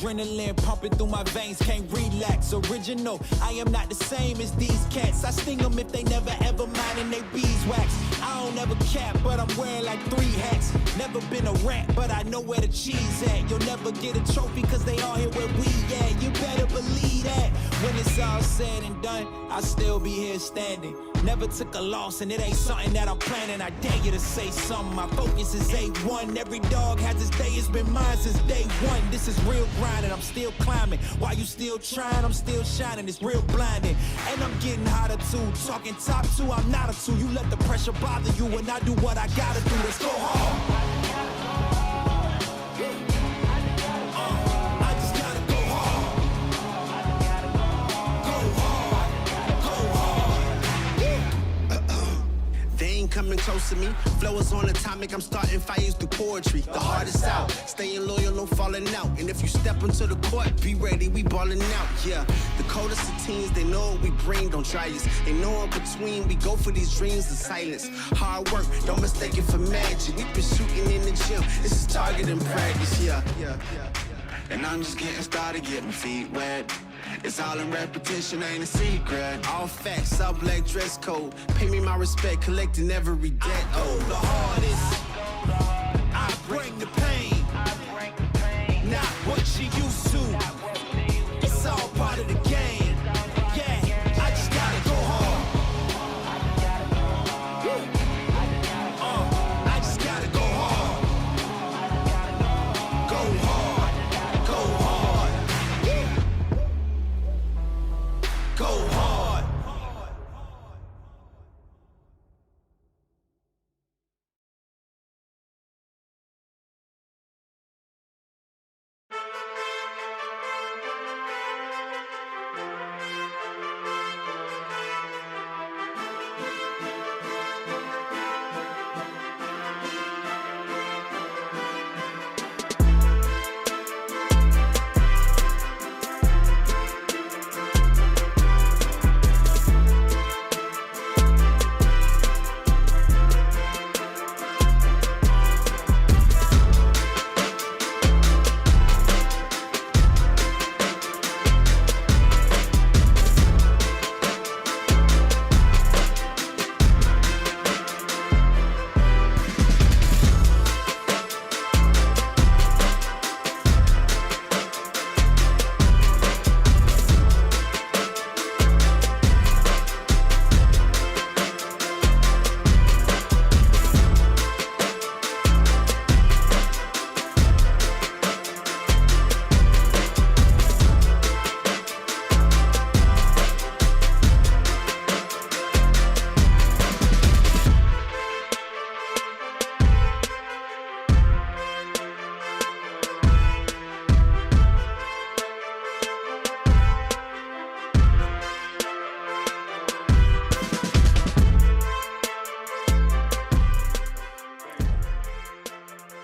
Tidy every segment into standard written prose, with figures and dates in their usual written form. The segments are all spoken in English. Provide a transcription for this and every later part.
Adrenaline pumping through my veins, can't relax. Original, I am not the same as these cats. I sting them if they never ever mind and they beeswax. I don't ever cap, but I'm wearing like 3 hats. Never been a rat, but I know where the cheese at. You'll never get a trophy cause they all here where we at. You better believe that. When it's all said and done, I'll still be here standing. Never took a loss and it ain't something that I'm planning. I dare you to say something, my focus is A1. Every dog has its day, it's been mine since day one. This is real grinding, I'm still climbing. While you still trying, I'm still shining. It's real blinding, and I'm getting hotter too. Talking top 2, I'm not a 2. You let the pressure bother you when I do what I gotta do. Let's go hard. Coming close to me, flow is on atomic, I'm starting fires through poetry. The hardest out, staying loyal, no falling out. And if you step into the court, be ready, we balling out. Yeah, the coldest of teens, they know what we bring, don't try us. They know in between, we go for these dreams in silence. Hard work, don't mistake it for magic. We been shooting in the gym, this is target and practice. Yeah. And I'm just getting started, getting feet wet. It's all in repetition, ain't a secret. All facts, all black dress code. Pay me my respect, collecting every debt. Oh, the hardest. I bring the pain. Not what you used to. It's all part of the game. Yeah, I just gotta go hard. I just gotta go hard. Go hard. Go hard. Go hard.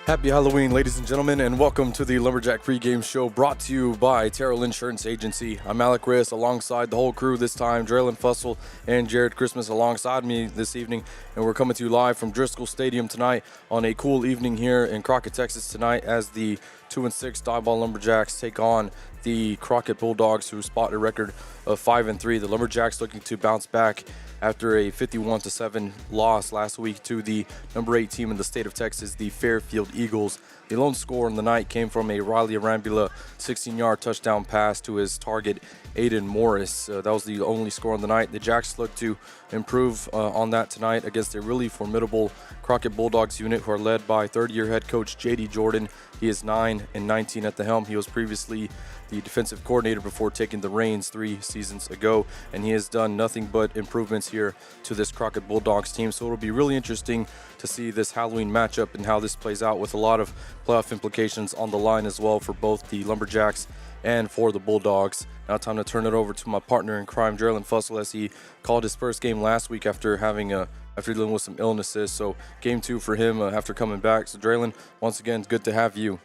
Happy Halloween, ladies and gentlemen, and welcome to the Lumberjack pregame show brought to you by Terrell Insurance Agency. I'm Alec Reyes alongside the whole crew this time, Draylen Fussell and Jared Christmas alongside me this evening, and we're coming to you live from Driscoll Stadium tonight on a cool evening here in Crockett, Texas tonight as the 2-6 Diboll Lumberjacks take on the Crockett Bulldogs, who spot a record of 5-3. The Lumberjacks looking to bounce back after a 51-7 loss last week to the number 8 team in the state of Texas, the Fairfield Eagles. The lone score in the night came from a Riley Arambula 16-yard touchdown pass to his target, Aiden Morris. That was the only score on the night. The Jacks look to improve on that tonight against a really formidable Crockett Bulldogs unit who are led by third-year head coach J.D. Jordan. He is 9-19 at the helm. He was previously the defensive coordinator before taking the reins 3 seasons ago, and he has done nothing but improvements here to this Crockett Bulldogs team. So it'll be really interesting to see this Halloween matchup and how this plays out, with a lot of playoff implications on the line as well for both the Lumberjacks and for the Bulldogs. Now time to turn it over to my partner in crime, Draylen Fussell, as he called his first game last week after dealing with some illnesses. So game 2 for him after coming back. So Draylen, once again, it's good to have you.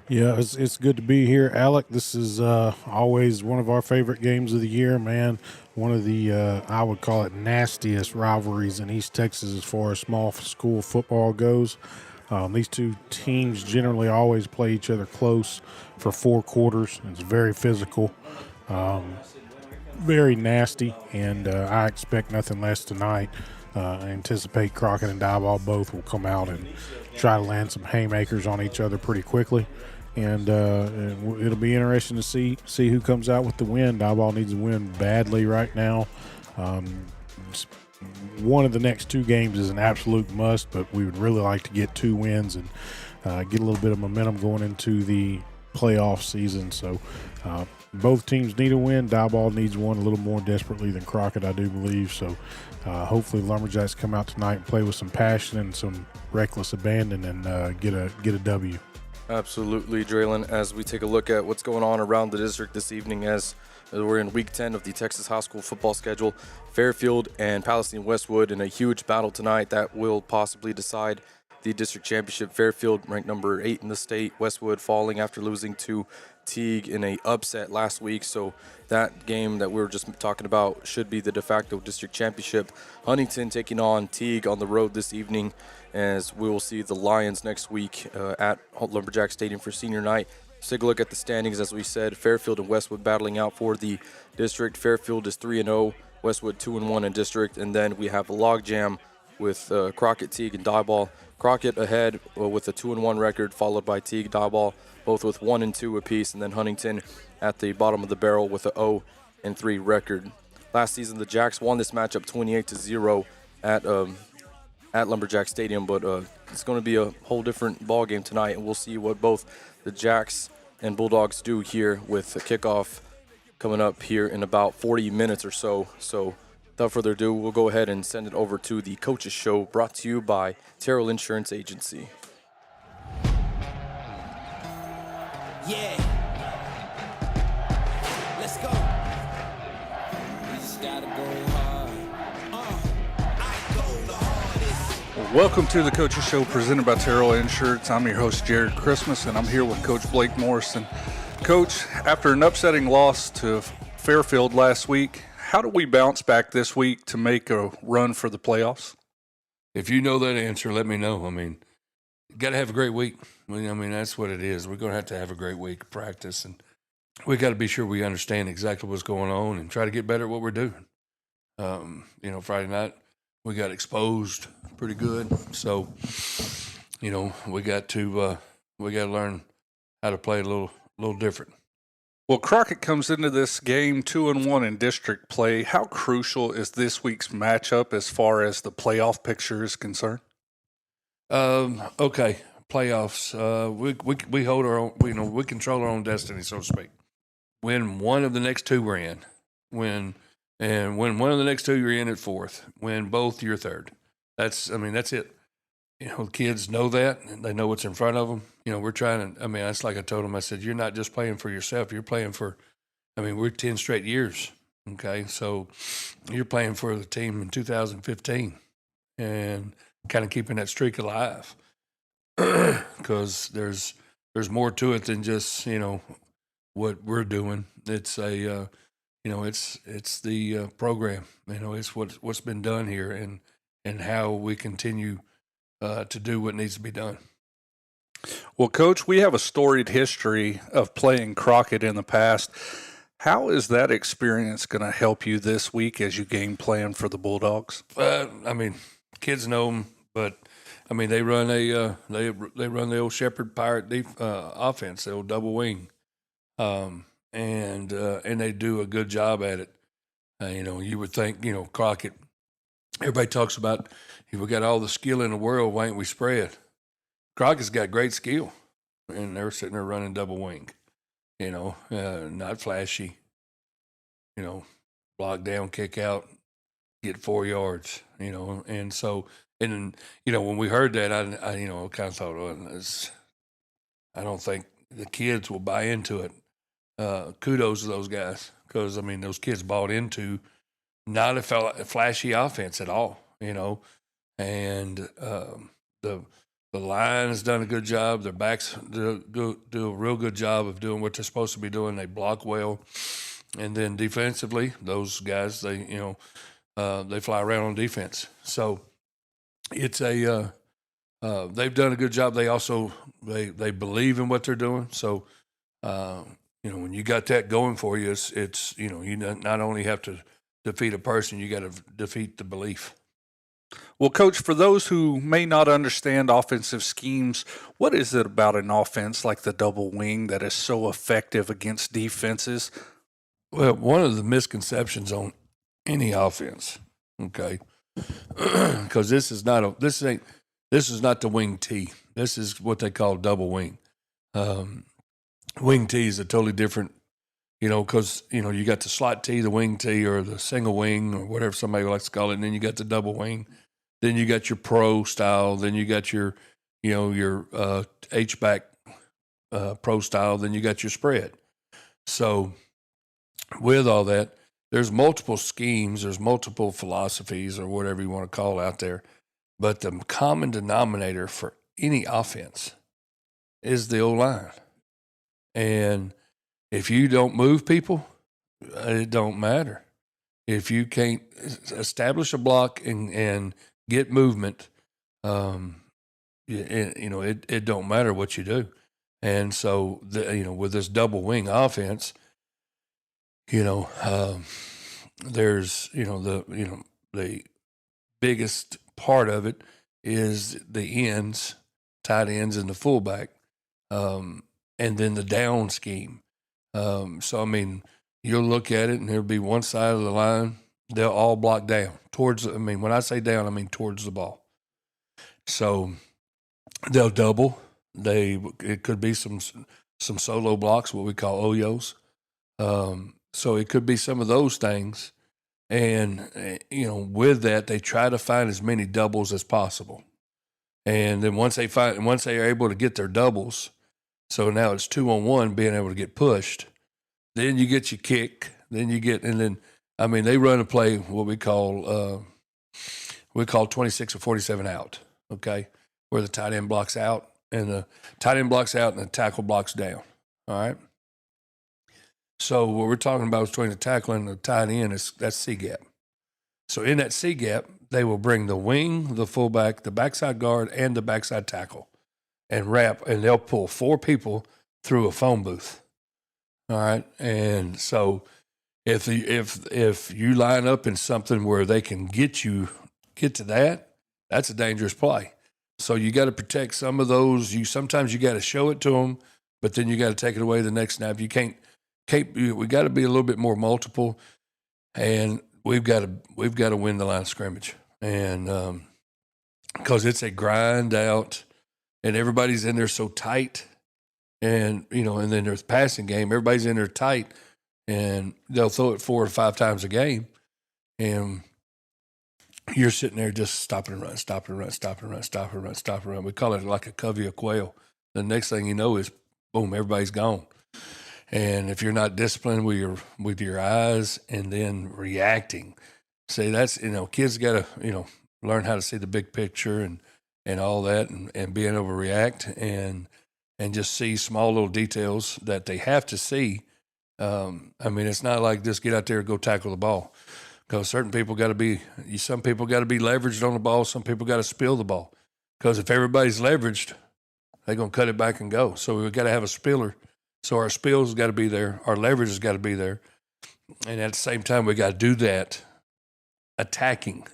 Yeah, it's good to be here, Alec. This is always one of our favorite games of the year, man. One of the, I would call it, nastiest rivalries in East Texas as far as small school football goes. These two teams generally always play each other close for 4 quarters. It's very physical, very nasty, and I expect nothing less tonight. I anticipate Crockett and Diboll both will come out and try to land some haymakers on each other pretty quickly. And it'll be interesting to see who comes out with the win. Diboll needs a win badly right now. One of the next 2 games is an absolute must, but we would really like to get 2 wins and get a little bit of momentum going into the playoff season. So both teams need a win. Diboll needs one a little more desperately than Crockett, I do believe. So hopefully Lumberjacks come out tonight and play with some passion and some reckless abandon and get a W. Absolutely, Draylon. As we take a look at what's going on around the district this evening, as we're in week 10 of the Texas high school football schedule, Fairfield and Palestine Westwood in a huge battle tonight that will possibly decide the district championship. Fairfield ranked number 8 in the state, Westwood falling after losing to Teague in a upset last week. So that game that we were just talking about should be the de facto district championship. Huntington taking on Teague on the road this evening, as we will see the Lions next week at Lumberjack Stadium for senior night. Let's take a look at the standings. As we said, Fairfield and Westwood battling out for the district. Fairfield is 3-0, Westwood 2-1 in district, and then we have a logjam with Crockett, Teague, and Diboll. Crockett ahead with a 2-1 record, followed by Teague, Diboll, both with 1-2 apiece, and then Huntington at the bottom of the barrel with a 0-3 record. Last season, the Jacks won this matchup 28-0 at Lumberjack Stadium, but it's going to be a whole different ball game tonight, and we'll see what both the Jacks and Bulldogs do here with the kickoff coming up here in about 40 minutes or so. So without further ado, we'll go ahead and send it over to the Coaches Show, brought to you by Terrell Insurance Agency. Yeah. Let's go. We just gotta go hard. I go the hardest. Welcome to the Coaches Show presented by Terrell Insurance. I'm your host, Jared Christmas, and I'm here with Coach Blake Morrison. Coach, after an upsetting loss to Fairfield last week, how do we bounce back this week to make a run for the playoffs? If you know that answer, let me know. I mean, you got to have a great week. I mean, that's what it is. We're going to have a great week of practice, and we got to be sure we understand exactly what's going on and try to get better at what we're doing. Friday night we got exposed pretty good, so we got to learn how to play a little different. Well, Crockett comes into this game 2-1 in district play. How crucial is this week's matchup as far as the playoff picture is concerned? Okay, playoffs. We hold our own. We control our own destiny, so to speak. Win one of the next 2 we're in. Win one of the next 2 you're in at 4th. Win both, you're 3rd. That's it. The kids know that, and they know what's in front of them. We're trying to, that's like I told them. I said, you're not just playing for yourself. You're playing for, we're 10 straight years. Okay. So you're playing for the team in 2015 and kind of keeping that streak alive, because there's more to it than just, what we're doing. It's it's the program, it's what's been done here and how we continue to do what needs to be done. Well, Coach, we have a storied history of playing Crockett in the past. How is that experience going to help you this week as you game plan for the Bulldogs? Kids know them, but they run they run the old Shepherd Pirate offense, the old double wing, and they do a good job at it. You would think Crockett. Everybody talks about we got all the skill in the world. Why ain't we spread? Crockett's got great skill, and they're sitting there running double wing. Not flashy. Block down, kick out, get 4 yards. And so, when we heard that, I kind of thought, I don't think the kids will buy into it. Kudos to those guys, because those kids bought into not a flashy offense at all. And the line has done a good job. Their backs do a real good job of doing what they're supposed to be doing. They block well, and then defensively, those guys they fly around on defense. So it's a they've done a good job. They also they believe in what they're doing. So when you got that going for you, it's you not only have to defeat a person, you got to defeat the belief. Well, Coach, for those who may not understand offensive schemes, what is it about an offense like the double wing that is so effective against defenses? Well, one of the misconceptions on any offense, okay, because this is not the wing T. This is what they call double wing. Wing T is a totally different, because you got the slot T, the wing T, or the single wing, or whatever somebody likes to call it, and then you got the double wing. Then you got your pro style. Then you got your H-back pro style. Then you got your spread. So with all that, there's multiple schemes. There's multiple philosophies or whatever you want to call out there. But the common denominator for any offense is the O-line. And if you don't move people, it don't matter. If you can't establish a block and get movement, it don't matter what you do. And so, with this double wing offense, there's, the biggest part of it is the ends, tight ends, and the fullback, and then the down scheme. You'll look at it, and there'll be one side of the line, they'll all block down towards. When I say down, I mean towards the ball. So they'll double. It could be some solo blocks, what we call OYOs. So it could be some of those things. And, with that, they try to find as many doubles as possible. And then once they are able to get their doubles, so now it's 2-on-1 being able to get pushed, then you get your kick, they run a play, what we call 26 or 47 out, okay, where the tight end blocks out and the tackle blocks down, all right? So what we're talking about is between the tackle and the tight end, that's C-gap. So in that C-gap, they will bring the wing, the fullback, the backside guard, and the backside tackle and wrap, and they'll pull 4 people through a phone booth, all right? And so if you line up in something where they can get to that, that's a dangerous play. So you got to protect some of those. Sometimes you got to show it to them, but then you got to take it away the next snap. You can't. We got to be a little bit more multiple, and we've got to win the line of scrimmage, and because it's a grind out, and everybody's in there so tight, and and then there's passing game. Everybody's in there tight. And they'll throw it 4 or 5 times a game, and you're sitting there just stopping and run, stopping and run, stopping and run, stopping and run, stopping and run. We call it like a covey of quail. The next thing you know is, boom, everybody's gone. And if you're not disciplined with your eyes and then reacting, see, that's kids got to learn how to see the big picture and all that, and being able to react and just see small little details that they have to see. It's not like just get out there and go tackle the ball, because some people got to be leveraged on the ball. Some people got to spill the ball, because if everybody's leveraged, they're going to cut it back and go. So we've got to have a spiller. So our spills got to be there. Our leverage has got to be there. And at the same time, we got to do that attacking.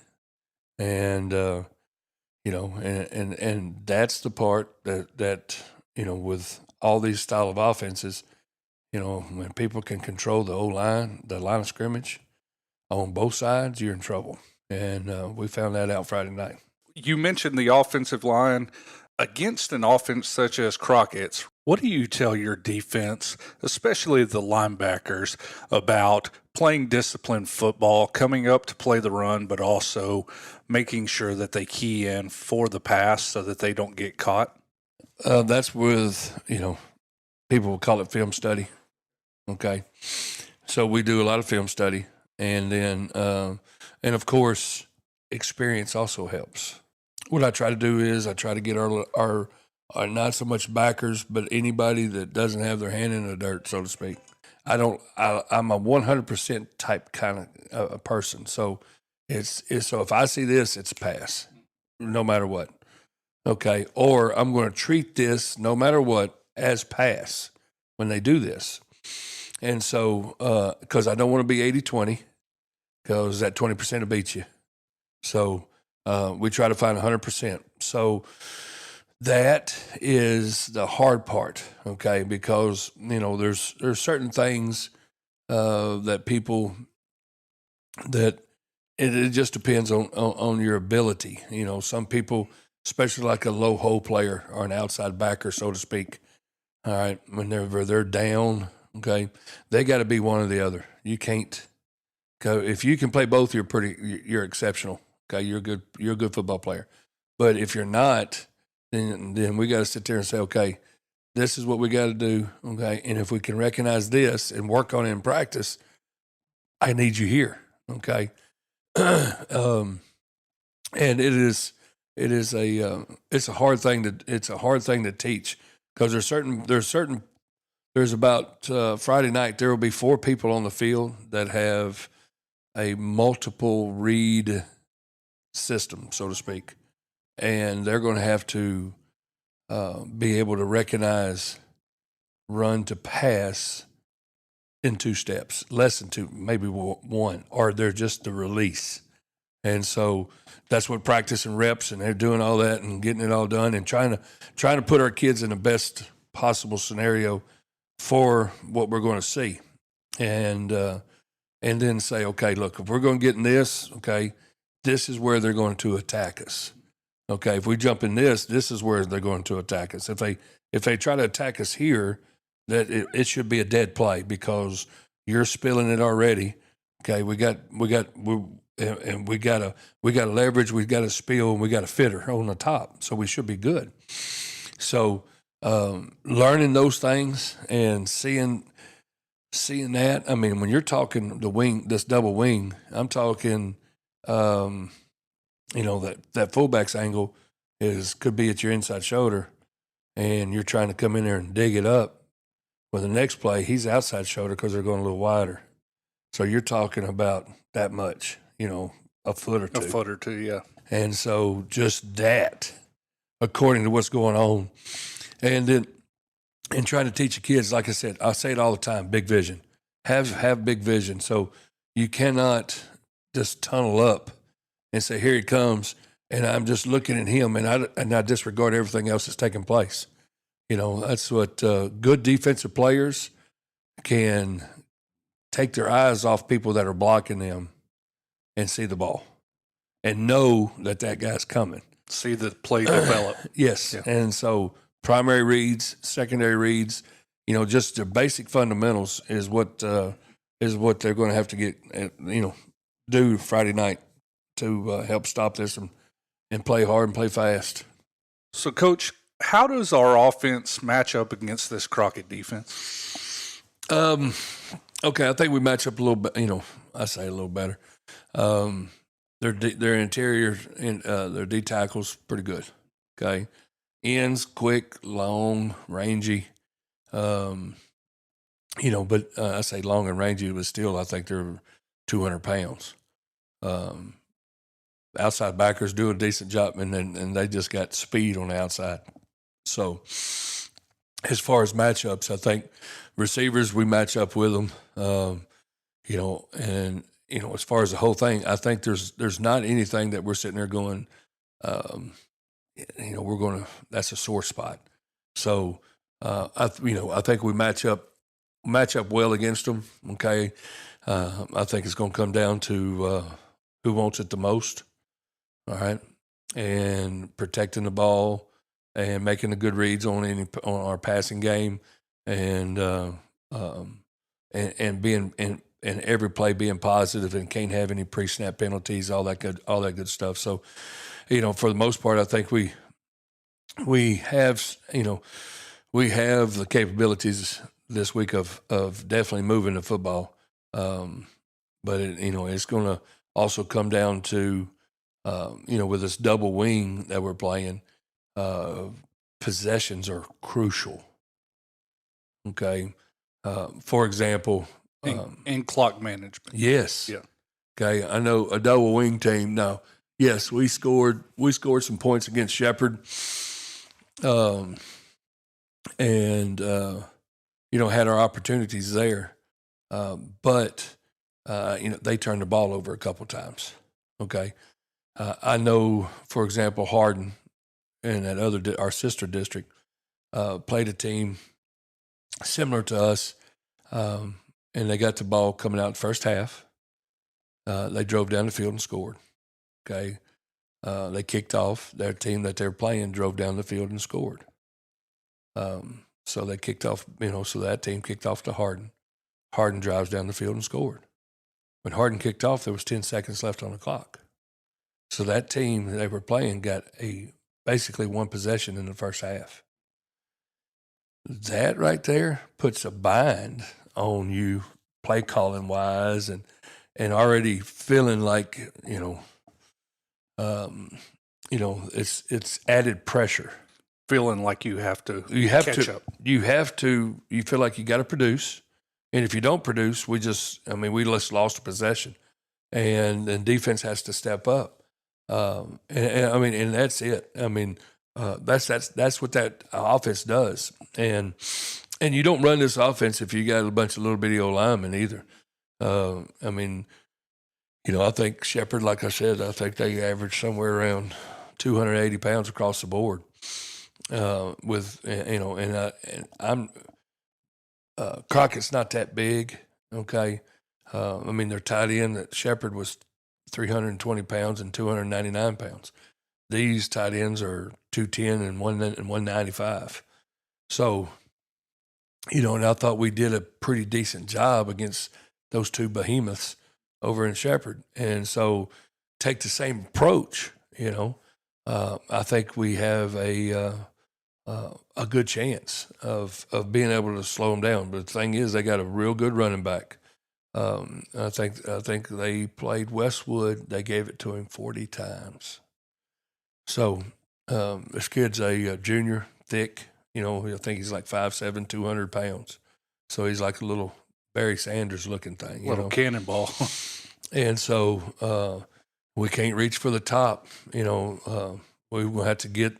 And, and that's the part that with all these style of offenses, when people can control the O-line, the line of scrimmage on both sides, you're in trouble. And we found that out Friday night. You mentioned the offensive line. Against an offense such as Crockett's, what do you tell your defense, especially the linebackers, about playing disciplined football, coming up to play the run, but also making sure that they key in for the pass so that they don't get caught? That's with, people will call it film study. Okay. So we do a lot of film study, and then, and of course, experience also helps. What I try to do is I try to get our not so much backers, but anybody that doesn't have their hand in the dirt, so to speak. I'm a 100% type kind of a person. So so if I see this, it's a pass, no matter what. okay, or I'm going to treat this no matter what as pass when they do this. And so, because I don't want to be 80-20, because that 20% will beat you. So we try to find 100%. So that is the hard part, okay, because, there's certain things that people that it just depends on your ability. Some people, especially like a low hole player or an outside backer, so to speak, all right, whenever they're down, okay, they got to be one or the other. You can't go if you can play both. You're exceptional. Okay, you're a good football player. But if you're not, then we got to sit there and say, okay, this is what we got to do. Okay, and if we can recognize this and work on it in practice, I need you here. Okay, and it's a hard thing to teach, because there's about Friday night there will be 4 people on the field that have a multiple read system, so to speak, and they're going to have to be able to recognize run to pass in 2 steps, less than 2, maybe 1, or they're just the release. And so that's what practice and reps, and they're doing all that and getting it all done and trying to put our kids in the best possible scenario for what we're going to see. And then say, okay, look, if we're going to get in this, okay, this is where they're going to attack us. Okay, if we jump in this is where they're going to attack us. If they try to attack us here, that it should be a dead play, because you're spilling it already. Okay, we got to leverage, we got to spill, and we got a fitter on the top, so we should be good. So learning those things and seeing that, I mean, when you're talking the wing, this double wing, I'm talking, that fullback's angle could be at your inside shoulder, and you're trying to come in there and dig it up. Well, the next play, he's outside shoulder because they're going a little wider. So you're talking about that much, a foot or two. A foot or two, yeah. And so just that, according to what's going on. And trying to teach the kids, like I said, I say it all the time, big vision. Have big vision. So you cannot just tunnel up and say, here he comes, and I'm just looking at him, and I disregard everything else that's taking place. That's what good defensive players can take their eyes off people that are blocking them and see the ball and know that guy's coming. See the play develop. Yes. Yeah. And so primary reads, secondary reads, just the basic fundamentals is what they're going to have to get, do Friday night to help stop this and play hard and play fast. So, Coach, how does our offense match up against this Crockett defense? Okay, I think we match up a little bit. I say a little better. Their interior and their D tackles pretty good. Okay, ends quick, long, rangy. But I say long and rangy, but still, I think they're 200 pounds. Outside backers do a decent job, and they just got speed on the outside. So, as far as matchups, I think receivers, we match up with them. As far as the whole thing, I think there's not anything that we're sitting there going, that's a sore spot. So, I think we match up well against them. Okay, I think it's going to come down to who wants it the most. All right, and protecting the ball and making the good reads on our passing game, and being and every play being positive, and can't have any pre-snap penalties, all that good stuff. So, for the most part, I think we have the capabilities this week of definitely moving the football, but it's going to also come down to with this double wing that we're playing. Possessions are crucial. Okay. For example, and clock management. Yes. Yeah. Okay. I know a double wing team. Now, yes, we scored some points against Shepherd, and had our opportunities there, but they turned the ball over a couple times. Okay, I know, for example, Hardin and that our sister district played a team similar to us, and they got the ball coming out in the first half. They drove down the field and scored. Okay, they kicked off. Their team that they were playing drove down the field and scored. So they kicked off, so that team kicked off to Hardin. Hardin drives down the field and scored. When Hardin kicked off, there was 10 seconds left on the clock. So that team that they were playing got basically one possession in the first half. That right there puts a bind on you play calling wise and already feeling like, it's added pressure. Feeling like you have to catch up. You feel like you got to produce. And if you don't produce, we just lost a possession. And then defense has to step up. And that's it. That's what that offense does. And you don't run this offense if you got a bunch of little bitty old linemen either. I think Shepherd, like I said, I think they average somewhere around 280 pounds across the board. Crockett's not that big. Okay. Their tight end at Shepherd was 320 pounds and 299 pounds. These tight ends are 210 and 195. So, and I thought we did a pretty decent job against those two behemoths over in Shepherd. And so take the same approach, I think we have a good chance of being able to slow them down. But the thing is, they got a real good running back. I think they played Westwood. They gave it to him 40 times. So this kid's a junior, thick. I think he's like 5'7", 200 pounds. So he's like a little Barry Sanders looking thing. Little cannonball. And so we can't reach for the top. We're going to have to get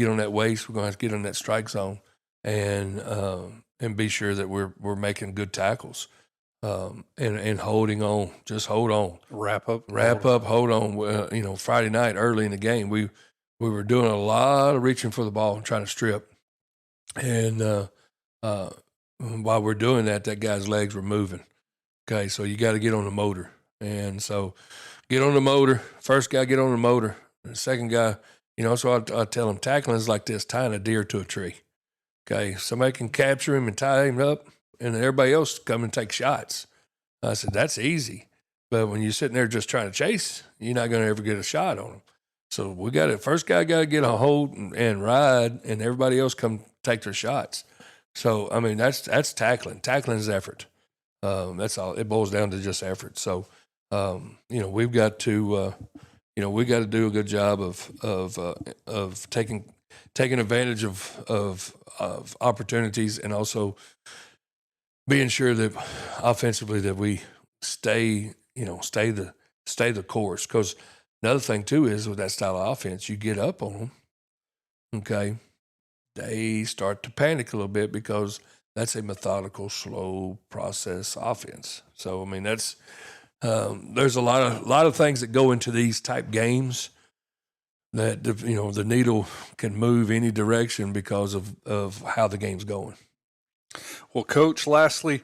on that waist. We're going to have to get on that strike zone and be sure that we're making good tackles and holding on. Just hold on. Wrap up. Hold on. Friday night early in the game, we were doing a lot of reaching for the ball and trying to strip. And while we're doing that, that guy's legs were moving. Okay, so you got to get on the motor. And so get on the motor. First guy, get on the motor. The second guy, so I tell him tackling is like this, tying a deer to a tree. Okay, somebody can capture him and tie him up, and everybody else come and take shots. I said, that's easy. But when you're sitting there just trying to chase, you're not going to ever get a shot on him. So first guy got to get a hold and ride, and everybody else come take their shots. So, that's tackling. Tackling is effort. That's all. It boils down to just effort. So, we've got to, we got to do a good job of taking advantage of opportunities and also being sure that offensively that we stay the course. Because another thing too is with that style of offense, you get up on them, okay, they start to panic a little bit because that's a methodical, slow process offense. So that's there's a lot of things that go into these type games that the needle can move any direction because of how the game's going. Well, Coach, lastly,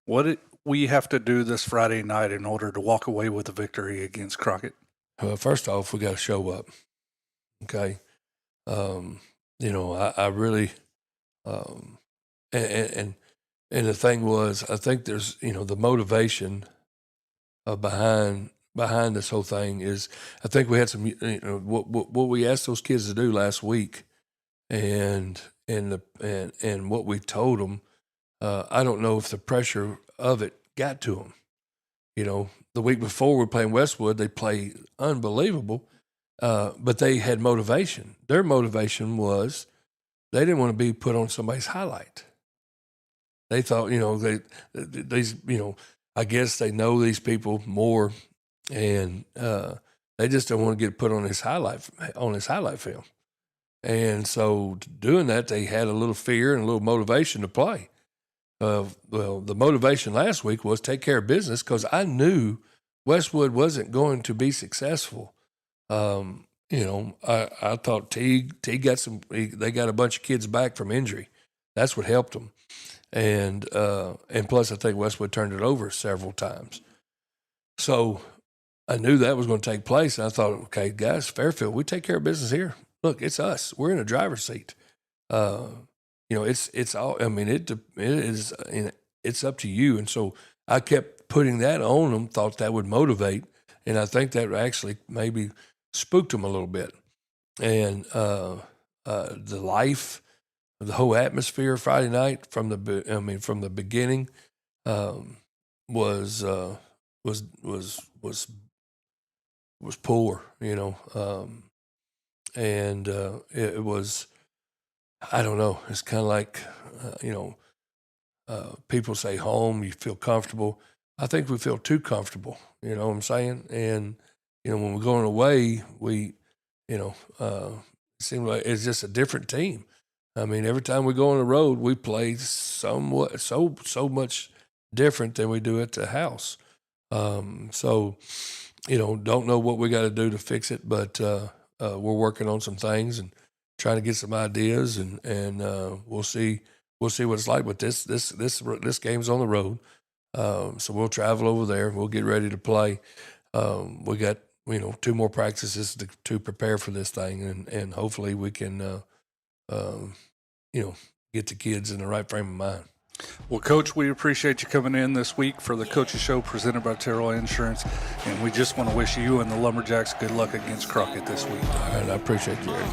what did we have to do this Friday night in order to walk away with a victory against Crockett? First off, we got to show up. Okay. I really, and the thing was, I think there's, the motivation behind this whole thing is, I think we had some, what we asked those kids to do last week, and what we told them. I don't know if the pressure of it got to them. The week before we were playing Westwood, they played unbelievable, but they had motivation. Their motivation was they didn't want to be put on somebody's highlight. They thought, I guess they know these people more, and They just don't want to get put on his highlight film. And so doing that, they had a little fear and a little motivation to play. Well, the motivation last week was take care of business because I knew Westwood wasn't going to be successful. I thought T got they got a bunch of kids back from injury. That's what helped them. And plus I think Westwood turned it over several times. So I knew that was going to take place. And I thought, okay, guys, Fairfield, we take care of business here. Look, it's us. We're in a driver's seat. It's all, I mean, it is, it's up to you. And so I kept putting that on them, thought that would motivate. And I think that actually maybe spooked them a little bit. And the life, the whole atmosphere Friday night from the beginning was poor, and it was, I don't know. It's kind of like, people say home, you feel comfortable. I think we feel too comfortable, you know what I'm saying? And, when we're going away, we, it seems like it's just a different team. I mean, every time we go on the road, we play so much different than we do at the house. Don't know what we got to do to fix it, but we're working on some things and trying to get some ideas, and we'll see what it's like. But this game's on the road, so we'll travel over there. We'll get ready to play. We got 2 more practices to prepare for this thing, and hopefully we can get the kids in the right frame of mind. Well, Coach, we appreciate you coming in this week for the Coaches Show presented by Terrell Insurance, and we just want to wish you and the Lumberjacks good luck against Crockett this week. All right, I appreciate you, Eric.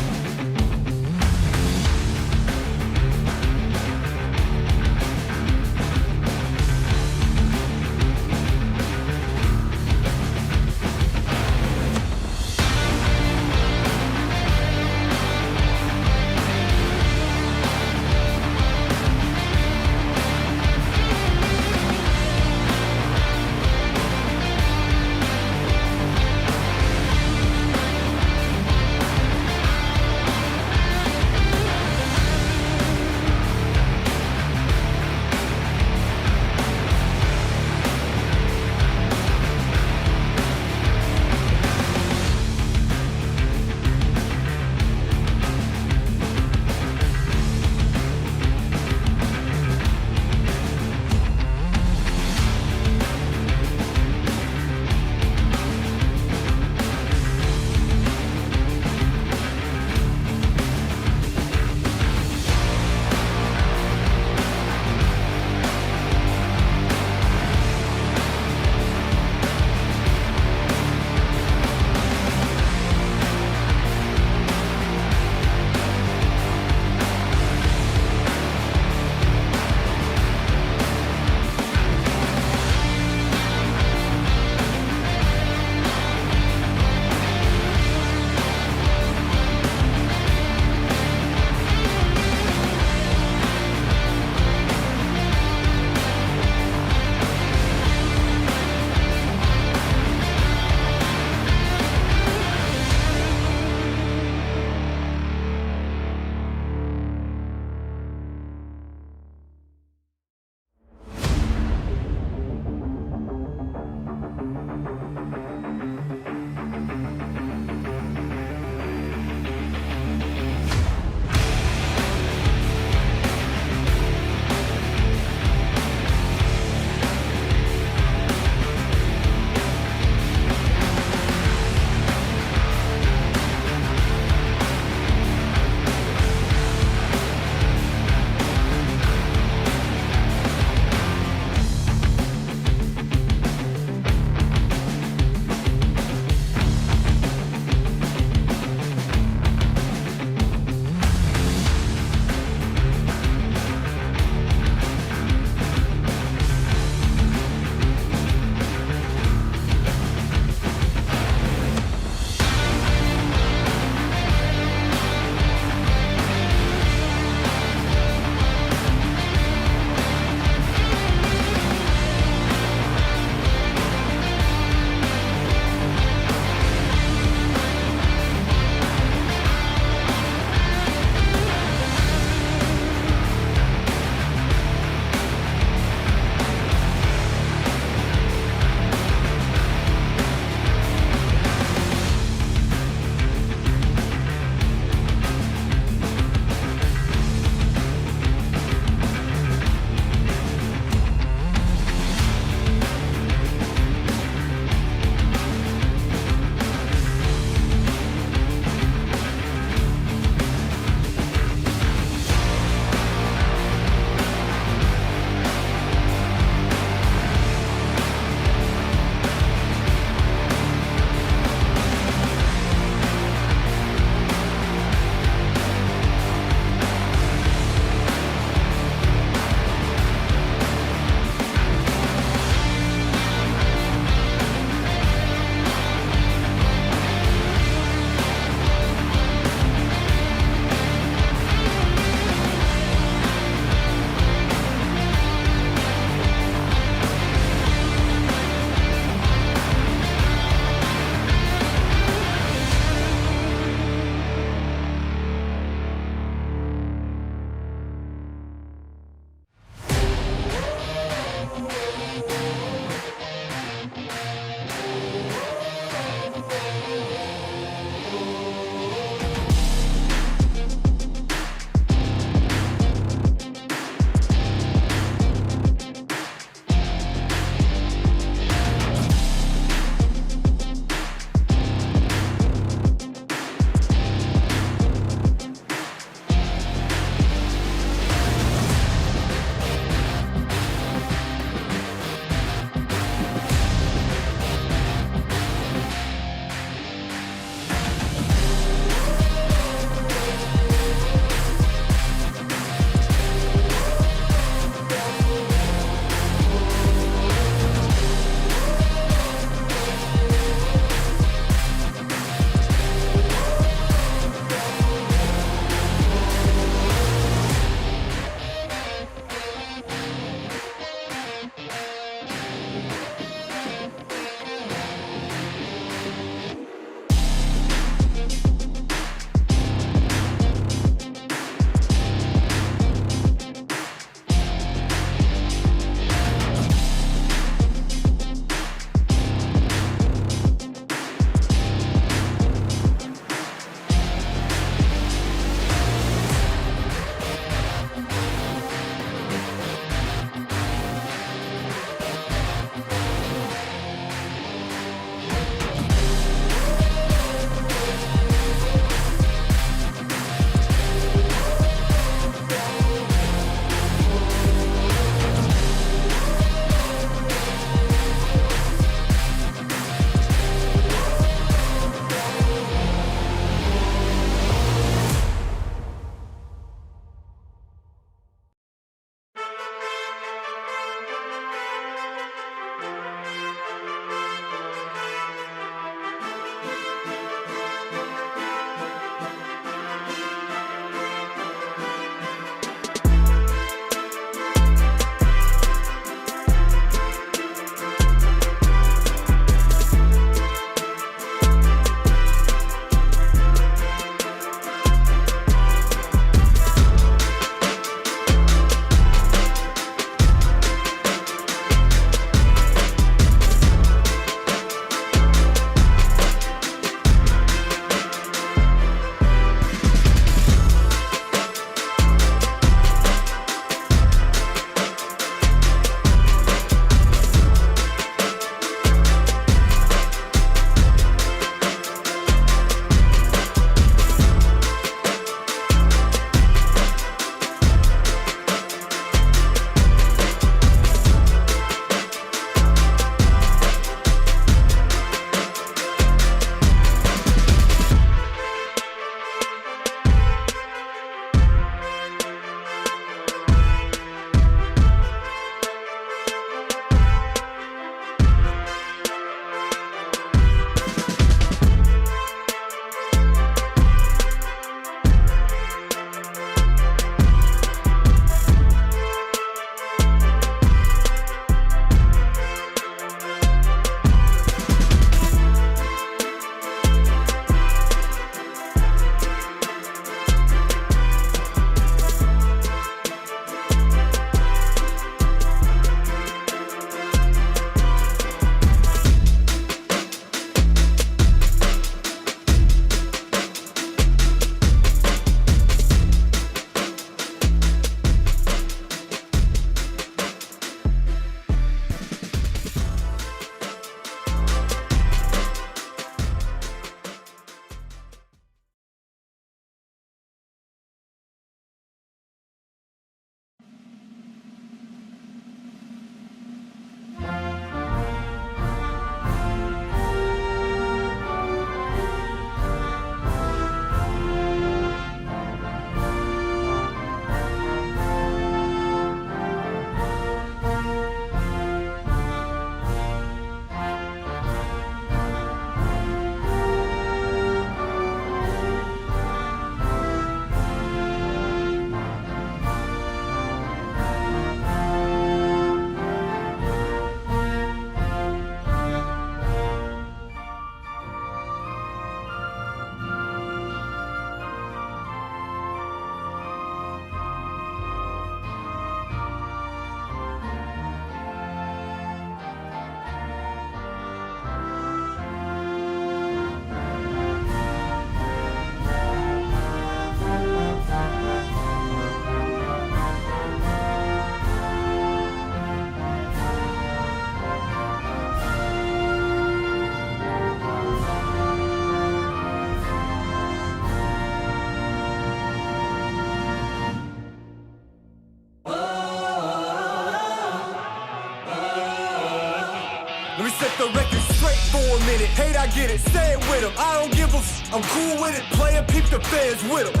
We set the record straight for a minute. Hate, I get it, say it with them. I don't give a I'm cool with it. Play and peep the fans with them.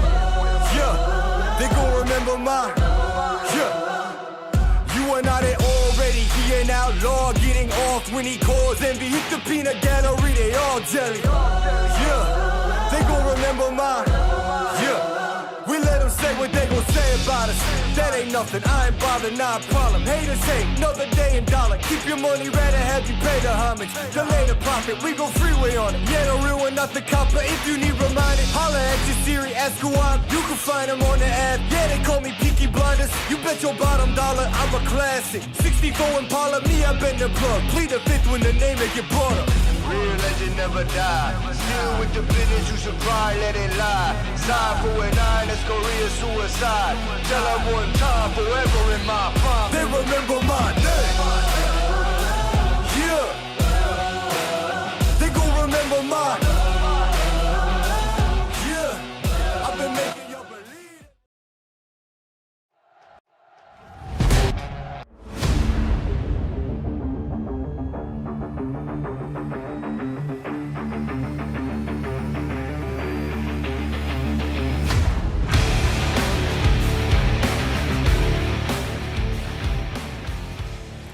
Yeah, they gon' remember mine. Yeah. You are not it already. He an outlaw getting off when he calls envy. Hit the peanut gallery, they all jelly. Yeah, they gon' remember mine. Yeah. We let them say what they gon' say about us. That ain't nothing, I ain't bothered, not a problem. Haters hate, another day in dollar. Keep your money, rather have you pay the homage. Delay the profit, we go freeway on it. Yeah, the real one, not the copper. If you need reminded, holla at your Siri, ask who I'm. You can find them on the app. Yeah, they call me Peaky Blinders. You bet your bottom dollar, I'm a classic. 64 Impala, me, I been the plug. Plead the fifth when the name it get brought up. Real legend never die. Still with the business, you should cry, let it lie. Side for a 9, that's Korea suicide. Tell her one time, forever in my prime. They remember my name. Yeah. They gon' remember mine. Yeah. I've been making y'all believe.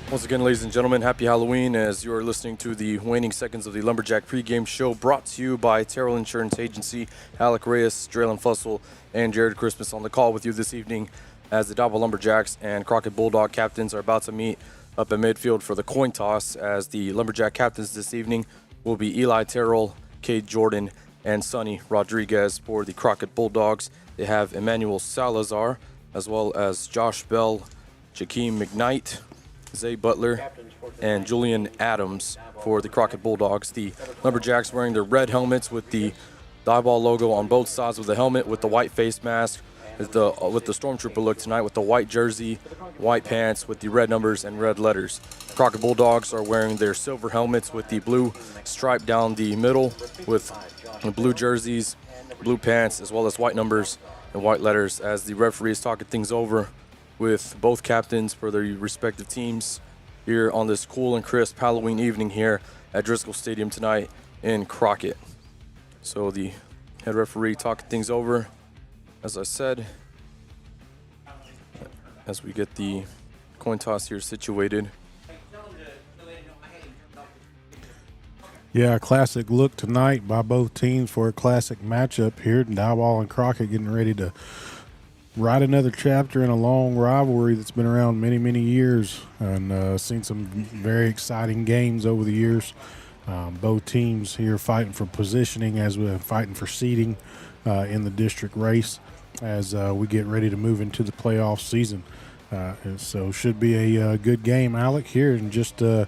Once again, ladies and gentlemen, happy Halloween as you are listening to the waning seconds of the Lumberjack pregame show brought to you by Terrell Insurance Agency. Alec Reyes, Draylen Fussell, and Jared Christmas on the call with you this evening as the Diboll Lumberjacks and Crockett Bulldog captains are about to meet up at midfield for the coin toss, as the Lumberjack captains this evening will be Eli Terrell, Cade Jordan, and Sonny Rodriguez. For the Crockett Bulldogs, they have Emmanuel Salazar, as well as Josh Bell, Jakeem McKnight, Zay Butler, and Julian Adams for the Crockett Bulldogs. The Lumberjacks wearing their red helmets with the Diboll logo on both sides of the helmet, with the white face mask, with the Stormtrooper look tonight, with the white jersey, white pants, with the red numbers and red letters. Crockett Bulldogs are wearing their silver helmets with the blue stripe down the middle, with blue jerseys, blue pants, as well as white numbers and white letters, as the referee is talking things over with both captains for their respective teams here on this cool and crisp Halloween evening here at Driscoll Stadium tonight in Crockett. So the head referee talking things over, as I said, as we get the coin toss here situated. Yeah, a classic look tonight by both teams for a classic matchup here. Diboll and Crockett getting ready to write another chapter in a long rivalry that's been around many, many years, and seen some very exciting games over the years. Both teams here fighting for positioning as we're fighting for seeding in the district race as we get ready to move into the playoff season. And so should be a good game, Alec, here in just in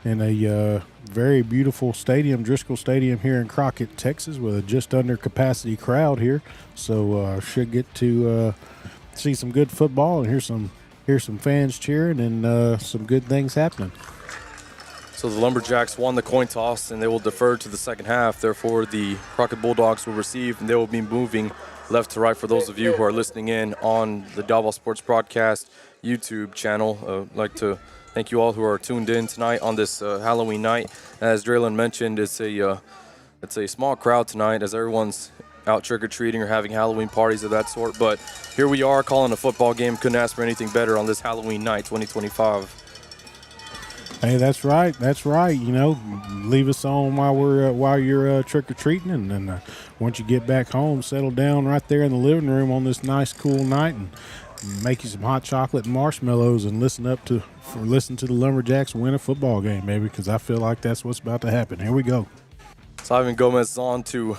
a very beautiful stadium, Driscoll Stadium here in Crockett, Texas, with a just under capacity crowd here. So should get to see some good football and hear some fans cheering and some good things happening. So the Lumberjacks won the coin toss and they will defer to the second half. Therefore, the Crockett Bulldogs will receive and they will be moving left to right for those of you who are listening in on the Diboll Sports Broadcast YouTube channel. I'd like to thank you all who are tuned in tonight on this Halloween night. As Draylen mentioned, it's a small crowd tonight as everyone's out trick-or-treating or having Halloween parties of that sort. But here we are calling a football game. Couldn't ask for anything better on this Halloween night, 2025. Hey, that's right. That's right. You know, leave us on while you're trick-or-treating, and then once you get back home, settle down right there in the living room on this nice, cool night, and make you some hot chocolate and marshmallows, and listen to the Lumberjacks win a football game, maybe, because I feel like that's what's about to happen. Here we go. So Ivan Gomez is on to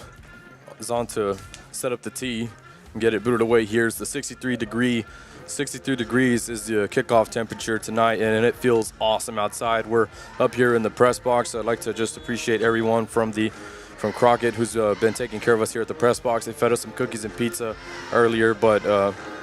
set up the tee and get it booted away. Here's the 63 degrees is the kickoff temperature tonight, and it feels awesome outside. We're up here in the press box. I'd like to just appreciate everyone from Crockett who's been taking care of us here at the press box. They fed us some cookies and pizza earlier, but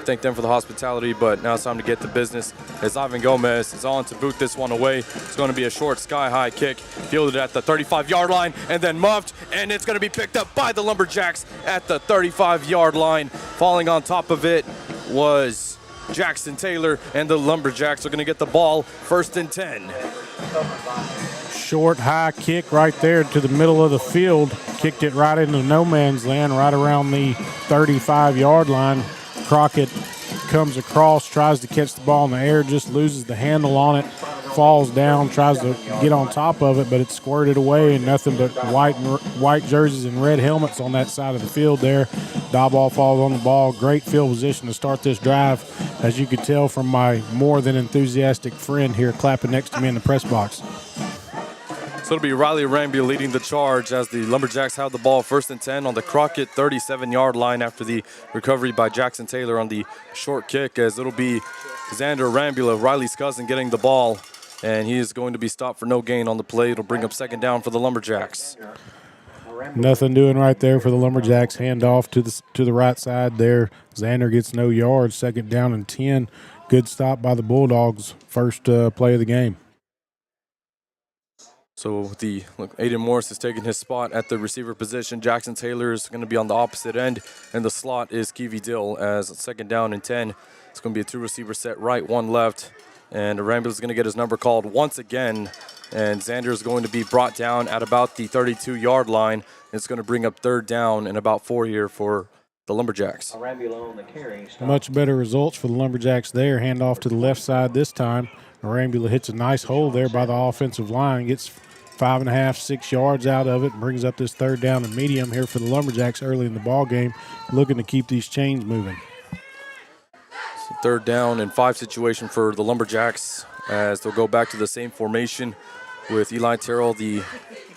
thank them for the hospitality. But now it's time to get to business as Ivan Gomez is on to boot this one away. It's going to be a short sky-high kick, fielded at the 35-yard line, and then muffed, and it's going to be picked up by the Lumberjacks at the 35-yard line. Falling on top of it was Jackson Taylor, and the Lumberjacks are going to get the ball 1st and 10. short, high kick right there to the middle of the field. Kicked it right into no man's land, right around the 35-yard line. Crockett comes across, tries to catch the ball in the air, just loses the handle on it, falls down, tries to get on top of it, but it's squirted away, and nothing but white jerseys and red helmets on that side of the field there. Diboll falls on the ball. Great field position to start this drive, as you could tell from my more than enthusiastic friend here clapping next to me in the press box. So it'll be Riley Rambia leading the charge as the Lumberjacks have the ball 1st and 10 on the Crockett 37-yard line after the recovery by Jackson Taylor on the short kick, as it'll be Xander Rambula, Riley's cousin, getting the ball, and he is going to be stopped for no gain on the play. It'll bring up 2nd down for the Lumberjacks. Nothing doing right there for the Lumberjacks. Hand off to the right side there. Xander gets no yards. 2nd down and 10. Good stop by the Bulldogs. First play of the game. So Aiden Morris is taking his spot at the receiver position. Jackson Taylor is going to be on the opposite end, and the slot is Kiwi Dill as 2nd down and 10. It's going to be a 2-receiver set, right, 1 left, and Rambula is going to get his number called once again, and Xander is going to be brought down at about the 32-yard line. It's going to bring up 3rd down and about 4 here for the Lumberjacks. Much better results for the Lumberjacks there. Hand off to the left side this time. Rambula hits a nice hole there by the offensive line, gets 5.5, 6 yards out of it, and brings up this 3rd down and medium here for the Lumberjacks early in the ball game, looking to keep these chains moving. 3rd down and 5 situation for the Lumberjacks as they'll go back to the same formation with Eli Terrell, the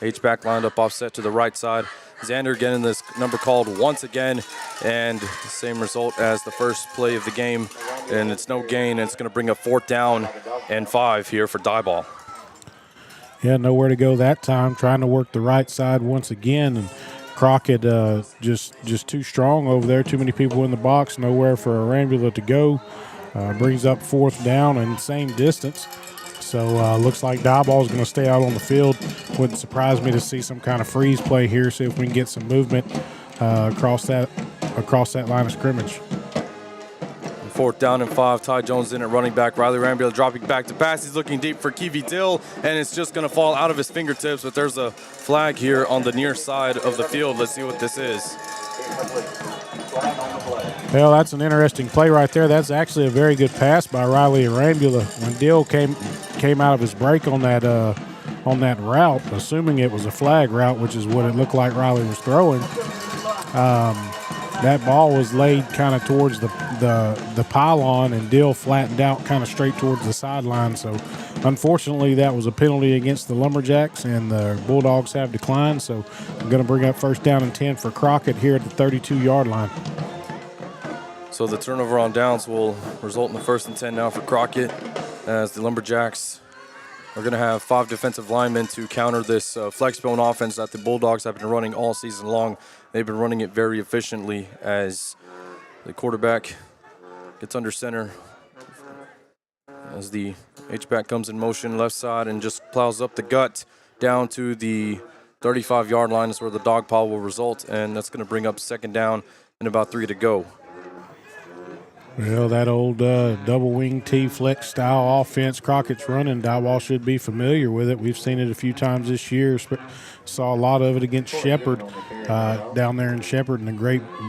H-back, lined up offset to the right side. Xander getting this number called once again, and same result as the first play of the game, and it's no gain, and it's going to bring up 4th down and 5 here for Diboll. Yeah, nowhere to go that time, trying to work the right side once again, and Crockett just too strong over there, too many people in the box, nowhere for a Rambula to go. Brings up 4th down and same distance. So looks like Diboll is going to stay out on the field. Wouldn't surprise me to see some kind of freeze play here, see if we can get some movement across that line of scrimmage. 4th down and 5. Ty Jones in at running back. Riley Rambula dropping back to pass. He's looking deep for Kiwi Dill, and it's just going to fall out of his fingertips, but there's a flag here on the near side of the field. Let's see what this is. Well, that's an interesting play right there. That's actually a very good pass by Riley Rambula. When Dill came out of his break on that route, assuming it was a flag route, which is what it looked like Riley was throwing, that ball was laid kind of towards the pylon, and Dill flattened out kind of straight towards the sideline. So unfortunately, that was a penalty against the Lumberjacks, and the Bulldogs have declined. So I'm going to bring up 1st down and 10 for Crockett here at the 32-yard line. So the turnover on downs will result in the 1st and 10 now for Crockett, as the Lumberjacks are going to have 5 defensive linemen to counter this flex-bone offense that the Bulldogs have been running all season long. They've been running it very efficiently as the quarterback gets under center as the H-back comes in motion left side and just plows up the gut down to the 35-yard line is where the dog pile will result, and that's going to bring up 2nd down and about 3 to go. Well, that old double wing T-flex style offense Crockett's running, Diboll should be familiar with it. We've seen it a few times this year. Saw a lot of it against Shepherd down there in Shepherd, and a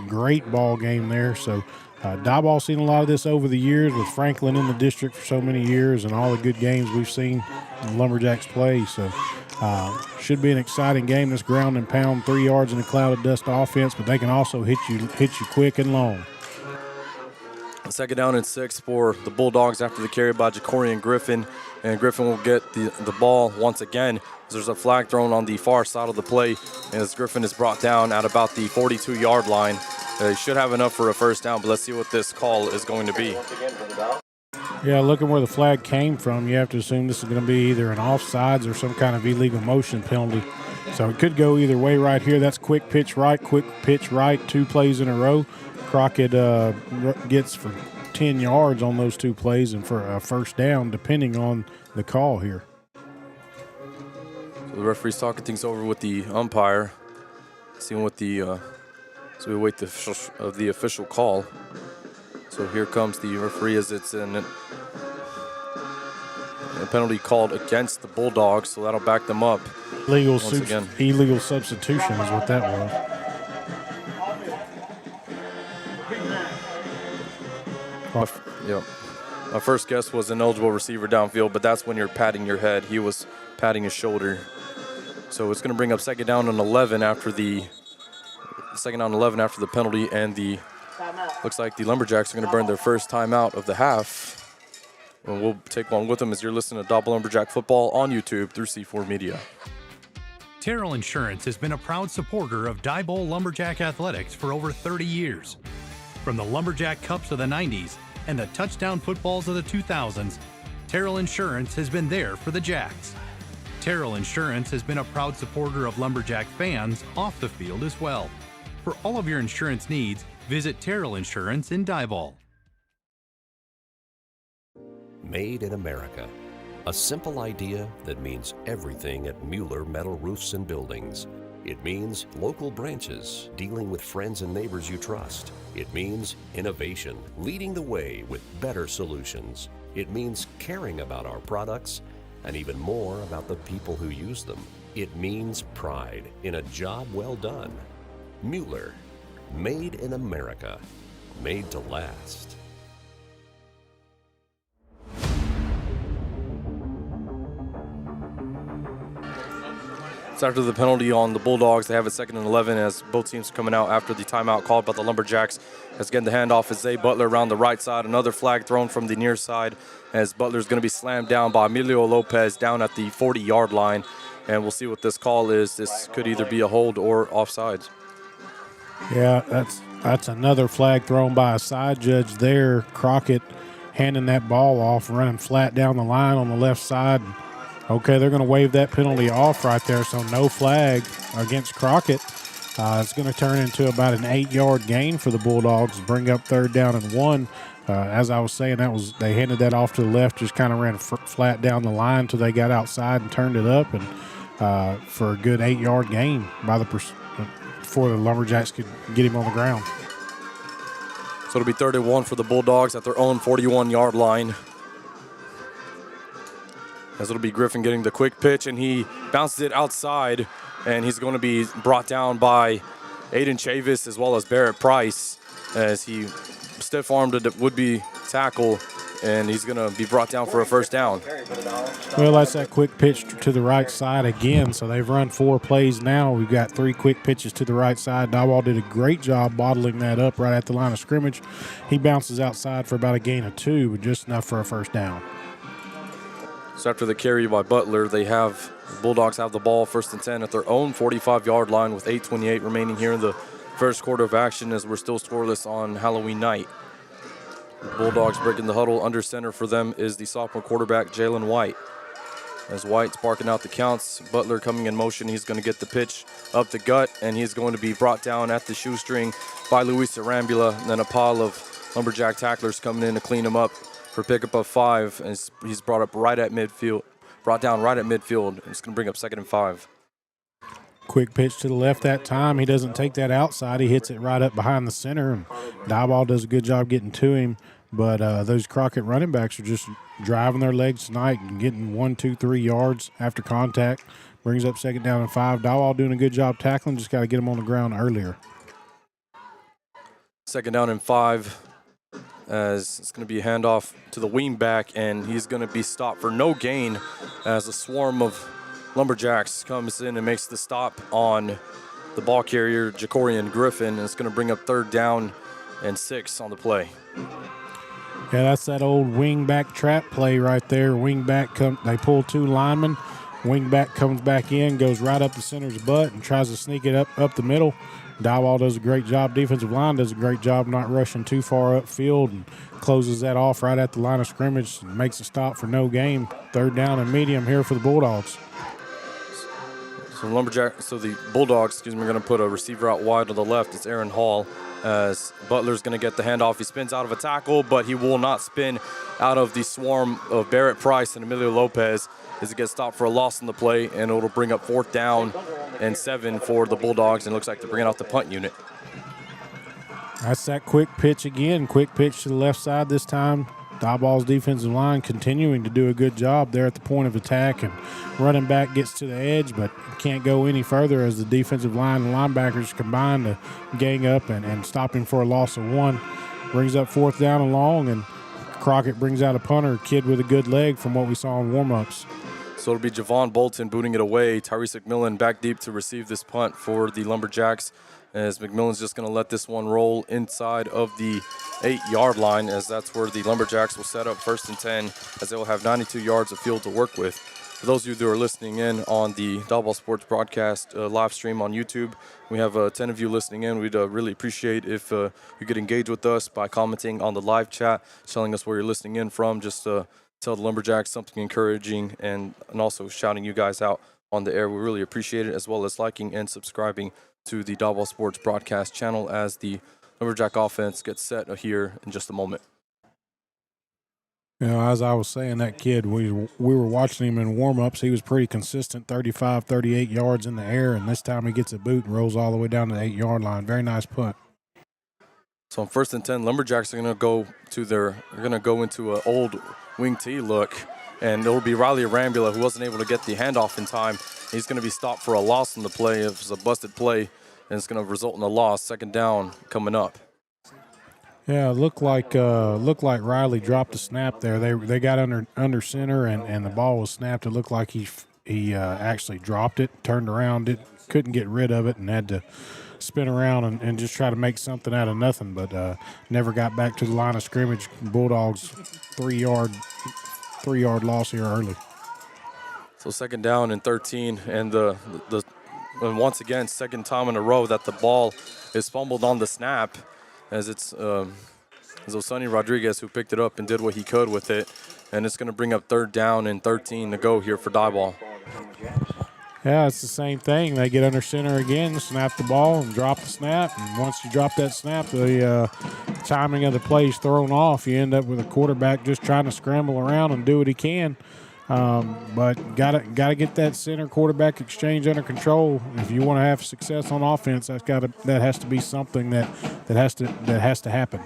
great ball game there. So Diboll's seen a lot of this over the years with Franklin in the district for so many years, and all the good games we've seen the Lumberjacks play. So should be an exciting game. This ground and pound 3 yards in a cloud of dust offense, but they can also hit you quick and long. 2nd down and 6 for the Bulldogs after the carry by Jacorian Griffin, and Griffin will get the ball once again. There's a flag thrown on the far side of the play as Griffin is brought down at about the 42-yard line. They should have enough for a 1st down, but let's see what this call is going to be. Yeah, looking where the flag came from, you have to assume this is going to be either an offsides or some kind of illegal motion penalty. So it could go either way right here. That's quick pitch right, 2 plays in a row. Crockett gets for 10 yards on those 2 plays and for a 1st down, depending on the call here. So the referee's talking things over with the umpire, seeing what so we wait the official call. So here comes the referee as it's in A penalty called against the Bulldogs, so that'll back them up. Illegal substitution is what that was. My first guess was an eligible receiver downfield, but that's when you're patting your head. He was patting his shoulder. So it's going to bring up second down and 11 after the penalty, and looks like the Lumberjacks are going to burn their first timeout of the half. And we'll take one with them as you're listening to Diboll Lumberjack Football on YouTube through C4 Media. Terrell Insurance has been a proud supporter of Diboll Lumberjack Athletics for over 30 years. From the Lumberjack Cups of the 90s and the touchdown footballs of the 2000s, Terrell Insurance has been there for the Jacks. Terrell Insurance has been a proud supporter of Lumberjack fans off the field as well. For all of your insurance needs, visit Terrell Insurance in Diboll. Made in America. A simple idea that means everything at Mueller Metal Roofs and Buildings. It means local branches dealing with friends and neighbors you trust. It means innovation, leading the way with better solutions. It means caring about our products and even more about the people who use them. It means pride in a job well done. Mueller, made in America, made to last. So after the penalty on the Bulldogs, they have a second and 11 as both teams are coming out after the timeout called by the Lumberjacks. As getting the handoff is Zay Butler around the right side. Another flag thrown from the near side as Butler's going to be slammed down by Emilio Lopez down at the 40-yard line. And we'll see what this call is. This could either be a hold or offsides. Yeah, that's another flag thrown by a side judge there. Crockett handing that ball off, running flat down the line on the left side. Okay, they're going to waive that penalty off right there, so no flag against Crockett. It's going to turn into about an 8-yard gain for the Bulldogs, bring up third down and 1. As I was saying, they handed that off to the left, just kind of ran flat down the line until they got outside and turned it up, and for a good 8-yard gain before the Lumberjacks could get him on the ground. So it'll be 3rd and 1 for the Bulldogs at their own 41-yard line. As it'll be Griffin getting the quick pitch, and he bounces it outside, and he's going to be brought down by Aiden Chavis as well as Barrett Price as he stiff-armed a would-be tackle, and he's going to be brought down for a first down. Well, that's that quick pitch to the right side again, so they've run 4 plays now. We've got 3 quick pitches to the right side. Diboll did a great job bottling that up right at the line of scrimmage. He bounces outside for about a gain of 2, but just enough for a first down. So after the carry by Butler, the Bulldogs have the ball 1st and 10 at their own 45-yard line with 8:28 remaining here in the first quarter of action as we're still scoreless on Halloween night. The Bulldogs breaking the huddle. Under center for them is the sophomore quarterback, Jalen White. As White's barking out the counts, Butler coming in motion. He's going to get the pitch up the gut, and he's going to be brought down at the shoestring by Luis Arambula. And then a pile of Lumberjack tacklers coming in to clean him up for pickup of 5, and he's brought down right at midfield. It's going to bring up 2nd and 5. Quick pitch to the left that time. He doesn't take that outside. He hits it right up behind the center, and Diboll does a good job getting to him. But those Crockett running backs are just driving their legs tonight and getting 1, 2, 3 yards after contact. Brings up 2nd down and 5. Diboll doing a good job tackling. Just got to get him on the ground earlier. 2nd down and 5. As it's going to be a handoff to the wing back, and he's going to be stopped for no gain as a swarm of Lumberjacks comes in and makes the stop on the ball carrier, Jacorian Griffin, and it's going to bring up 3rd down and 6 on the play. Yeah, that's that old wing back trap play right there. Wing back, they pull 2 linemen. Wing back comes back in, goes right up the center's butt and tries to sneak it up the middle. Diboll does a great job. Defensive line does a great job not rushing too far upfield and closes that off right at the line of scrimmage and makes a stop for no gain. 3rd down and medium here for the Bulldogs. So the Bulldogs, are going to put a receiver out wide to the left. It's Aaron Hall as Butler's going to get the handoff. He spins out of a tackle, but he will not spin out of the swarm of Barrett Price and Emilio Lopez as it gets stopped for a loss in the play, and it'll bring up 4th down and 7 for the Bulldogs, and it looks like they're bringing out the punt unit. That's that quick pitch again. Quick pitch to the left side this time. Diboll's defensive line continuing to do a good job there at the point of attack, and running back gets to the edge but can't go any further as the defensive line and linebackers combine to gang up and stop him for a loss of 1. Brings up 4th down and long, and Crockett brings out a punter, kid with a good leg from what we saw in warm-ups. So it'll be Javon Bolton booting it away. Tyrese McMillan back deep to receive this punt for the Lumberjacks, as McMillan's just going to let this one roll inside of the 8-yard line, as that's where the Lumberjacks will set up 1st and 10, as they will have 92 yards of field to work with. For those of you that are listening in on the Diboll Sports broadcast live stream on YouTube, we have 10 of you listening in. We'd really appreciate if you could engage with us by commenting on the live chat, telling us where you're listening in from. Just tell the Lumberjacks something encouraging, and also shouting you guys out on the air. We really appreciate it, as well as liking and subscribing to the Diboll Sports broadcast channel as the Lumberjack offense gets set here in just a moment. You know, as I was saying, that kid, we were watching him in warm-ups. He was pretty consistent, 35, 38 yards in the air, and this time he gets a boot and rolls all the way down to the 8-yard line. Very nice punt. So on 1st and 10, Lumberjacks are going to go to they're going to go into an old wing T look, and it'll be Riley Arambula, who wasn't able to get the handoff in time. He's going to be stopped for a loss in the play. It was a busted play, and it's going to result in a loss. 2nd down coming up. Yeah, it looked like Riley dropped the snap there. They got under center, and the ball was snapped. It looked like he actually dropped it, turned around, couldn't get rid of it, and had to spin around and just try to make something out of nothing, but never got back to the line of scrimmage. Bulldogs 3-yard loss here early. So 2nd down and 13, and and once again, 2nd time in a row that the ball is fumbled on the snap, as it's Osani Rodriguez who picked it up and did what he could with it, and it's going to bring up 3rd down and 13 to go here for Diboll. Yeah, it's the same thing. They get under center again, snap the ball, and drop the snap. And once you drop that snap, the timing of the play is thrown off. You end up with a quarterback just trying to scramble around and do what he can. But gotta get that center quarterback exchange under control. If you want to have success on offense, that has to be something that has to happen.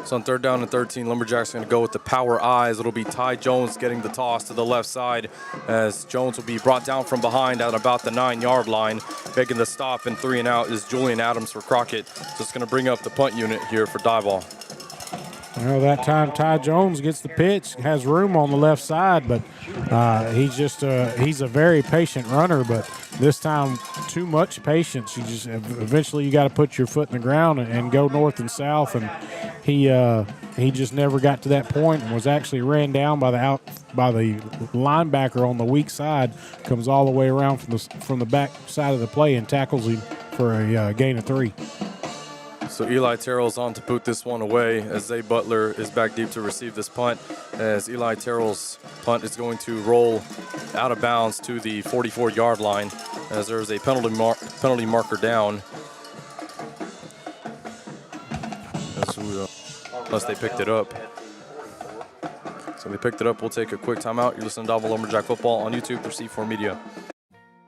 So on 3rd down and 13, Lumberjacks are going to go with the power eyes. It'll be Ty Jones getting the toss to the left side, as Jones will be brought down from behind at about the 9-yard line. Making the stop and 3 and out is Julian Adams for Crockett. So it's going to bring up the punt unit here for Diboll. Well, that time Ty Jones gets the pitch, has room on the left side, but he's a very patient runner, but this time too much patience. Eventually you got to put your foot in the ground and go north and south, and he just never got to that point and was actually ran down by the linebacker on the weak side, comes all the way around from the back side of the play and tackles him for a gain of 3. So Eli Terrell's on to boot this one away, as Zay Butler is back deep to receive this punt, as Eli Terrell's punt is going to roll out of bounds to the 44-yard line, as there's a penalty marker down. Unless they picked it up. So they picked it up. We'll take a quick timeout. You're listening to Diboll Lumberjack Football on YouTube for C4 Media.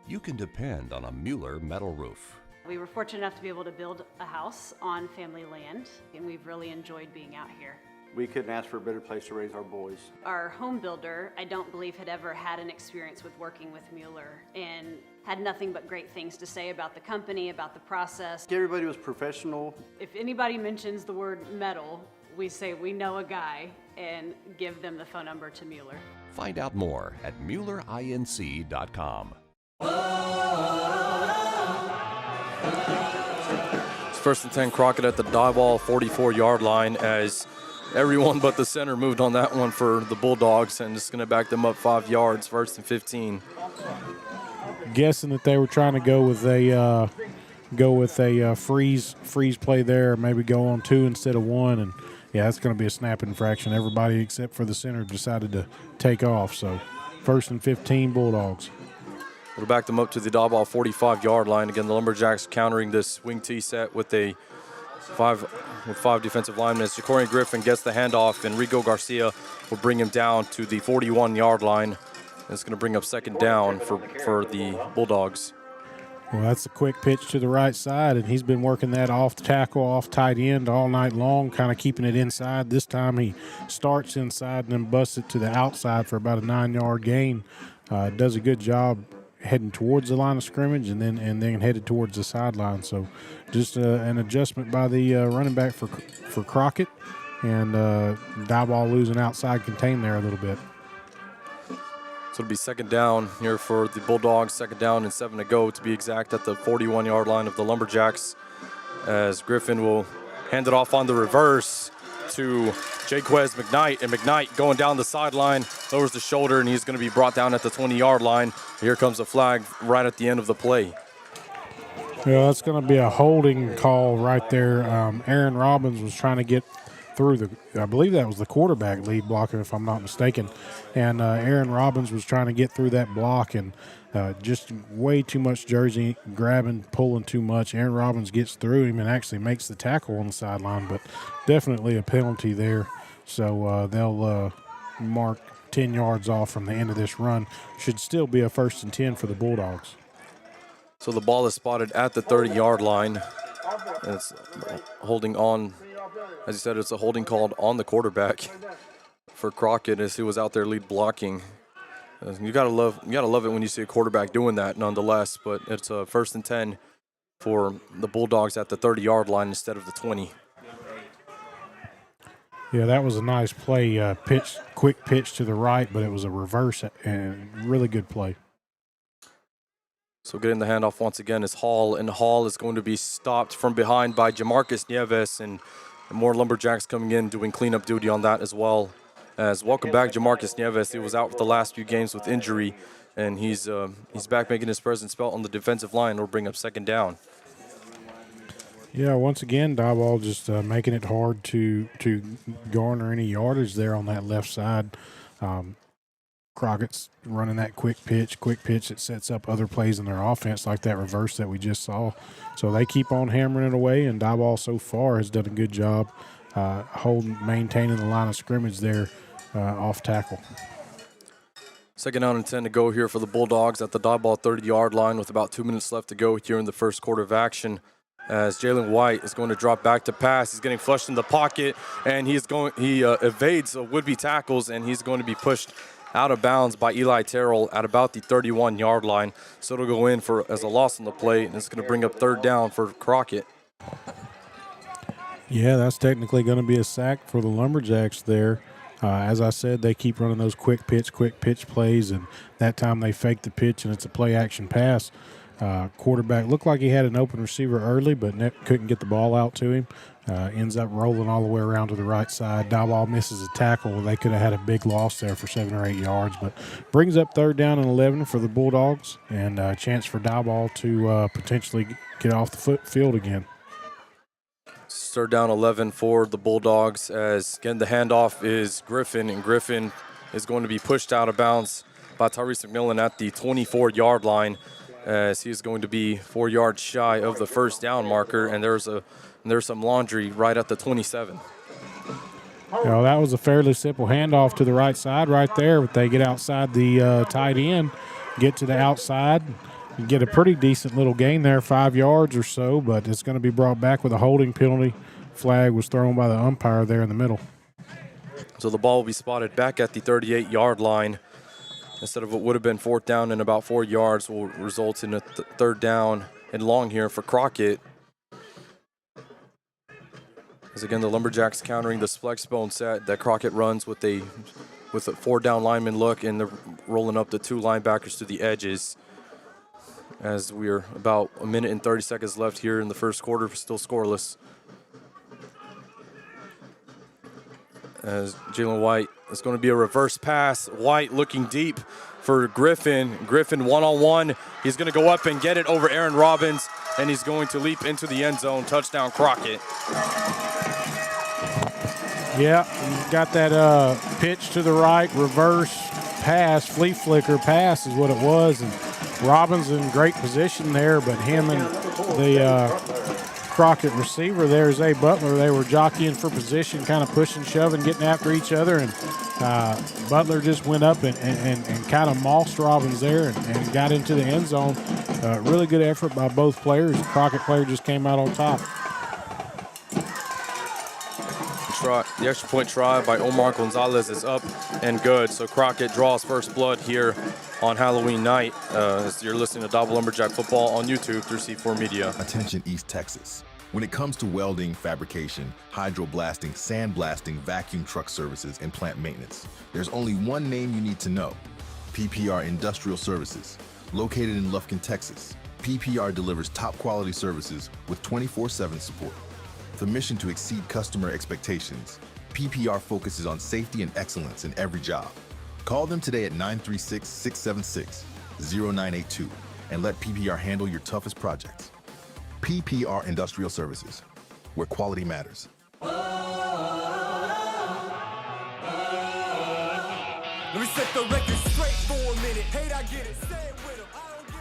You can depend on a Mueller metal roof. We were fortunate enough to be able to build a house on family land, and we've really enjoyed being out here. We couldn't ask for a better place to raise our boys. Our home builder, I don't believe, had ever had an experience with working with Mueller and had nothing but great things to say about the company, about the process. Everybody was professional. If anybody mentions the word metal, we say we know a guy and give them the phone number to Mueller. Find out more at MuellerINC.com. It's 1st and 10, Crockett at the Diboll 44-yard line, as everyone but the center moved on that one for the Bulldogs, and just going to back them up 5 yards, 1st and 15. Guessing that they were trying to go with a freeze play there, maybe go on 2 instead of 1, and yeah, that's going to be a snap infraction. Everybody except for the center decided to take off, so 1st and 15 Bulldogs. We'll back them up to the Diboll 45-yard line. Again, the Lumberjacks countering this wing T set with five defensive linemen. As Ja'Cory Griffin gets the handoff, and Rigo Garcia will bring him down to the 41-yard line. And it's going to bring up 2nd down for the Bulldogs. Well, that's a quick pitch to the right side, and he's been working that off the tackle, off tight end all night long, kind of keeping it inside. This time he starts inside and then busts it to the outside for about a 9-yard gain. Does a good job heading towards the line of scrimmage and then headed towards the sideline. So just an adjustment by the running back for Crockett, and Diboll losing outside contain there a little bit. So it'll be second down here for the Bulldogs, second down and 7 to go to be exact at the 41-yard line of the Lumberjacks, as Griffin will hand it off on the reverse to Jaquez McKnight, and McKnight going down the sideline, lowers the shoulder, and he's going to be brought down at the 20-yard line. Here comes a flag right at the end of the play. Yeah, that's going to be a holding call right there. Aaron Robbins was trying to get through I believe that was the quarterback lead blocker, if I'm not mistaken. And Aaron Robbins was trying to get through that block, and just way too much jersey grabbing, pulling too much. Aaron Robbins gets through him and actually makes the tackle on the sideline, but definitely a penalty there. So they'll mark 10 yards off from the end of this run. Should still be a 1st and 10 for the Bulldogs. So the ball is spotted at the 30-yard line. And it's holding on. As you said, it's a holding called on the quarterback for Crockett as he was out there lead blocking. You gotta love it when you see a quarterback doing that, nonetheless. But it's a 1st and 10 for the Bulldogs at the 30-yard line instead of the 20. Yeah, that was a nice play. Quick pitch to the right, but it was a reverse and really good play. So getting the handoff once again is Hall, and Hall is going to be stopped from behind by Jamarcus Nieves, and more Lumberjacks coming in doing cleanup duty on that as well. As welcome back Jamarcus Nieves. He was out for the last few games with injury, and he's back making his presence felt on the defensive line. We'll bring up second down. Yeah, once again, Diboll just making it hard to garner any yardage there on that left side. Crockett's running that quick pitch that sets up other plays in their offense, like that reverse that we just saw. So they keep on hammering it away, and Diboll so far has done a good job maintaining the line of scrimmage there off tackle. Second down and 10 to go here for the Bulldogs at the Diboll 30-yard line with about 2 minutes left to go here in the first quarter of action. As Jalen White is going to drop back to pass. He's getting flushed in the pocket, and he evades would-be tackles, and he's going to be pushed out of bounds by Eli Terrell at about the 31-yard line. So it'll go in as a loss on the play, and it's going to bring up third down for Crockett. Yeah, that's technically going to be a sack for the Lumberjacks there. As I said, they keep running those quick pitch plays, and that time they fake the pitch, and it's a play-action pass. Quarterback looked like he had an open receiver early, but couldn't get the ball out to him. Ends up rolling all the way around to the right side. Diboll misses a tackle. They could have had a big loss there for 7 or 8 yards, but brings up third down and 11 for the Bulldogs, and a chance for Diboll to potentially get off the field again. Third down 11 for the Bulldogs, as again the handoff is Griffin, and Griffin is going to be pushed out of bounds by Tyrese McMillan at the 24-yard line, as he's going to be 4 yards shy of the first down marker, and there's some laundry right at the 27. Well, that was a fairly simple handoff to the right side right there, but they get outside the tight end, get to the outside, and get a pretty decent little gain there, 5 yards or so, but it's going to be brought back with a holding penalty. Flag was thrown by the umpire there in the middle. So the ball will be spotted back at the 38-yard line. Instead of what would have been fourth down and about 4 yards, will result in a third down and long here for Crockett. As again, the Lumberjacks countering this flex bone set that Crockett runs with a 4-down lineman look, and they're rolling up the 2 linebackers to the edges. As we are about a minute and 30 seconds left here in the first quarter, still scoreless. As Jalen White, it's going to be a reverse pass. White looking deep for Griffin. Griffin one-on-one. He's going to go up and get it over Aaron Robbins, and he's going to leap into the end zone. Touchdown, Crockett. Yeah, got that pitch to the right, reverse pass, flea flicker pass is what it was. And Robbins in great position there, but him and the Crockett receiver there, Zay Butler. They were jockeying for position, kind of pushing, shoving, getting after each other, and Butler just went up and kind of mossed Robbins there and got into the end zone. Really good effort by both players. The Crockett player just came out on top. The extra point try by Omar Gonzalez is up and good. So Crockett draws first blood here on Halloween night. As you're listening to Diboll Lumberjack Football on YouTube through C4 Media. Attention East Texas. When it comes to welding, fabrication, hydroblasting, sandblasting, vacuum truck services, and plant maintenance, there's only one name you need to know: PPR Industrial Services. Located in Lufkin, Texas, PPR delivers top quality services with 24/7 support. The mission to exceed customer expectations, PPR focuses on safety and excellence in every job. Call them today at 936-676-0982 and let PPR handle your toughest projects. PPR Industrial Services, where quality matters. Let me set the record straight for a minute. Hate, I get it. Say it with 'em. I don't give a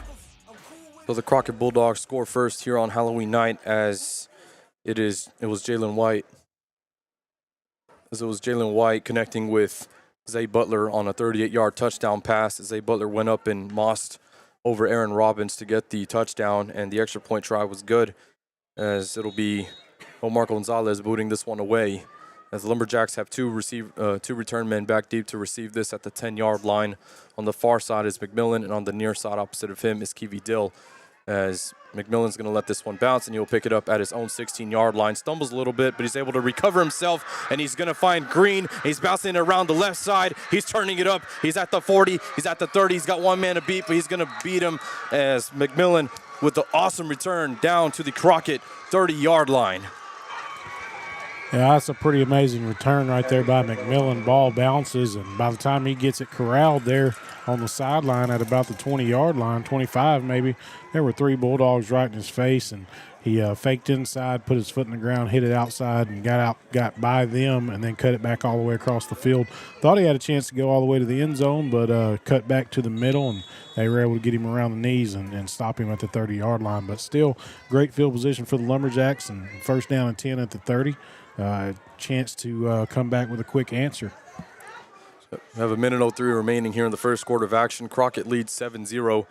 I'm cool with So the Crockett Bulldogs score first here on Halloween night as it was Jalen White. As it was Jalen White connecting with Zay Butler on a 38-yard touchdown pass. Zay Butler went up and mossed over Aaron Robbins to get the touchdown, and the extra point try was good, as it'll be Omar Gonzalez booting this one away. As the Lumberjacks have two return men back deep to receive this at the 10-yard line. On the far side is McMillan, and on the near side opposite of him is Kiwi Dill. As McMillan's going to let this one bounce, and he'll pick it up at his own 16-yard line. Stumbles a little bit, but he's able to recover himself, and he's going to find Green. He's bouncing it around the left side. He's turning it up. He's at the 40. He's at the 30. He's got one man to beat, but he's going to beat him as McMillan with the awesome return down to the Crockett 30-yard line. Yeah, that's a pretty amazing return right there by McMillan. Ball bounces, and by the time he gets it corralled there on the sideline at about the 20-yard line, 25 maybe, there were three Bulldogs right in his face, and he faked inside, put his foot in the ground, hit it outside, and got by them, and then cut it back all the way across the field. Thought he had a chance to go all the way to the end zone, but cut back to the middle, and they were able to get him around the knees and stop him at the 30-yard line. But still, great field position for the Lumberjacks, and first down and 10 at the 30. Chance to come back with a quick answer. We have 1:03 remaining here in the first quarter of action. Crockett leads 7-0.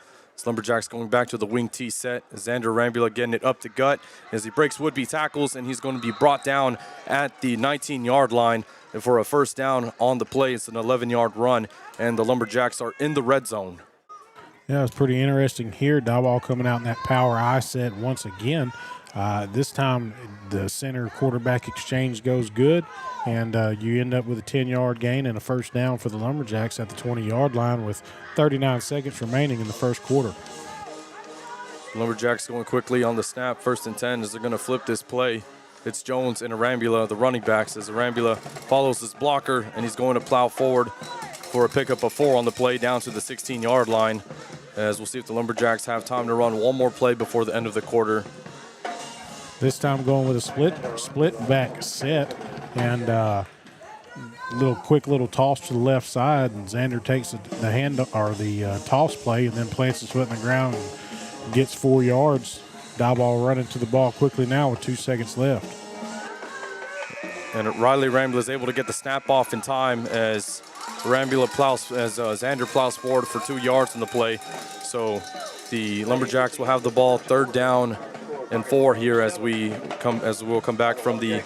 Lumberjacks going back to the wing T set. Xander Rambula getting it up to gut as he breaks would-be tackles, and he's going to be brought down at the 19-yard line for a first down on the play. It's an 11-yard run, and the Lumberjacks are in the red zone. Yeah, it's pretty interesting here. Diboll coming out in that power I set once again. This time the center quarterback exchange goes good, and you end up with a 10-yard gain and a first down for the Lumberjacks at the 20-yard line with 39 seconds remaining in the first quarter. Lumberjacks going quickly on the snap. First and 10 as they're going to flip this play. It's Jones and Arambula, the running backs, as Arambula follows his blocker, and he's going to plow forward for a pickup of 4 on the play down to the 16-yard line. As we'll see if the Lumberjacks have time to run one more play before the end of the quarter. This time going with a split back set, and quick little toss to the left side, and Xander takes the hand or the toss play and then plants his foot in the ground and gets 4 yards. Diboll running to the ball quickly now with 2 seconds left. And Riley Rambula is able to get the snap off in time as Xander plows forward for 2 yards in the play. So the Lumberjacks will have the ball 3rd down and 4 here as we'll come back from the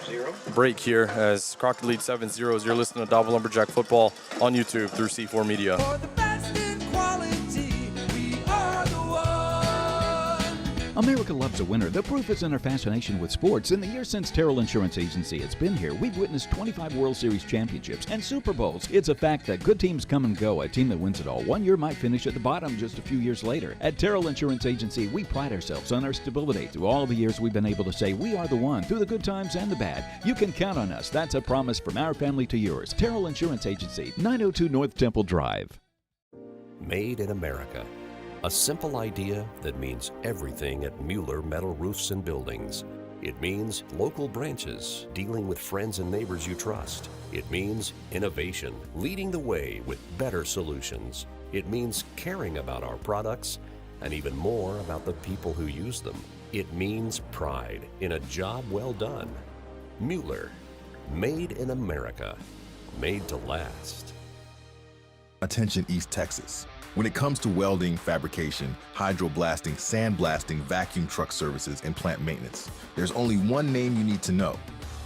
break here as Crockett leads 7-0 as you're listening to Diboll Lumberjack Football on YouTube through C4 Media. America loves a winner. The proof is in our fascination with sports. In the years since Terrell Insurance Agency has been here, we've witnessed 25 World Series championships and Super Bowls. It's a fact that good teams come and go. A team that wins it all one year might finish at the bottom just a few years later. At Terrell Insurance Agency, we pride ourselves on our stability. Through all the years, we've been able to say we are the one through the good times and the bad. You can count on us. That's a promise from our family to yours. Terrell Insurance Agency, 902 North Temple Drive. Made in America. A simple idea that means everything at Mueller Metal Roofs and Buildings. It means local branches, dealing with friends and neighbors you trust. It means innovation, leading the way with better solutions. It means caring about our products and even more about the people who use them. It means pride in a job well done. Mueller, made in America, made to last. Attention East Texas. When it comes to welding, fabrication, hydroblasting, sandblasting, vacuum truck services, and plant maintenance, there's only one name you need to know: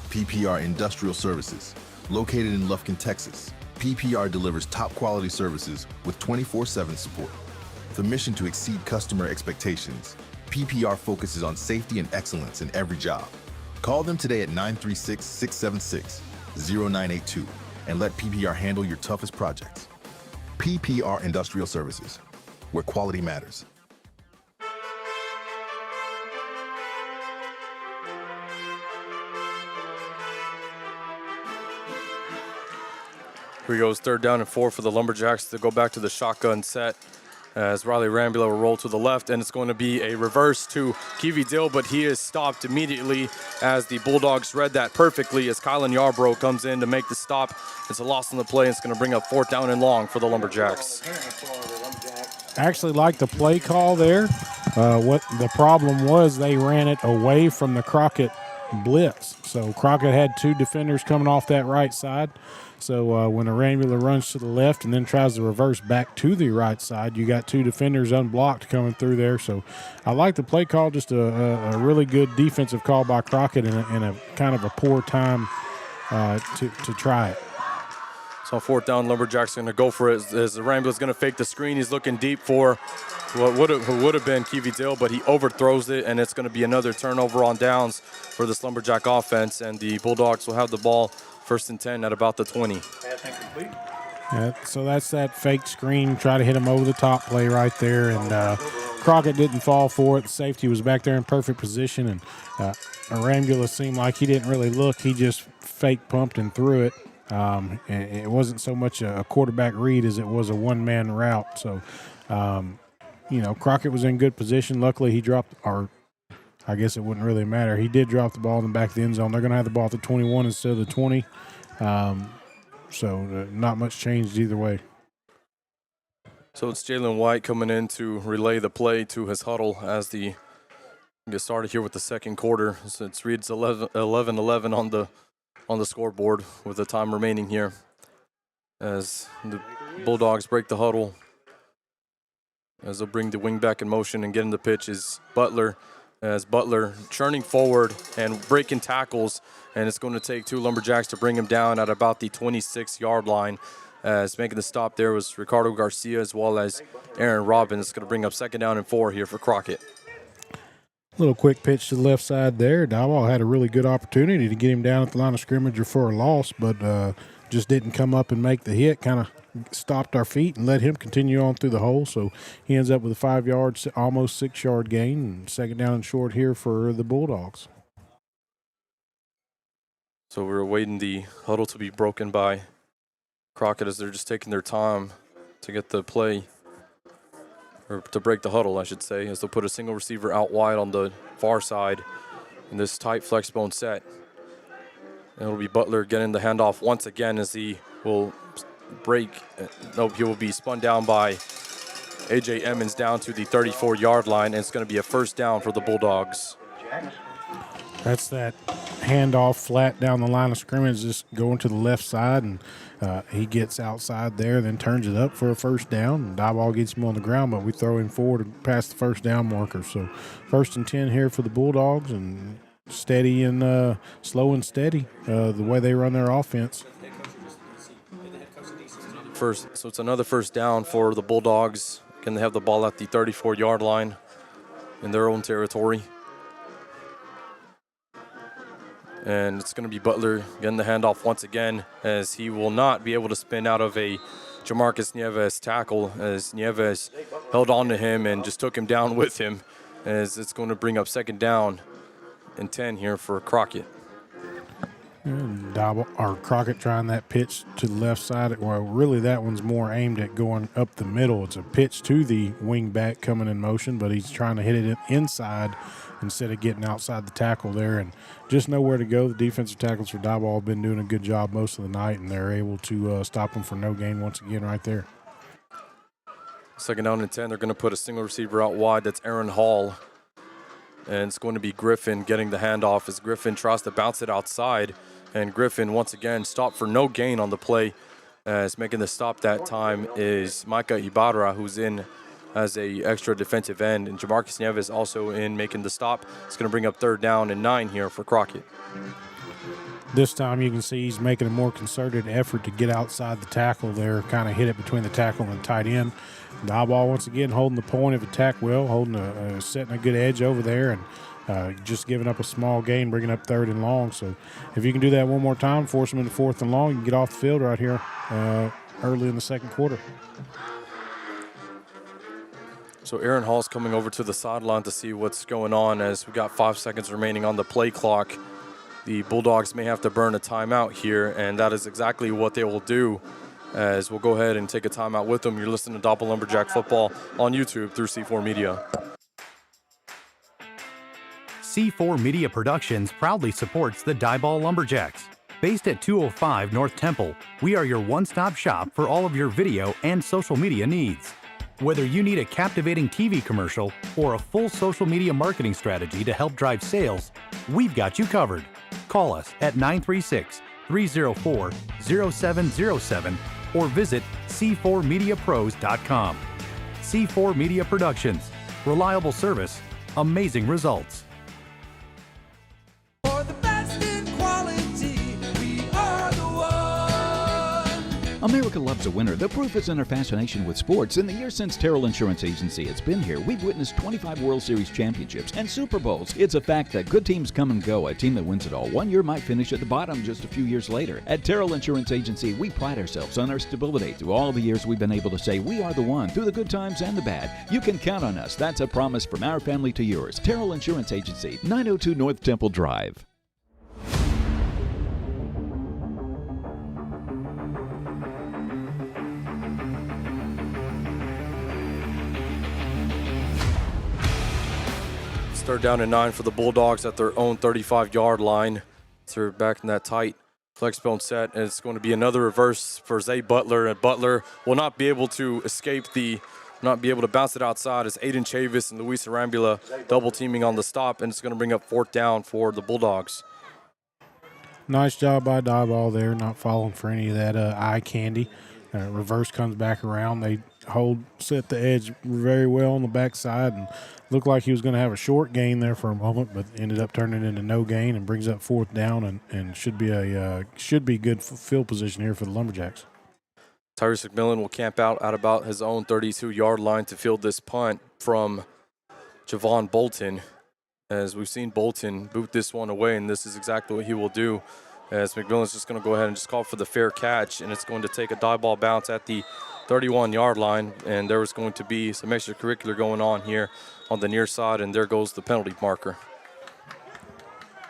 PPR Industrial Services. Located in Lufkin, Texas, PPR delivers top quality services with 24/7 support. With a mission to exceed customer expectations, PPR focuses on safety and excellence in every job. Call them today at 936-676-0982 and let PPR handle your toughest projects. PPR Industrial Services, where quality matters. Here goes 3rd down and 4 for the Lumberjacks to go back to the shotgun set as Riley Rambula will roll to the left, and it's going to be a reverse to Kiwi Dill, but he is stopped immediately as the Bulldogs read that perfectly as Kylan Yarbrough comes in to make the stop. It's a loss on the play. It's going to bring up 4th down and long for the Lumberjacks. I actually like the play call there. What the problem was, they ran it away from the Crockett blitz. So Crockett had 2 defenders coming off that right side. So when a Rambula runs to the left and then tries to reverse back to the right side, you got 2 defenders unblocked coming through there. So I like the play call, just a really good defensive call by Crockett and a kind of a poor time to try it. So 4th down, Lumberjacks going to go for it as the Rambula's going to fake the screen. He's looking deep for what would have been Kiwi Dill, but he overthrows it, and it's going to be another turnover on downs for this Lumberjack offense, and the Bulldogs will have the ball 1st and 10 at about the 20. Yeah, so that's that fake screen, try to hit him over the top play right there, and Crockett didn't fall for it. The safety was back there in perfect position, and Rambula seemed like he didn't really look. He just fake pumped and threw it. And it wasn't so much a quarterback read as it was a one-man route. So, Crockett was in good position. Luckily, he dropped, or I guess it wouldn't really matter. He did drop the ball in the back of the end zone. They're going to have the ball at the 21 instead of the 20. So not much changed either way. So it's Jalen White coming in to relay the play to his huddle as the get started here with the second quarter. So it reads 11-11 on the scoreboard with the time remaining here as the Bulldogs break the huddle. As they'll bring the wing back in motion and get in the pitch is Butler, as Butler churning forward and breaking tackles, and it's going to take 2 Lumberjacks to bring him down at about the 26-yard line. As making the stop there was Ricardo Garcia as well as Aaron Robbins. It's going to bring up 2nd down and 4 here for Crockett. Little quick pitch to the left side there. Diboll had a really good opportunity to get him down at the line of scrimmage or for a loss, but just didn't come up and make the hit. Kind of stopped our feet and let him continue on through the hole. So he ends up with a 5-yard, almost 6-yard gain, and 2nd down and short here for the Bulldogs. So we're awaiting the huddle to be broken by Crockett as they're just taking their time to get the play, or to break the huddle, I should say, as they'll put a single receiver out wide on the far side in this tight flex bone set. And it'll be Butler getting the handoff once again as he will break. Nope, he will be spun down by A.J. Emmons down to the 34-yard line, and it's going to be a 1st down for the Bulldogs. That's that handoff flat down the line of scrimmage, just going to the left side, and he gets outside there, then turns it up for a 1st down. And Diboll gets him on the ground, but we throw him forward past the 1st down marker. So 1st and 10 here for the Bulldogs, and steady and slow and steady the way they run their offense. So it's another 1st down for the Bulldogs. Can they have the ball at the 34-yard line in their own territory? And it's going to be Butler getting the handoff once again, as he will not be able to spin out of a Jamarcus Nieves tackle, as Nieves held on to him and just took him down with him, as it's going to bring up 2nd down and 10 here for Crockett. Crockett trying that pitch to the left side. Well, really that one's more aimed at going up the middle. It's a pitch to the wing back coming in motion, but he's trying to hit it inside instead of getting outside the tackle there, and just nowhere to go. The defensive tackles for Diboll have been doing a good job most of the night, and they're able to stop him for no gain once again right there. 2nd down and 10. They're going to put a single receiver out wide. That's Aaron Hall. and it's going to be Griffin getting the handoff as Griffin tries to bounce it outside, and Griffin once again stopped for no gain on the play. As making the stop that time is Micah Ibarra, who's in as a extra defensive end, and Jamarcus Nieves also in making the stop. It's going to bring up 3rd down and 9 here for Crockett. This time you can see he's making a more concerted effort to get outside the tackle there, kind of hit it between the tackle and the tight end. Diboll once again holding the point of attack well, setting a good edge over there, and just giving up a small gain, bringing up 3rd and long. So if you can do that one more time, force them into 4th and long, you can get off the field right here early in the second quarter. So Aaron Hall's coming over to the sideline to see what's going on as we got 5 seconds remaining on the play clock. The Bulldogs may have to burn a timeout here, and that is exactly what they will do, as we'll go ahead and take a timeout with them. You're listening to Diboll Lumberjack Football on YouTube through C4 Media. C4 Media Productions proudly supports the Diboll Lumberjacks. Based at 205 North Temple, we are your one-stop shop for all of your video and social media needs. Whether you need a captivating TV commercial or a full social media marketing strategy to help drive sales, we've got you covered. Call us at 936-304-0707 or visit c4mediapros.com. C4 Media Productions. Reliable service, amazing results. For the best in quality, we are the one. America loves a winner. The proof is in her fascination with sports. In the years since Terrell Insurance Agency has been here, we've witnessed 25 World Series championships and Super Bowls. It's a fact that good teams come and go. A team that wins it all one year might finish at the bottom just a few years later. At Terrell Insurance Agency, we pride ourselves on our stability. Through all the years, we've been able to say we are the one, through the good times and the bad. You can count on us. That's a promise from our family to yours. Terrell Insurance Agency, 902 North Temple Drive. Third down and 9 for the Bulldogs at their own 35-yard line. So they're back in that tight flex bone set, and it's going to be another reverse for Zay Butler, and Butler will not be able to not be able to bounce it outside as Aiden Chavis and Luis Arambula double teaming on the stop, and it's going to bring up 4th down for the Bulldogs. Nice job by Diboll there, not falling for any of that eye candy. Reverse comes back around. They set the edge very well on the backside, and looked like he was going to have a short gain there for a moment, but ended up turning into no gain and brings up 4th down, and should be good field position here for the Lumberjacks. Tyrese McMillan will camp out at about his own 32-yard line to field this punt from Javon Bolton. As we've seen Bolton boot this one away, and this is exactly what he will do, as McMillan's just going to go ahead and just call for the fair catch, and it's going to take a Diboll bounce at the 31-yard line, and there was going to be some extracurricular going on here on the near side, and there goes the penalty marker.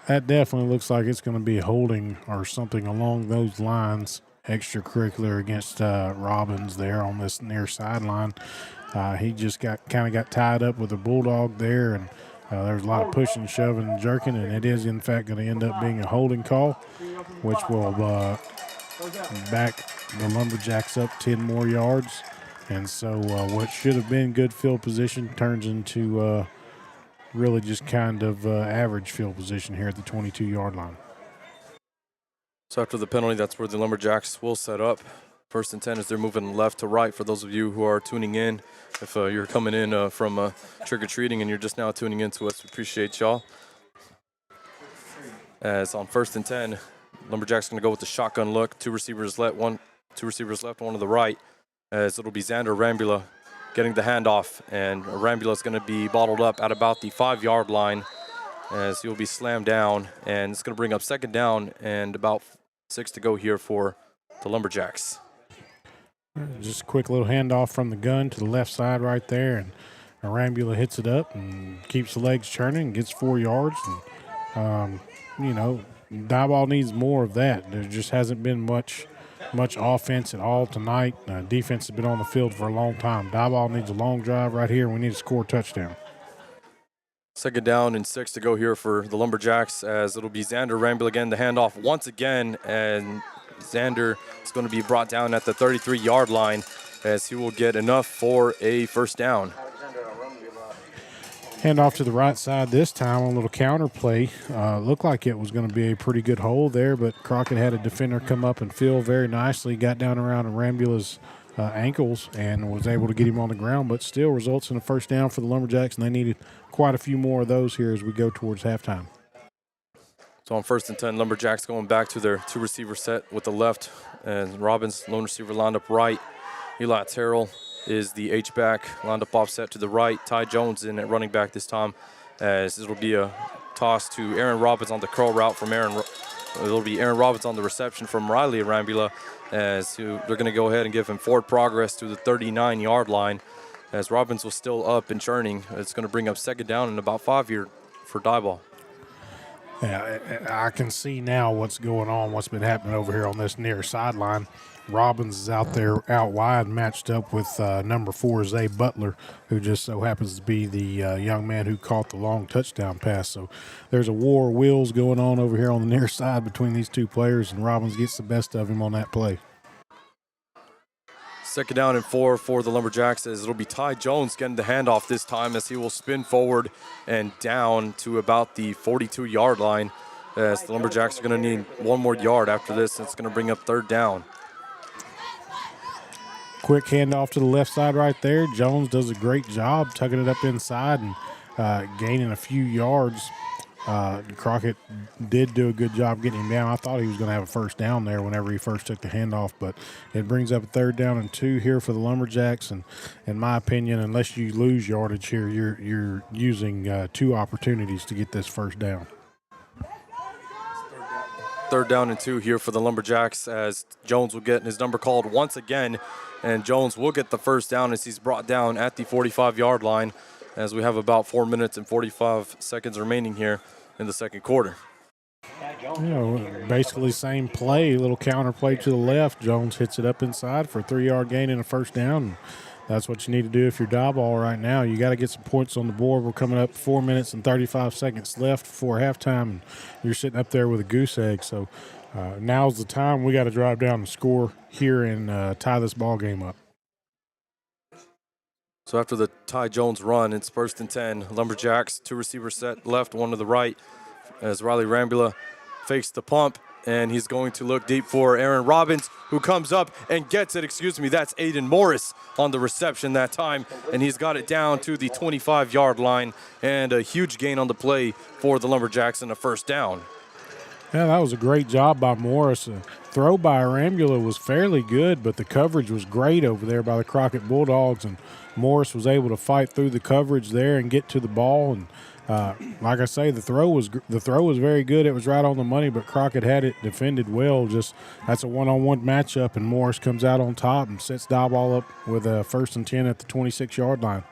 That definitely looks like it's going to be holding or something along those lines, extracurricular against Robbins there on this near sideline. He just got tied up with a Bulldog there, and there's a lot of pushing, shoving, and jerking, and it is, in fact, going to end up being a holding call, which will back the Lumberjacks up 10 more yards. And so what should have been good field position turns into really just kind of average field position here at the 22-yard line. So after the penalty, that's where the Lumberjacks will set up. 1st and 10 as they're moving left to right for those of you who are tuning in. If you're coming in from trick-or-treating and you're just now tuning in to us, we appreciate y'all. As on 1st and 10, Lumberjacks going to go with the shotgun look. Two receivers left, one to the right, as it'll be Xander Arambula getting the handoff, and Arambula is going to be bottled up at about the 5-yard line as he'll be slammed down, and it's going to bring up 2nd down and about 6 to go here for the Lumberjacks. Just a quick little handoff from the gun to the left side right there, and Arambula hits it up and keeps the legs churning and gets 4 yards. And, Diboll needs more of that. There just hasn't been much offense at all tonight. Defense has been on the field for a long time. Diboll needs a long drive right here, and we need to score a touchdown. 2nd down and 6 to go here for the Lumberjacks, as it'll be Xander Arambula again, the handoff once again, and Xander is going to be brought down at the 33-yard line as he will get enough for a 1st down. Hand off to the right side this time on a little counter play. Looked like it was going to be a pretty good hole there, but Crockett had a defender come up and fill very nicely, got down around Rambula's ankles and was able to get him on the ground, but still results in a first down for the Lumberjacks, and they needed quite a few more of those here as we go towards halftime. So on 1st and 10, Lumberjacks going back to their two-receiver set with the left, and Robbins, lone receiver, lined up right. Eli Terrell is the H-back, lined up offset to the right. Ty Jones in at running back this time, as it'll be a toss to Aaron Robbins on the curl route from it'll be Aaron Robbins on the reception from Riley Rambula, as they're going to go ahead and give him forward progress to the 39-yard line, as Robbins was still up and churning. It's going to bring up second down and about 5 here for Diboll. Yeah, I can see now what's going on, what's been happening over here on this near sideline. Robbins is out there out wide, matched up with number 4, Zay Butler, who just so happens to be the young man who caught the long touchdown pass. So there's a war of wheels going on over here on the near side between these two players, and Robbins gets the best of him on that play. Second down and 4 for the Lumberjacks, as it'll be Ty Jones getting the handoff this time, as he will spin forward and down to about the 42-yard line, as the Lumberjacks are going to need one more yard after this, and it's going to bring up third down. Quick handoff to the left side right there. Jones does a great job tucking it up inside and gaining a few yards. Crockett did do a good job getting him down. I thought he was going to have a first down there whenever he first took the handoff, but it brings up a 3rd down and 2 here for the Lumberjacks. And in my opinion, unless you lose yardage here, you're using 2 opportunities to get this first down. 3rd down and 2 here for the Lumberjacks, as Jones will get his number called once again, and Jones will get the first down as he's brought down at the 45-yard line, as we have about 4 minutes and 45 seconds remaining here in the second quarter. Basically same play, little counter play to the left. Jones hits it up inside for a 3-yard gain and a first down. That's what you need to do if you're Diboll right now. You got to get some points on the board. We're coming up 4 minutes and 35 seconds left before halftime, and you're sitting up there with a goose egg. So now's the time. We got to drive down and score here and tie this ball game up. So after the Ty Jones run, it's 1st and 10. Lumberjacks, 2 receiver set left, 1 to the right, as Riley Rambula fakes the pump, and he's going to look deep for Aaron Robbins, who comes up and gets it. That's Aiden Morris on the reception that time, and he's got it down to the 25-yard line, and a huge gain on the play for the Lumberjacks and a first down. Yeah, that was a great job by Morris. The throw by Rambula was fairly good, but the coverage was great over there by the Crockett Bulldogs, and Morris was able to fight through the coverage there and get to the ball. And like I say, the throw was very good. It was right on the money, but Crockett had it defended well. Just that's a one-on-one matchup, and Morris comes out on top and sets Diboll up with a 1st and 10 at the 26-yard line.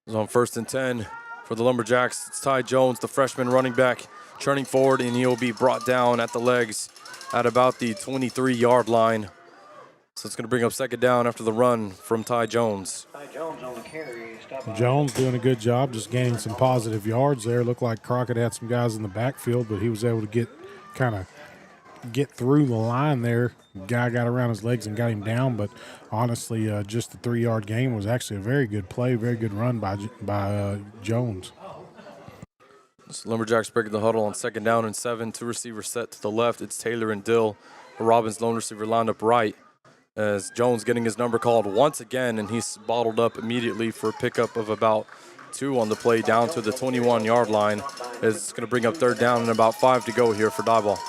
It's on 1st and 10 for the Lumberjacks. It's Ty Jones, the freshman running back, turning forward, and he'll be brought down at the legs at about the 23-yard line. So it's going to bring up second down after the run from Ty Jones. Ty Jones on the carry. Jones doing a good job, just gaining some positive yards there. Looked like Crockett had some guys in the backfield, but he was able to get through the line there. Guy got around his legs and got him down, but honestly, just the 3-yard gain was actually a very good play, very good run by Jones. So Lumberjacks breaking the huddle on 2nd down and 7. 2 receivers set to the left. It's Taylor and Dill. Robbins, lone receiver, lined up right, as Jones getting his number called once again, and he's bottled up immediately for a pickup of about 2 on the play down to the 21-yard line. It's going to bring up 3rd down and about 5 to go here for Diboll.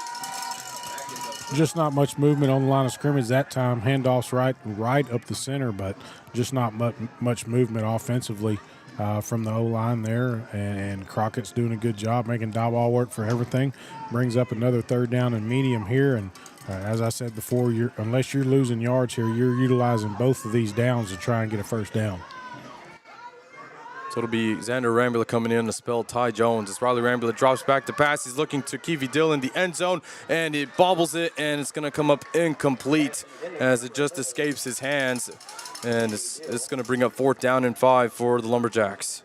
Just not much movement on the line of scrimmage that time. Handoffs right up the center, but just not much movement offensively from the O-line there. And Crockett's doing a good job making Diboll work for everything. Brings up another 3rd down and medium here. And as I said before, unless you're losing yards here, you're utilizing both of these downs to try and get a first down. So it'll be Xander Rambula coming in to spell Ty Jones. As Riley Rambula drops back to pass, he's looking to Keevy Dill in the end zone, and it bobbles it, and it's going to come up incomplete as it just escapes his hands. And it's going to bring up 4th down and 5 for the Lumberjacks.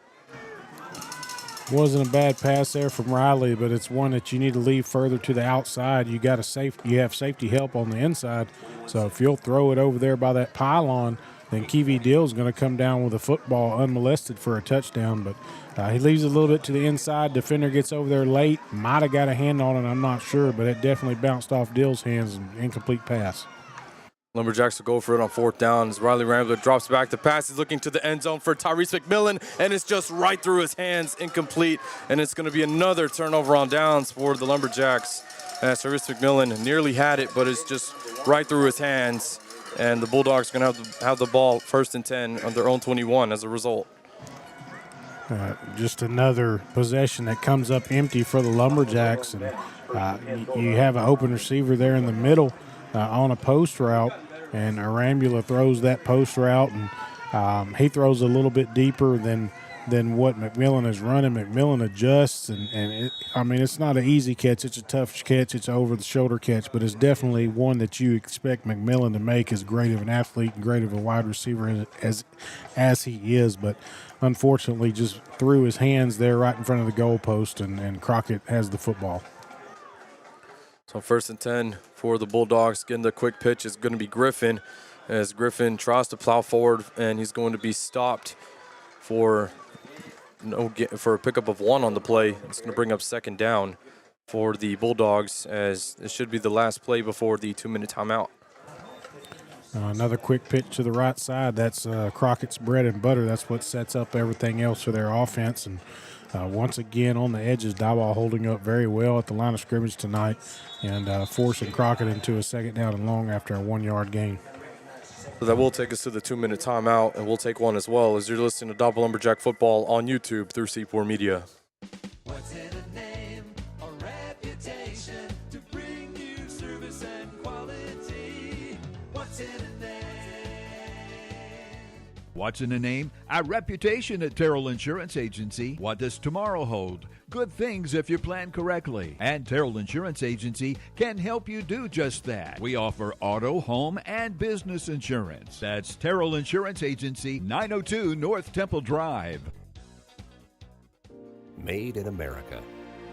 Wasn't a bad pass there from Riley, but it's one that you need to leave further to the outside. You have safety help on the inside, so if you'll throw it over there by that pylon, then Kiwi Deal is going to come down with a football unmolested for a touchdown. But he leaves it a little bit to the inside. Defender gets over there late. Might have got a hand on it, I'm not sure, but it definitely bounced off Dill's hands and incomplete pass. Lumberjacks will go for it on fourth down as Riley Rambler drops back. The pass is looking to the end zone for Tyrese McMillan, and it's just right through his hands, incomplete. And it's going to be another turnover on downs for the Lumberjacks. As Tyrese McMillan nearly had it, but it's just right through his hands. And the Bulldogs are going to have the ball 1st and 10 on their own 21 as a result. Just another possession that comes up empty for the Lumberjacks. And you have an open receiver there in the middle on a post route. And Arambula throws that post route, and he throws a little bit deeper than what McMillan is running. McMillan adjusts, and it's not an easy catch. It's a tough catch. It's an over-the-shoulder catch, but it's definitely one that you expect McMillan to make as great of an athlete and great of a wide receiver as he is. But unfortunately, just threw his hands there right in front of the goalpost, and Crockett has the football. So 1st and 10 for the Bulldogs. Getting the quick pitch is going to be Griffin, as Griffin tries to plow forward, and he's going to be stopped for a pickup of 1 on the play. It's going to bring up 2nd down for the Bulldogs, as it should be the last play before the 2-minute timeout. Another quick pitch to the right side. That's Crockett's bread and butter. That's what sets up everything else for their offense. And once again on the edges, Diboll holding up very well at the line of scrimmage tonight and forcing Crockett into a 2nd down and long after a 1-yard gain. So that will take us to the 2-minute timeout, and we'll take one as well as you're listening to Diboll Lumberjack Football on YouTube through C4 Media. What's in a name, a reputation to bring you service and quality? What's in a name? What's in a name? A reputation at Terrell Insurance Agency. What does tomorrow hold? Good things if you plan correctly. And Terrell Insurance Agency can help you do just that. We offer auto, home, and business insurance. That's Terrell Insurance Agency, 902 North Temple Drive. Made in America.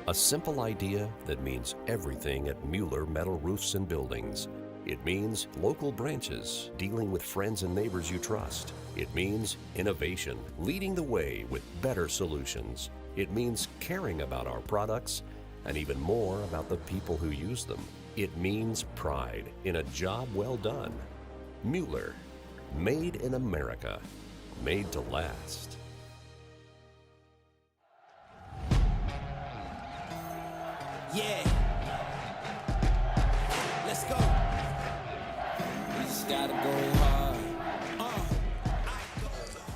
A simple idea that means everything at Mueller Metal Roofs and Buildings. It means local branches, dealing with friends and neighbors you trust. It means innovation, leading the way with better solutions. It means caring about our products and even more about the people who use them. It means pride in a job well done. Mueller, made in America, made to last. Yeah. Let's go. We just gotta go hard.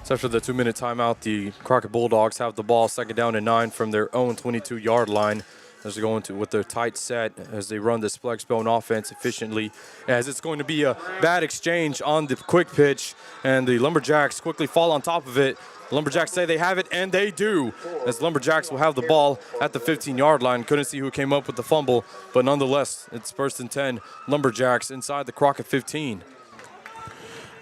So after the 2-minute timeout, the Crockett Bulldogs have the ball 2nd down and 9 from their own 22-yard line as they go into with their tight set as they run this flex bone offense efficiently, as it's going to be a bad exchange on the quick pitch, and the Lumberjacks quickly fall on top of it. Lumberjacks say they have it, and they do, as Lumberjacks will have the ball at the 15-yard line. Couldn't see who came up with the fumble, but nonetheless, it's 1st and 10, Lumberjacks inside the Crockett 15.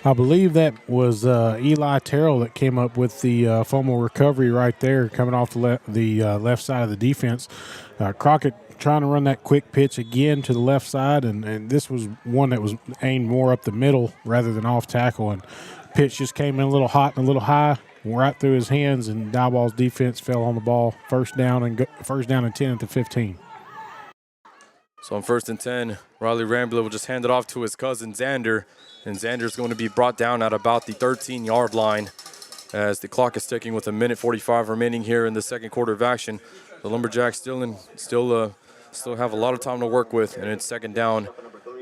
I believe that was Eli Terrell that came up with the fumble recovery right there, coming off the left side of the defense. Crockett trying to run that quick pitch again to the left side, and this was one that was aimed more up the middle rather than off tackle. And pitch just came in a little hot and a little high, right through his hands, and Diboll's defense fell on the ball. 1st down and 10 at the 15. So on 1st and 10, Riley Rambler will just hand it off to his cousin Xander, and Xander's going to be brought down at about the 13-yard line as the clock is ticking with 1:45 remaining here in the 2nd quarter of action. The Lumberjacks still have a lot of time to work with, and it's 2nd down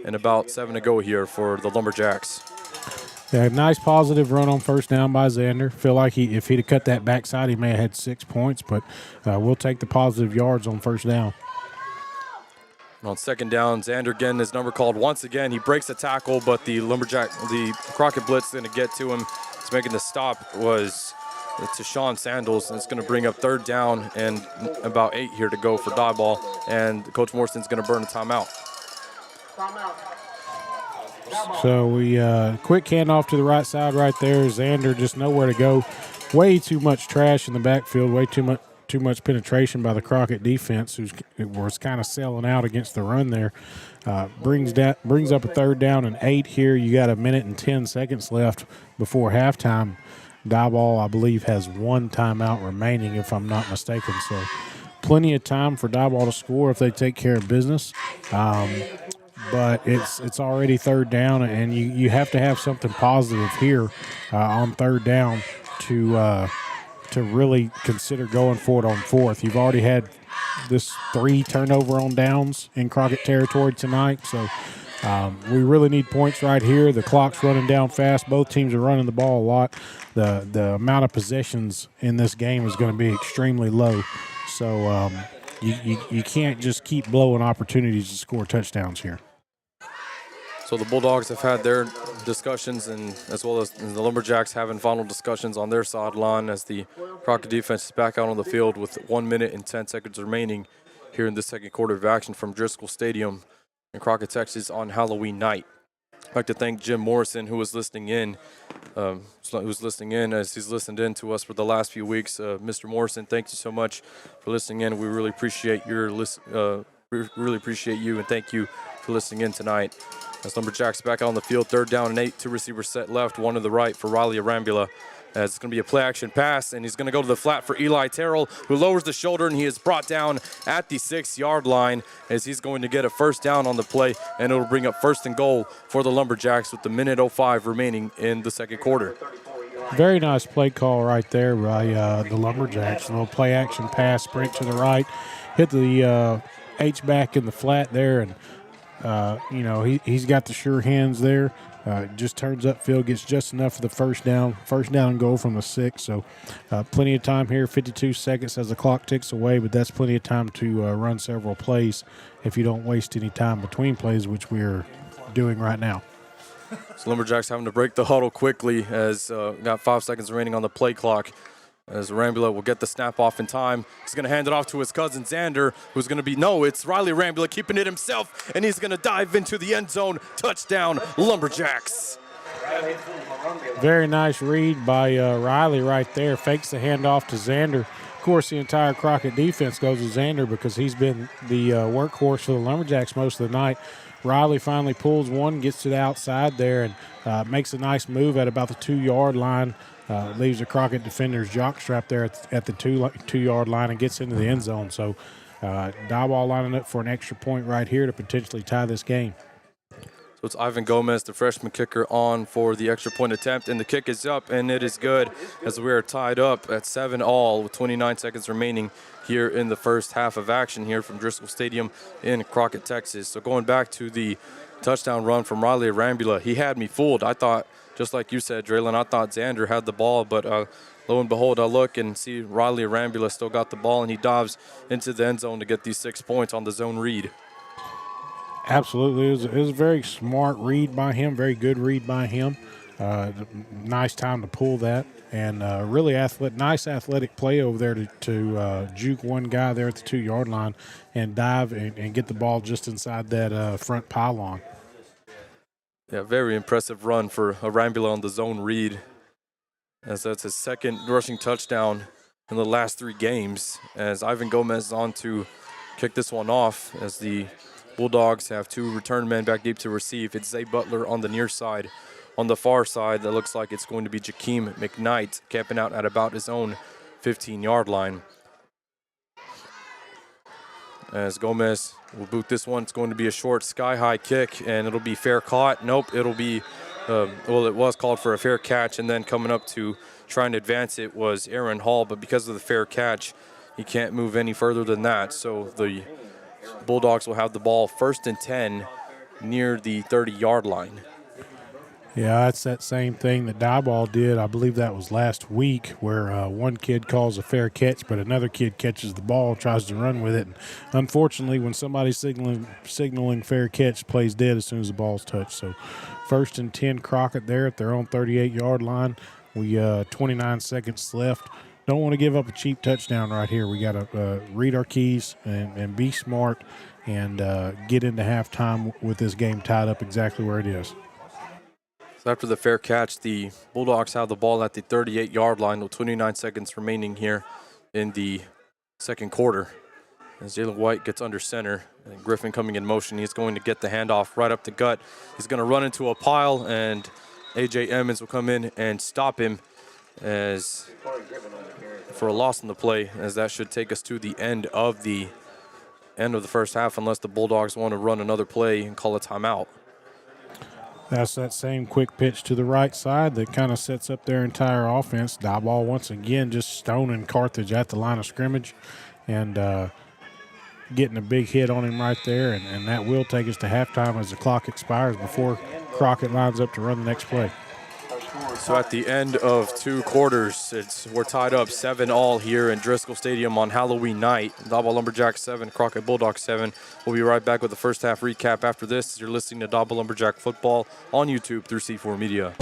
and about 7 to go here for the Lumberjacks. Yeah, nice positive run on 1st down by Xander. Feel like if he'd have cut that backside, he may have had 6 points, but we'll take the positive yards on 1st down. And on 2nd down, Xander getting his number called once again. He breaks the tackle, but the Crockett blitz is going to get to him. It's making the stop was to Sean Sandals, and it's going to bring up 3rd down and about 8 here to go for Diboll, and Coach Morrison's going to burn a timeout. So we quick handoff to the right side right there. Xander just nowhere to go. Way too much trash in the backfield. Way too too much penetration by the Crockett defense, who was kind of selling out against the run there. Brings up a 3rd down and 8 here. You got 1 minute and 10 seconds left before halftime. Diboll, I believe, has 1 timeout remaining, if I'm not mistaken. So plenty of time for Diboll to score if they take care of business. But it's already 3rd down, and you have to have something positive here on 3rd down to really consider going for it on 4th. You've already had this 3 turnover on downs in Crockett territory tonight, so we really need points right here. The clock's running down fast. Both teams are running the ball a lot. The amount of possessions in this game is going to be extremely low, so you can't just keep blowing opportunities to score touchdowns here. So the Bulldogs have had their discussions, and as well as the Lumberjacks having final discussions on their sideline as the Crockett defense is back out on the field with 1 minute and 10 seconds remaining here in the second quarter of action from Driscoll Stadium in Crockett, Texas on Halloween night. I'd like to thank Jim Morrison, who was listening in, as he's listened in to us for the last few weeks. Mr. Morrison, thank you so much for listening in. We really appreciate really appreciate you, and thank you for listening in tonight. As Lumberjacks back out on the field, 3rd down and 8, 2 receivers set left, 1 to the right for Riley Arambula. As it's going to be a play-action pass, and he's going to go to the flat for Eli Terrell, who lowers the shoulder, and he is brought down at the 6-yard line as he's going to get a 1st down on the play, and it'll bring up 1st and goal for the Lumberjacks with the 1:05 remaining in the second quarter. Very nice play call right there by the Lumberjacks. A little play-action pass, sprint to the right, hit the H-back in the flat there, and he's got the sure hands there. Just turns upfield, gets just enough for the 1st down. 1st down and goal from the 6. So plenty of time here, 52 seconds as the clock ticks away, but that's plenty of time to run several plays if you don't waste any time between plays, which we're doing right now. So Lumberjacks having to break the huddle quickly as got 5 seconds remaining on the play clock. As Arambula will get the snap off in time. He's going to hand it off to his cousin Xander, who's going to be, it's Riley Arambula keeping it himself, and he's going to dive into the end zone. Touchdown, Lumberjacks. Very nice read by Riley right there. Fakes the handoff to Xander. Of course, the entire Crockett defense goes to Xander because he's been the workhorse for the Lumberjacks most of the night. Riley finally pulls one, gets to the outside there, and makes a nice move at about the 2-yard line. Leaves the Crockett defender's jockstrap there at the 2-yard line and gets into the end zone. So Diboll lining up for an extra point right here to potentially tie this game. So it's Ivan Gomez, the freshman kicker, on for the extra point attempt, and the kick is up, and it is good as we are tied up at 7-all with 29 seconds remaining here in the first half of action here from Driscoll Stadium in Crockett, Texas. So going back to the touchdown run from Riley Arambula, he had me fooled. I thought, just like you said, Draylon, I thought Xander had the ball, but lo and behold, I look and see Riley Arambula still got the ball, and he dives into the end zone to get these 6 points on the zone read. Absolutely. It was a very smart read by him, very good read by him. Nice time to pull that, and really nice athletic play over there to juke one guy there at the 2-yard line and dive and get the ball just inside that front pylon. Yeah, very impressive run for Arambula on the zone read, as that's his 2nd rushing touchdown in the last 3 games, as Ivan Gomez is on to kick this one off as the Bulldogs have 2 return men back deep to receive. It's Zay Butler on the near side. On the far side, that looks like it's going to be Jakeem McKnight camping out at about his own 15-yard line. As Gomez will boot this one, it's going to be a short sky-high kick, and it'll be fair caught. Nope, it'll be, it was called for a fair catch, and then coming up to try and advance it was Aaron Hall, but because of the fair catch, he can't move any further than that. So the Bulldogs will have the ball 1st and 10 near the 30-yard line. Yeah, that's that same thing that Diboll did. I believe that was last week, where one kid calls a fair catch, but another kid catches the ball, tries to run with it. And unfortunately, when somebody's signaling fair catch, plays dead as soon as the ball's touched. So 1st and 10 Crockett there at their own 38-yard line. We 29 seconds left. Don't want to give up a cheap touchdown right here. We got to read our keys and be smart and get into halftime with this game tied up exactly where it is. So after the fair catch, the Bulldogs have the ball at the 38-yard line with 29 seconds remaining here in the second quarter. As Jalen White gets under center, and Griffin coming in motion, he's going to get the handoff right up the gut. He's going to run into a pile, and A.J. Emmons will come in and stop him as for a loss in the play, as that should take us to the end of the first half, unless the Bulldogs want to run another play and call a timeout. That's that same quick pitch to the right side that kind of sets up their entire offense. Diboll once again just stoning Carthage at the line of scrimmage and getting a big hit on him right there, and that will take us to halftime as the clock expires before Crockett lines up to run the next play. So at the end of 2 quarters, we're tied up 7-all here in Driscoll Stadium on Halloween night. Diboll Lumberjacks 7, Crockett Bulldogs 7. We'll be right back with the first half recap after this. You're listening to Diboll Lumberjack Football on YouTube through C4 Media.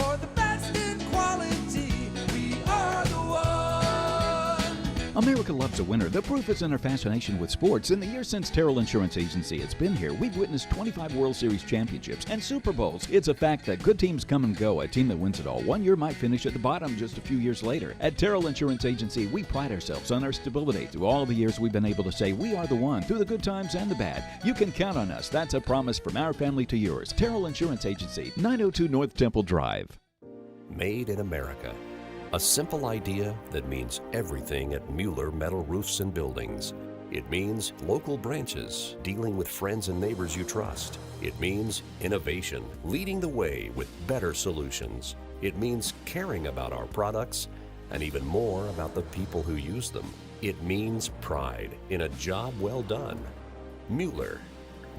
America loves a winner. The proof is in our fascination with sports. In the years since Terrell Insurance Agency has been here, we've witnessed 25 World Series championships and Super Bowls. It's a fact that good teams come and go. A team that wins it all one year might finish at the bottom just a few years later. At Terrell Insurance Agency, we pride ourselves on our stability. Through all the years, we've been able to say we are the one, through the good times and the bad. You can count on us. That's a promise from our family to yours. Terrell Insurance Agency, 902 North Temple Drive. Made in America. A simple idea that means everything at Mueller Metal Roofs and Buildings. It means local branches, dealing with friends and neighbors you trust. It means innovation, leading the way with better solutions. It means caring about our products and even more about the people who use them. It means pride in a job well done. Mueller,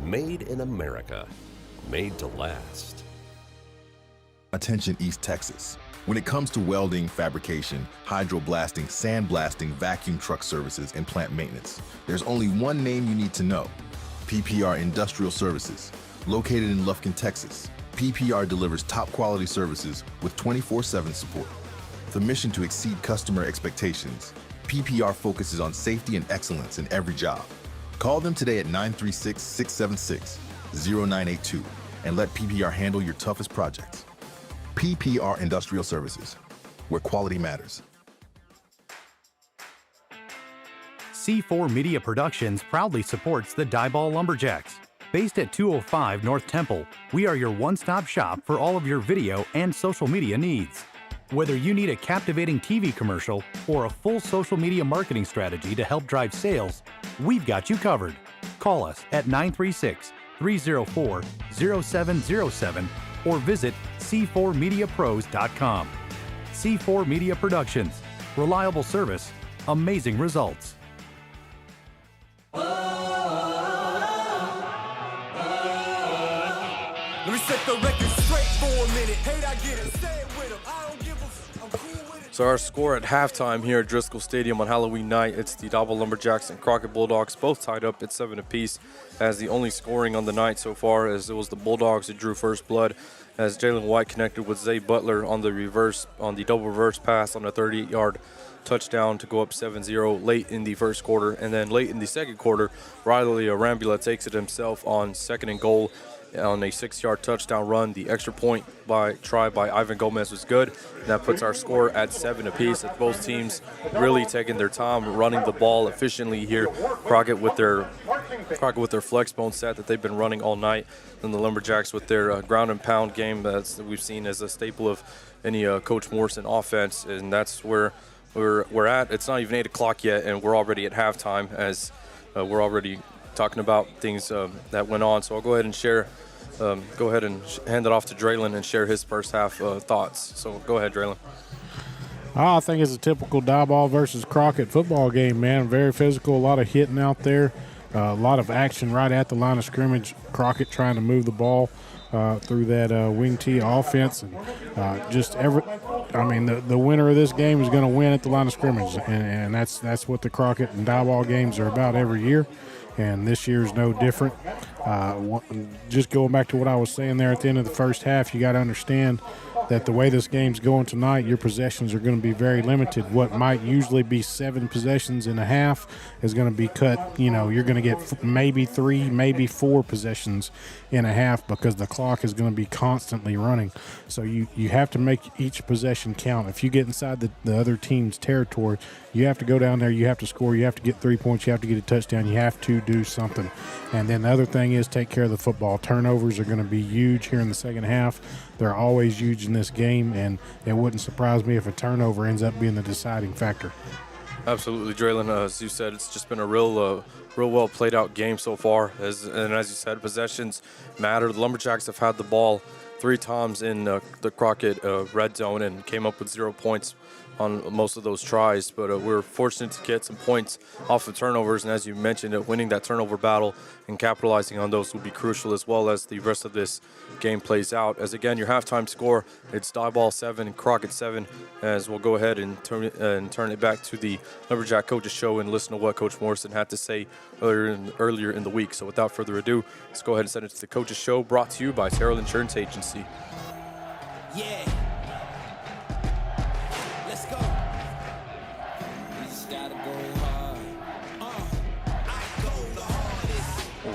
made in America, made to last. Attention East Texas. When it comes to welding, fabrication, hydroblasting, sandblasting, vacuum truck services, and plant maintenance, there's only one name you need to know: PPR Industrial Services. Located in Lufkin, Texas, PPR delivers top quality services with 24/7 support. The mission to exceed customer expectations, PPR focuses on safety and excellence in every job. Call them today at 936-676-0982 and let PPR handle your toughest projects. PPR Industrial Services, where quality matters. C4 Media Productions proudly supports the Diboll Lumberjacks. Based at 205 North Temple, we are your one-stop shop for all of your video and social media needs. Whether you need a captivating TV commercial or a full social media marketing strategy to help drive sales, we've got you covered. Call us at 936-304-0707 or visit c4mediapros.com. C4 Media Productions. Reliable service, amazing results. Let me set the record straight for a minute. Hate I get it, say it with them. I don't give a I'm cool with it. So our score at halftime here at Driscoll Stadium on Halloween night, it's the Diboll Lumberjacks and Crockett Bulldogs, both tied up at 7 apiece, as the only scoring on the night so far, as it was the Bulldogs who drew first blood, as Jalen White connected with Zay Butler on the double reverse pass on a 38-yard touchdown to go up 7-0 late in the first quarter. And then late in the second quarter, Riley Arambula takes it himself on 2nd and goal on a 6-yard touchdown run. The extra point try by Ivan Gomez was good. And that puts our score at 7 apiece. As both teams really taking their time running the ball efficiently here. Crockett with their flex bone set that they've been running all night, and the Lumberjacks with their ground and pound game that we've seen as a staple of any Coach Morrison offense, and that's where we're at. It's not even 8 o'clock yet, and we're already at halftime, as we're already talking about things that went on. So I'll go ahead and hand it off to Draylon and share his first half thoughts. So go ahead, Draylon. I think it's a typical Diboll versus Crockett football game, man. Very physical, a lot of hitting out there, a lot of action right at the line of scrimmage. Crockett trying to move the ball through that wing tee offense, and the winner of this game is going to win at the line of scrimmage, and that's what the Crockett and Diboll games are about every year. And this year is no different. Just going back to what I was saying there at the end of the first half, you got to understand that the way this game's going tonight, your possessions are going to be very limited. What might usually be 7 possessions and a half is going to be cut. You're going to get maybe 3, maybe 4 possessions and a half because the clock is going to be constantly running. So you have to make each possession count. If you get inside the other team's territory, you have to go down there, you have to score, you have to get 3 points, you have to get a touchdown, you have to do something. And then the other thing is take care of the football. Turnovers are going to be huge here in the second half. They're always huge in this game, and it wouldn't surprise me if a turnover ends up being the deciding factor. Absolutely, Draylon. As you said, it's just been a real well played out game so far. As you said, possessions matter. The Lumberjacks have had the ball 3 times in the Crockett red zone and came up with 0 points on most of those tries, but we're fortunate to get some points off of turnovers, and as you mentioned, winning that turnover battle and capitalizing on those will be crucial, as well as the rest of this game plays out. As again, your halftime score, it's Diboll 7, Crockett 7, as we'll go ahead and turn it back to the Lumberjack Coaches Show and listen to what Coach Morrison had to say earlier in the week. So without further ado, let's go ahead and send it to the Coaches Show, brought to you by Terrell Insurance Agency. Yeah. Let's go.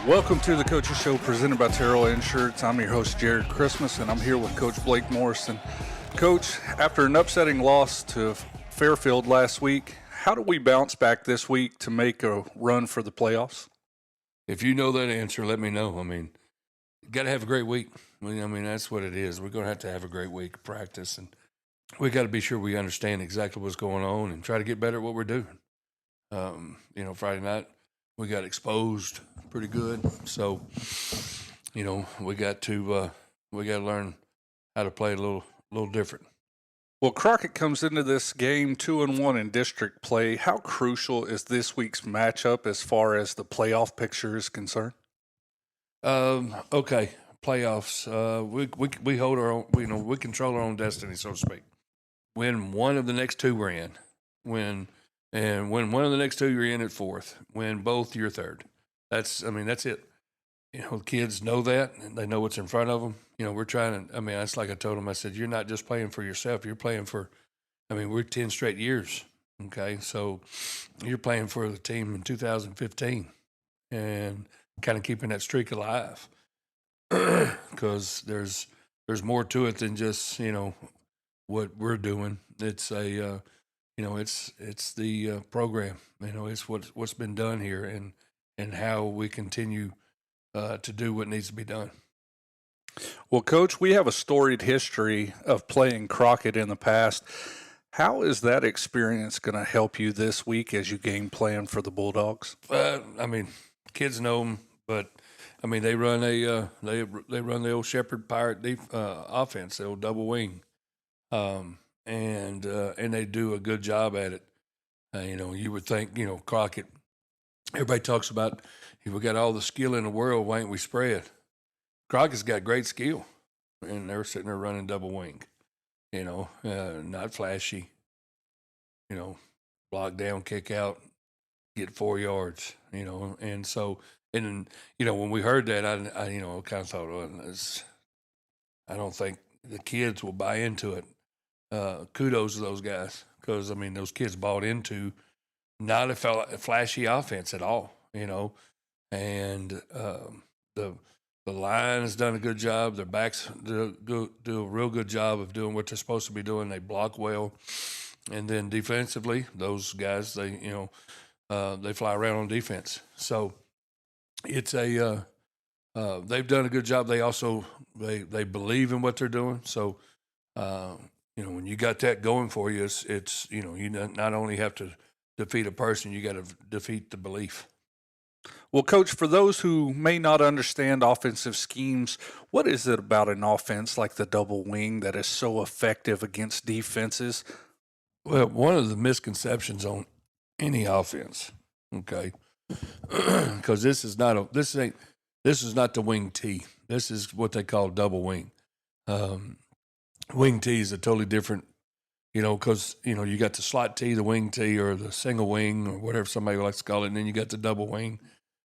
Welcome to the Coaches Show presented by Terrell Insurance. I'm your host, Jared Christmas, and I'm here with Coach Blake Morrison. Coach, after an upsetting loss to Fairfield last week, how do we bounce back this week to make a run for the playoffs? If you know that answer, let me know. I mean, you got to have a great week. I mean, that's what it is. We're going to have a great week of practice, and we got to be sure we understand exactly what's going on and try to get better at what we're doing. Friday night we got exposed pretty good, so we got to learn how to play a little different. Well, Crockett comes into this game 2-1 in district play. How crucial is this week's matchup as far as the playoff picture is concerned? Okay, playoffs. We hold our own. We control our own destiny, so to speak. Win one of the next 2 we're in. Win one of the next 2 you're in at 4th. Win both you're 3rd. That's it. The kids know that, and they know what's in front of them. We're trying to. That's like I told them. I said, you're not just playing for yourself. You're playing for. We're 10 straight years. Okay, so you're playing for the team in 2015, and kind of keeping that streak alive. Because there's more to it than just what we're doing. It's it's the program. It's what's been done here and how we continue to do what needs to be done. Well, Coach, we have a storied history of playing Crockett in the past. How is that experience going to help you this week as you game plan for the Bulldogs? Kids know them, but they run they run the old Shepherd Pirate offense, the old double wing, and they do a good job at it. You would think Crockett. Everybody talks about if we got all the skill in the world, why ain't we spread? Crockett's got great skill, and they're sitting there running double wing. Not flashy. Block down, kick out, get 4 yards. And so. And when we heard that, I kind of thought, I don't think the kids will buy into it. Kudos to those guys because those kids bought into not a flashy offense at all. And the line has done a good job. Their backs do a real good job of doing what they're supposed to be doing. They block well, and then defensively, those guys they fly around on defense. So. It's they've done a good job. They also they believe in what they're doing. So when you got that going for you, it's you not only have to defeat a person, you got to defeat the belief. Well, Coach, for those who may not understand offensive schemes, what is it about an offense like the double wing that is so effective against defenses? Well, one of the misconceptions on any offense, okay. Because this is not the wing T. This is what they call double wing. Wing T is a totally different, because you got the slot T, the wing T, or the single wing, or whatever somebody likes to call it. And then you got the double wing.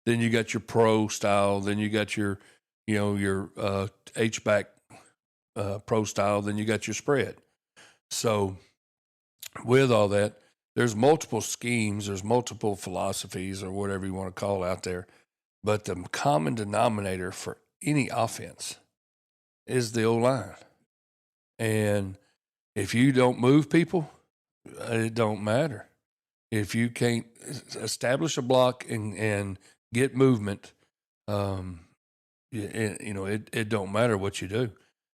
Then you got your pro style. Then you got your H back pro style, then you got your spread. So with all that, there's multiple schemes, there's multiple philosophies or whatever you want to call out there. But the common denominator for any offense is the O-line. And if you don't move people, it don't matter. If you can't establish a block and get movement, it don't matter what you do.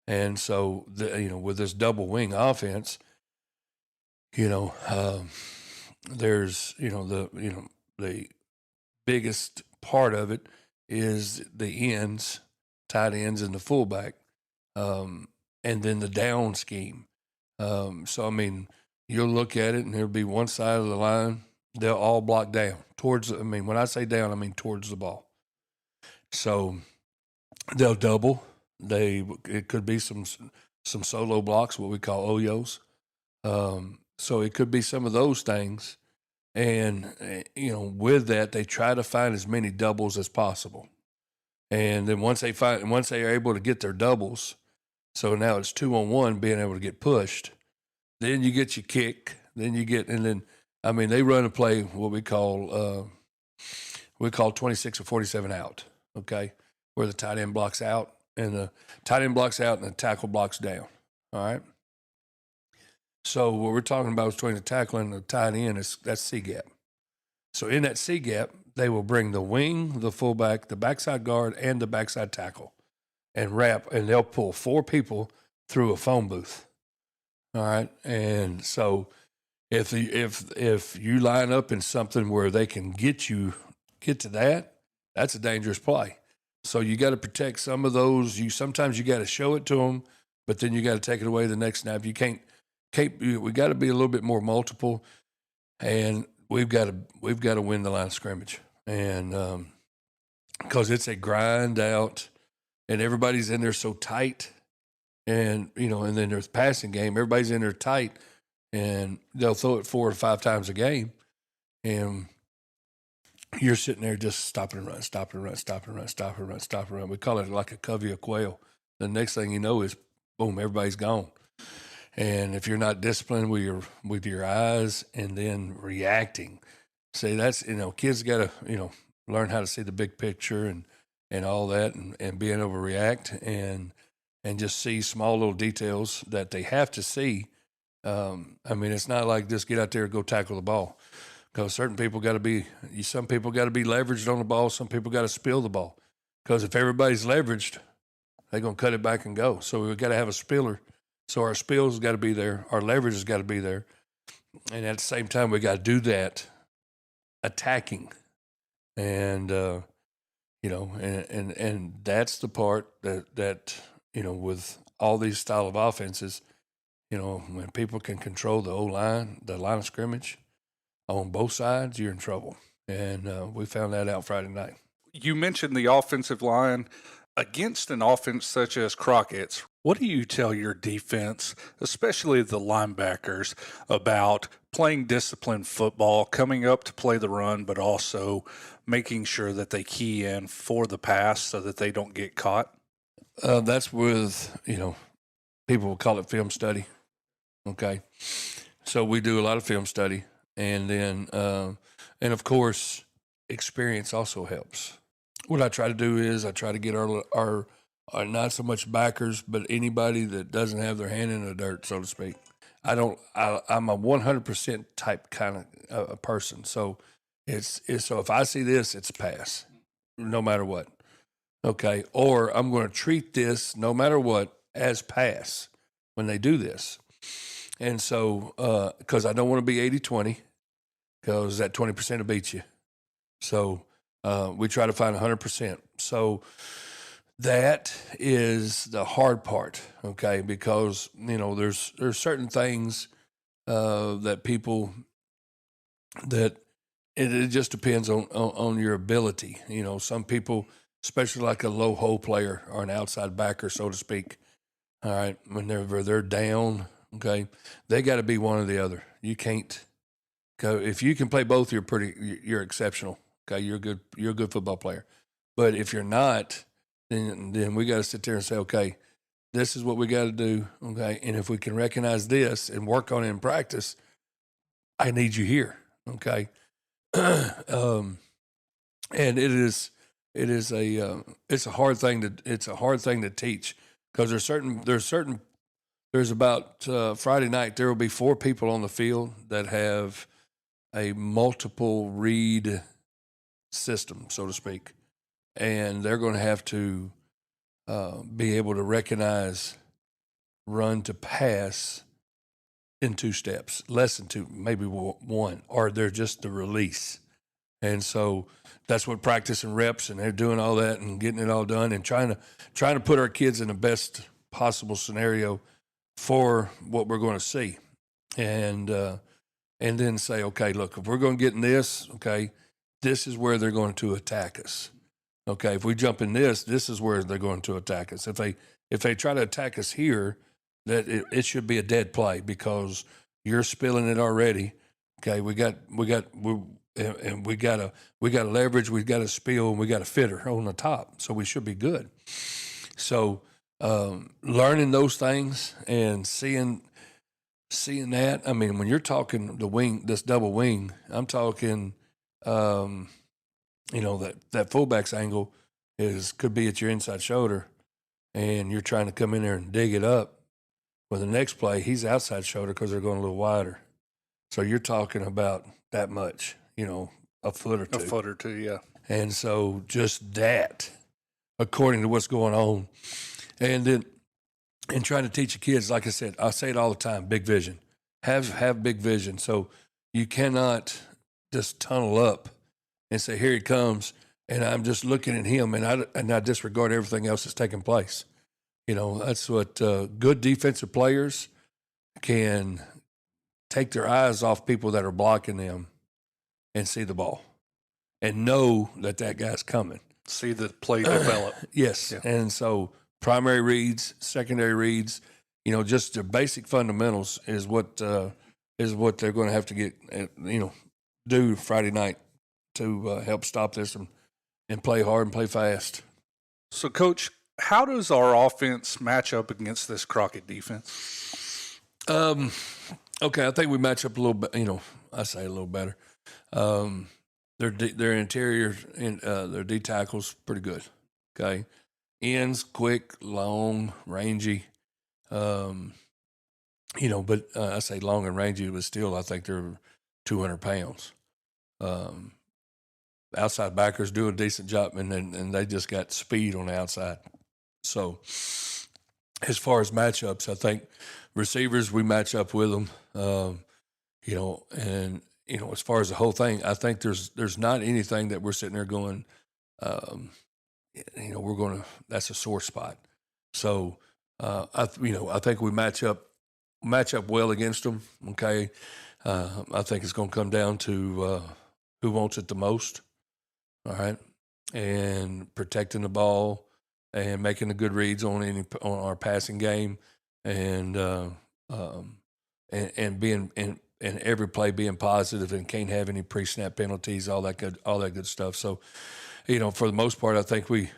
And so, with this double wing offense, there's, the biggest part of it is the ends, tight ends, and the fullback, and then the down scheme. So, I mean, you'll look at it and there'll be one side of the line, they'll all block down towards, when I say down, I mean towards the ball. So they'll double. It could be some solo blocks, what we call OYOs. So it could be some of those things. And, with that, they try to find as many doubles as possible. And then once they are able to get their doubles, so now it's 2-on-1 being able to get pushed, then you get your kick, they run a play, what we call 26 or 47 out, okay, where the tight end blocks out and the tackle blocks down, all right? So what we're talking about is between the tackle and the tight end, that's C-gap. So in that C-gap, they will bring the wing, the fullback, the backside guard, and the backside tackle and wrap, and they'll pull 4 people through a phone booth. All right, and so if you line up in something where they can get to that, that's a dangerous play. So you got to protect some of those. Sometimes you got to show it to them, but then you got to take it away the next snap. You can't. We got to be a little bit more multiple, and we've got to win the line of scrimmage, and because it's a grind out, and everybody's in there so tight. And, and then there's passing game. Everybody's in there tight, and they'll throw it 4 or 5 times a game. And you're sitting there just stop and run, stop and run, stop and run, stop and run, stop and run. We call it like a covey of quail. The next thing you know is, boom, everybody's gone. And if you're not disciplined with your eyes and then reacting, see, that's, kids got to, learn how to see the big picture and all that and being able to react and just see small little details that they have to see. It's not like just get out there and go tackle the ball, because some people got to be leveraged on the ball. Some people got to spill the ball, because if everybody's leveraged, they're going to cut it back and go. So we've got to have a spiller. So our spills got to be there. Our leverage has got to be there. And at the same time, we got to do that attacking. And, and that's the part that with all these style of offenses, when people can control the O-line, the line of scrimmage on both sides, you're in trouble. And we found that out Friday night. You mentioned the offensive line. Against an offense such as Crockett's, what do you tell your defense, especially the linebackers, about playing disciplined football, coming up to play the run, but also making sure that they key in for the pass so that they don't get caught? That's with, people will call it film study. Okay. So we do a lot of film study, and then, and of course, experience also helps. What I try to do is I try to get our not so much backers, but anybody that doesn't have their hand in the dirt, so to speak. I'm a 100% type kind of a person. So so if I see this, it's a pass, no matter what. Okay. Or I'm going to treat this, no matter what, as pass when they do this. And so, because I don't want to be 80-20, because that 20% will beat you. So we try to find 100%. So that is the hard part, okay? Because, there's certain things that people, that it just depends on your ability. Some people, especially like a low hole player or an outside backer, so to speak, all right, whenever they're down, okay, they got to be one or the other. You can't go, if you can play both, you're exceptional. Okay, you're a good football player. But if you're not, then we got to sit there and say, okay, This is what we got to do, okay? And if we can recognize this and work on it in practice, I need you here, okay? And it's a hard thing to teach, because there's about Friday night there will be 4 people on the field that have a multiple read system, so to speak, and they're going to have to be able to recognize run to pass in 2 steps, less than 2, maybe 1, or they're just the release. And so that's what practice and reps, and they're doing all that and getting it all done and trying to put our kids in the best possible scenario for what we're going to see. And then say, okay, look, if we're going to get in this, okay, this is where they're going to attack us. Okay, if we jump in this is where they're going to attack us. If they try to attack us here, that it should be a dead play, because you're spilling it already. Okay, we got to leverage, we got to spill, and we got a fitter on the top, so we should be good. So learning those things and seeing that, I mean, when you're talking the wing, this double wing, I'm talking, that fullback's angle could be at your inside shoulder, and you're trying to come in there and dig it up. Well, the next play, he's outside shoulder because they're going a little wider. So you're talking about that much, a foot or two. A foot or two, yeah. And so just that, according to what's going on. And trying to teach the kids, like I said, I say it all the time, big vision. Have big vision. So you cannot just tunnel up and say, here he comes, and I'm just looking at him, and I disregard everything else that's taking place. That's what good defensive players can take their eyes off people that are blocking them and see the ball and know that guy's coming. See the play develop. Yes. Yeah. And so primary reads, secondary reads, just the basic fundamentals is what they're going to have to get, do Friday night to help stop this and play hard and play fast. So, Coach, how does our offense match up against this Crockett defense? Okay, I think we match up a little bit. I say a little better. Their interior and their D tackles pretty good. Okay, ends quick, long, rangy. But I say long and rangy, but still, I think they're 200 pounds. Outside backers do a decent job, and they just got speed on the outside. So, as far as matchups, I think receivers, we match up with them. As far as the whole thing, I think there's not anything that we're sitting there going, that's a sore spot. So, I think we match up well against them. Okay, I think it's going to come down to who wants it the most. All right, and protecting the ball and making the good reads on our passing game, and being and every play being positive, and can't have any pre-snap penalties, all that good stuff. So, for the most part, I think we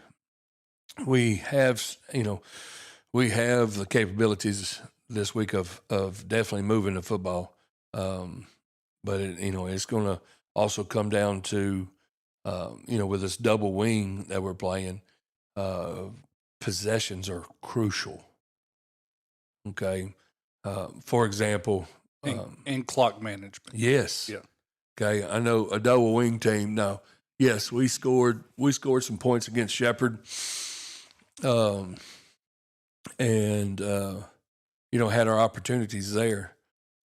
have the capabilities this week of definitely moving the football. But it's going to also come down to with this double wing that we're playing, possessions are crucial. Okay. For example, and clock management. Yes. Yeah. Okay. I know a double wing team. Now, yes, we scored some points against Shepherd. Had our opportunities there.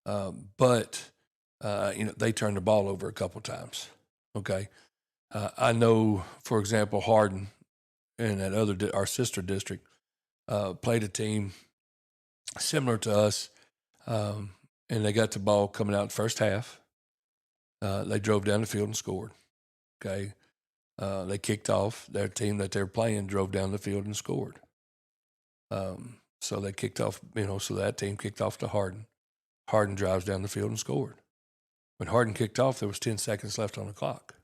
But they turned the ball over a couple times. Okay. I know, for example, Hardin and that our sister district played a team similar to us, and they got the ball coming out in the first half. They drove down the field and scored. Okay, they kicked off. Their team that they were playing drove down the field and scored. So they kicked off. So that team kicked off to Hardin. Hardin drives down the field and scored. When Hardin kicked off, there was 10 seconds left on the clock.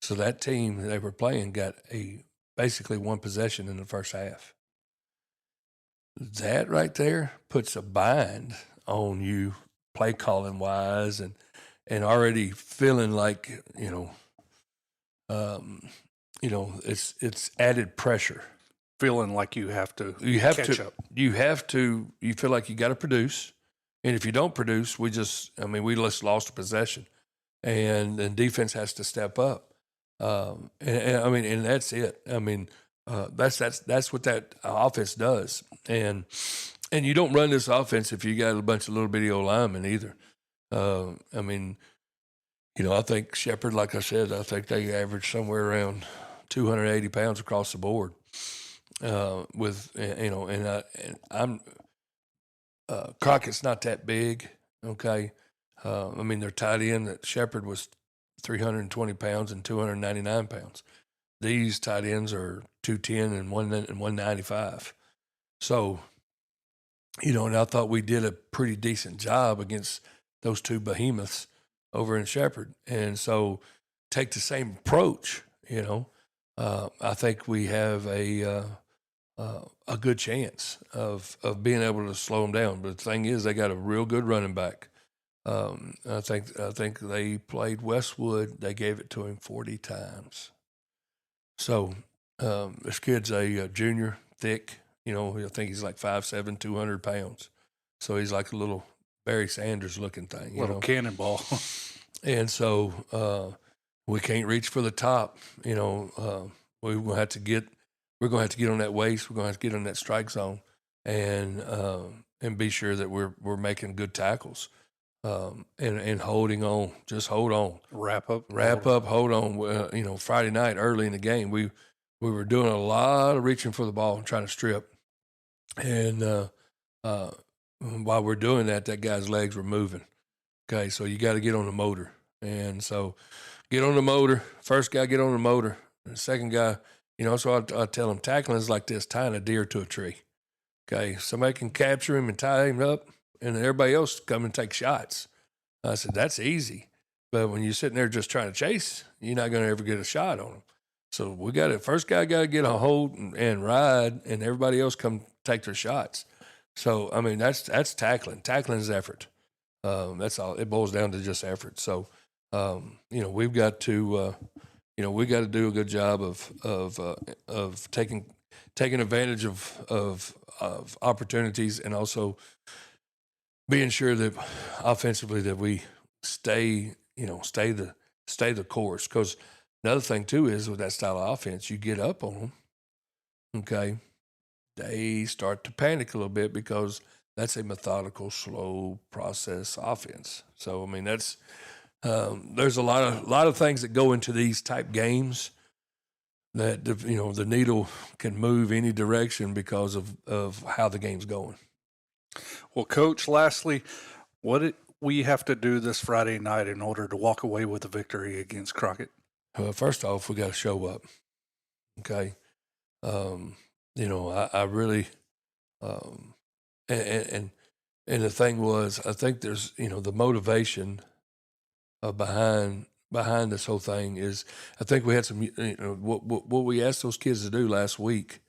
So that team they were playing got basically one possession in the first half. that right there puts a bind on you play calling wise and already feeling like, it's added pressure. Feeling like you have to catch up. You feel like you got to produce. And if you don't produce, we just lost a possession and defense has to step up. And that's it. That's what that offense does. And you don't run this offense if you got a bunch of little bitty old linemen either. I think Shepherd, like I said, I think they average somewhere around 280 pounds across the board. Crockett's not that big, okay? Their tight end that Shepherd was 320 pounds and 299 pounds. These tight ends are 210 and 195. So, and I thought we did a pretty decent job against those two behemoths over in Shepherd. And so take the same approach, I think we have a good chance of being able to slow them down. But the thing is, they got a real good running back. I think they played Westwood. They gave it to him 40 times. So this kid's a junior, thick. I think he's like 5'7", 200 pounds. So he's like a little Barry Sanders looking thing. Little cannonball. And so we can't reach for the top. We're going to have to get on that waist. We're going to have to get on that strike zone and be sure that we're making good tackles and holding on. Just hold on. Wrap up. Hold on. Friday night early in the game, we were doing a lot of reaching for the ball and trying to strip. And while we're doing that, that guy's legs were moving. Okay, so you got to get on the motor. And so get on the motor. First guy, get on the motor. The second guy, so I tell him tackling is like this, tying a deer to a tree. Okay, somebody can capture him and tie him up, and everybody else come and take shots. I said, that's easy. But when you're sitting there just trying to chase, you're not going to ever get a shot on him. So first guy got to get a hold and ride, and everybody else come take their shots. So, that's tackling. Tackling is effort. That's all. It boils down to just effort. So, we've got to, we got to do a good job of taking advantage of opportunities and also being sure that offensively that we stay the course. Because another thing too is with that style of offense, you get up on them, okay, they start to panic a little bit because that's a methodical, slow process offense. So that's there's a lot of things that go into these type games that the needle can move any direction because of how the game's going. Well, Coach, lastly, what did we have to do this Friday night in order to walk away with a victory against Crockett? First off, we got to show up. Okay. I really, and the thing was, I think there's, the motivation behind this whole thing is, I think we had some, what we asked those kids to do last week,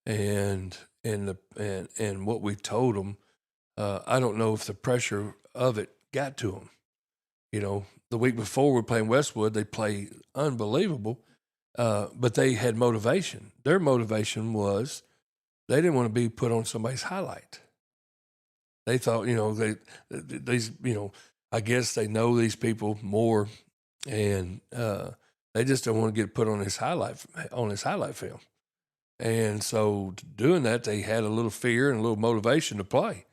and what we told them. I don't know if the pressure of it got to them. The week before we're playing Westwood, they play unbelievable, but they had motivation. Their motivation was they didn't want to be put on somebody's highlight. They thought, I guess they know these people more, and they just don't want to get put on his highlight film. And so doing that, they had a little fear and a little motivation to play.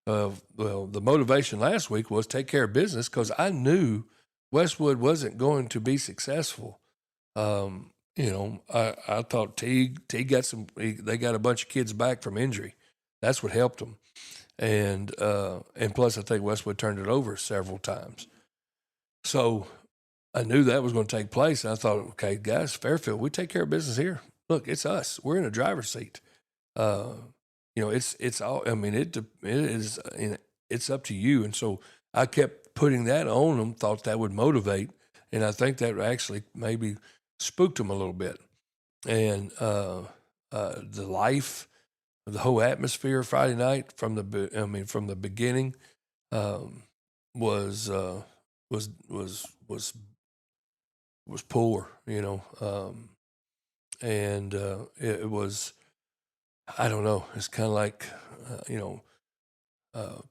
The motivation last week was take care of business because I knew Westwood wasn't going to be successful. I thought T got they got a bunch of kids back from injury. That's what helped them. And plus I think Westwood turned it over several times. So I knew that was going to take place. And I thought, okay, guys, Fairfield, we take care of business here. Look, it's us. We're in a driver's seat. It's all. It's up to you. And so I kept putting that on them. Thought that would motivate, and I think that actually maybe spooked them a little bit. And the life the whole atmosphere Friday night from the beginning was poor, and it was, I don't know. It's kind of like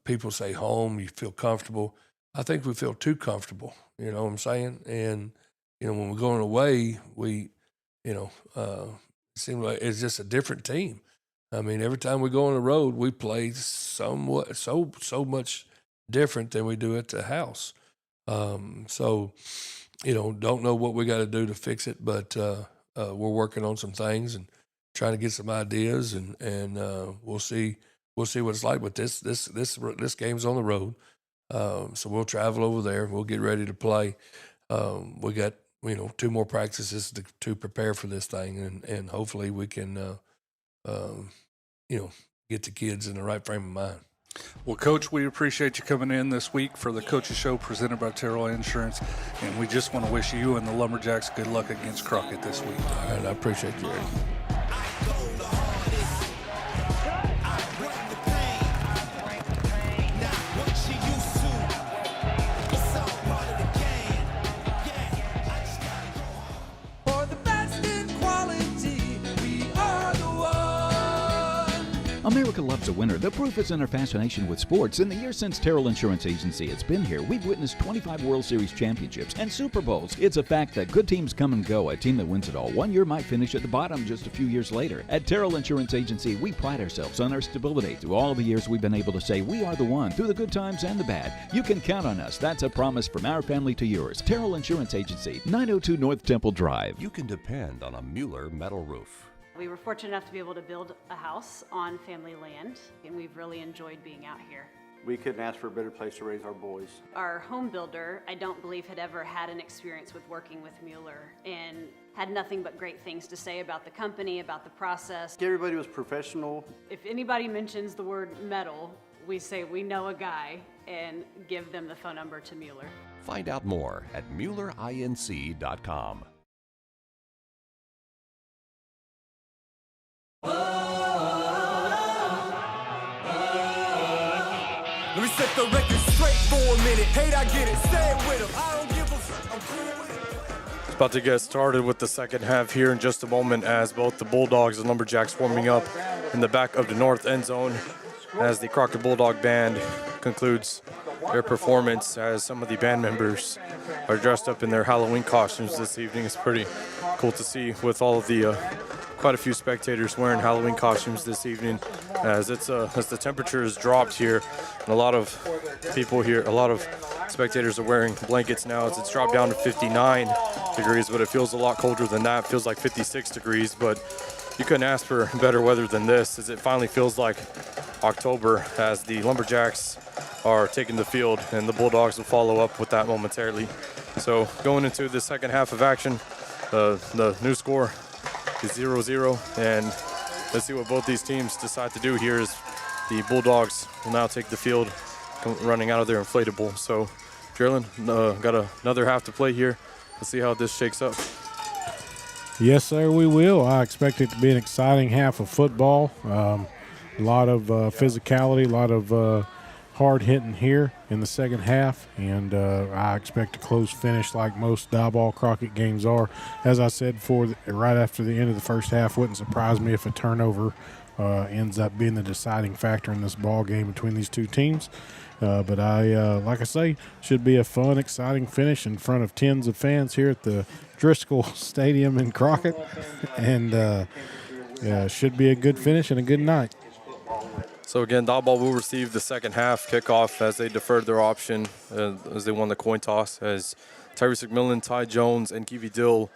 people say home, you feel comfortable. I think we feel too comfortable. You know what I'm saying? And when we're going away, we it seems like it's just a different team. I mean, every time we go on the road, we play so much different than we do at the house. So, don't know what we got to do to fix it, but we're working on some things and trying to get some ideas, and we'll see what it's like. But this game's on the road, so we'll travel over there. We'll get ready to play. We got 2 more practices to prepare for this thing, and hopefully we can get the kids in the right frame of mind. Well, Coach, we appreciate you coming in this week for the Coaches Show presented by Terrell Insurance, and we just want to wish you and the Lumberjacks good luck against Crockett this week. All right, I appreciate you, Eric. America loves a winner. The proof is in her fascination with sports. In the years since Terrell Insurance Agency has been here, we've witnessed 25 World Series championships and Super Bowls. It's a fact that good teams come and go. A team that wins it all one year might finish at the bottom just a few years later. At Terrell Insurance Agency, we pride ourselves on our stability. Through all the years, we've been able to say we are the one, through the good times and the bad. You can count on us. That's a promise from our family to yours. Terrell Insurance Agency, 902 North Temple Drive. You can depend on a Mueller metal roof. We were fortunate enough to be able to build a house on family land, and we've really enjoyed being out here. We couldn't ask for a better place to raise our boys. Our home builder, I don't believe, had ever had an experience with working with Mueller and had nothing but great things to say about the company, about the process. Everybody was professional. If anybody mentions the word metal, we say we know a guy and give them the phone number to Mueller. Find out more at MuellerINC.com. Let me set the record straight for a minute. Hate, I get it. Say it with him. I don't give a fuck. I'm cool with it. About to get started with the second half here in just a moment as both the Bulldogs and Lumberjacks warming up in the back of the north end zone as the Crockett Bulldog Band concludes their performance, as some of the band members are dressed up in their Halloween costumes this evening. It's pretty cool to see with all of the quite a few spectators wearing Halloween costumes this evening, as the temperature has dropped here, and a lot of people here, a lot of spectators are wearing blankets now as it's dropped down to 59 degrees, but it feels a lot colder than that. It feels like 56 degrees, but you couldn't ask for better weather than this, as it finally feels like October, as the Lumberjacks are taking the field, and the Bulldogs will follow up with that momentarily. So going into the second half of action, the new score is 0-0, and let's see what both these teams decide to do here, as the Bulldogs will now take the field running out of their inflatable. So Jerlin, got another half to play here. Let's see how this shakes up. Yes, sir, we will. I expect it to be an exciting half of football. A lot of physicality, a lot of hard hitting here in the second half, and I expect a close finish like most Diboll Crockett games are. As I said right after the end of the first half, wouldn't surprise me if a turnover ends up being the deciding factor in this ball game between these two teams. But like I say, should be a fun, exciting finish in front of tens of fans here at the Driscoll Stadium in Crockett, and should be a good finish and a good night. So again, Diboll will receive the second half kickoff as they deferred their option as they won the coin toss, as Tyrese McMillan, Ty Jones, and Kiwi Dill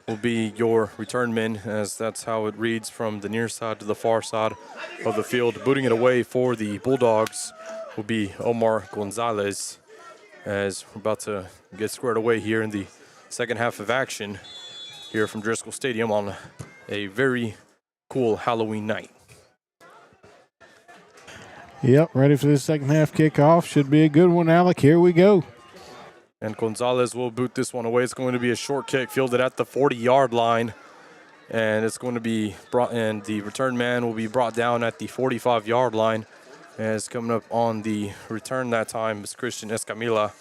will be your return men, as that's how it reads from the near side to the far side of the field. Booting it away for the Bulldogs will be Omar Gonzalez, as we're about to get squared away here in the second half of action here from Driscoll Stadium on a very cool Halloween night. Yep, ready for this second half kickoff. Should be a good one, Alec. Here we go. And Gonzalez will boot this one away. It's going to be a short kick fielded at the 40-yard line, and it's going to be brought in. The return man will be brought down at the 45-yard line, and it's coming up on the return that time is Christian Escamilla,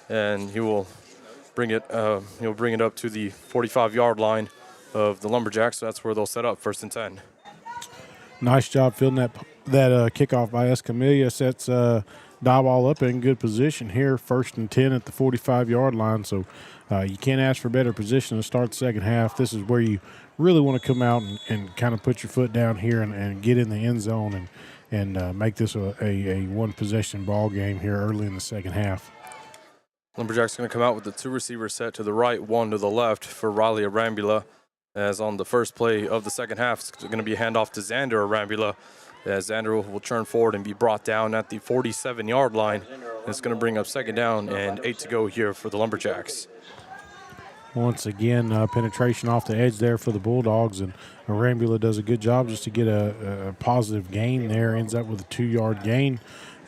and he will bring it. He'll bring it up to the 45-yard line of the Lumberjacks. So that's where they'll set up 1st and 10. Nice job fielding that kickoff by Escamilla. Sets Diboll up in good position here, 1st and 10 at the 45-yard line. So you can't ask for better position to start the second half. This is where you really want to come out and kind of put your foot down here and get in the end zone and make this a one-possession ball game here early in the second half. Lumberjacks going to come out with the 2 receiver set to the right, 1 to the left for Riley Arambula. As on the first play of the second half, it's going to be a handoff to Xander Arambula, as Xander will turn forward and be brought down at the 47-yard line. It's going to bring up 2nd down and 8 to go here for the Lumberjacks. Once again, penetration off the edge there for the Bulldogs, and Arambula does a good job just to get a positive gain there, ends up with a 2-yard gain.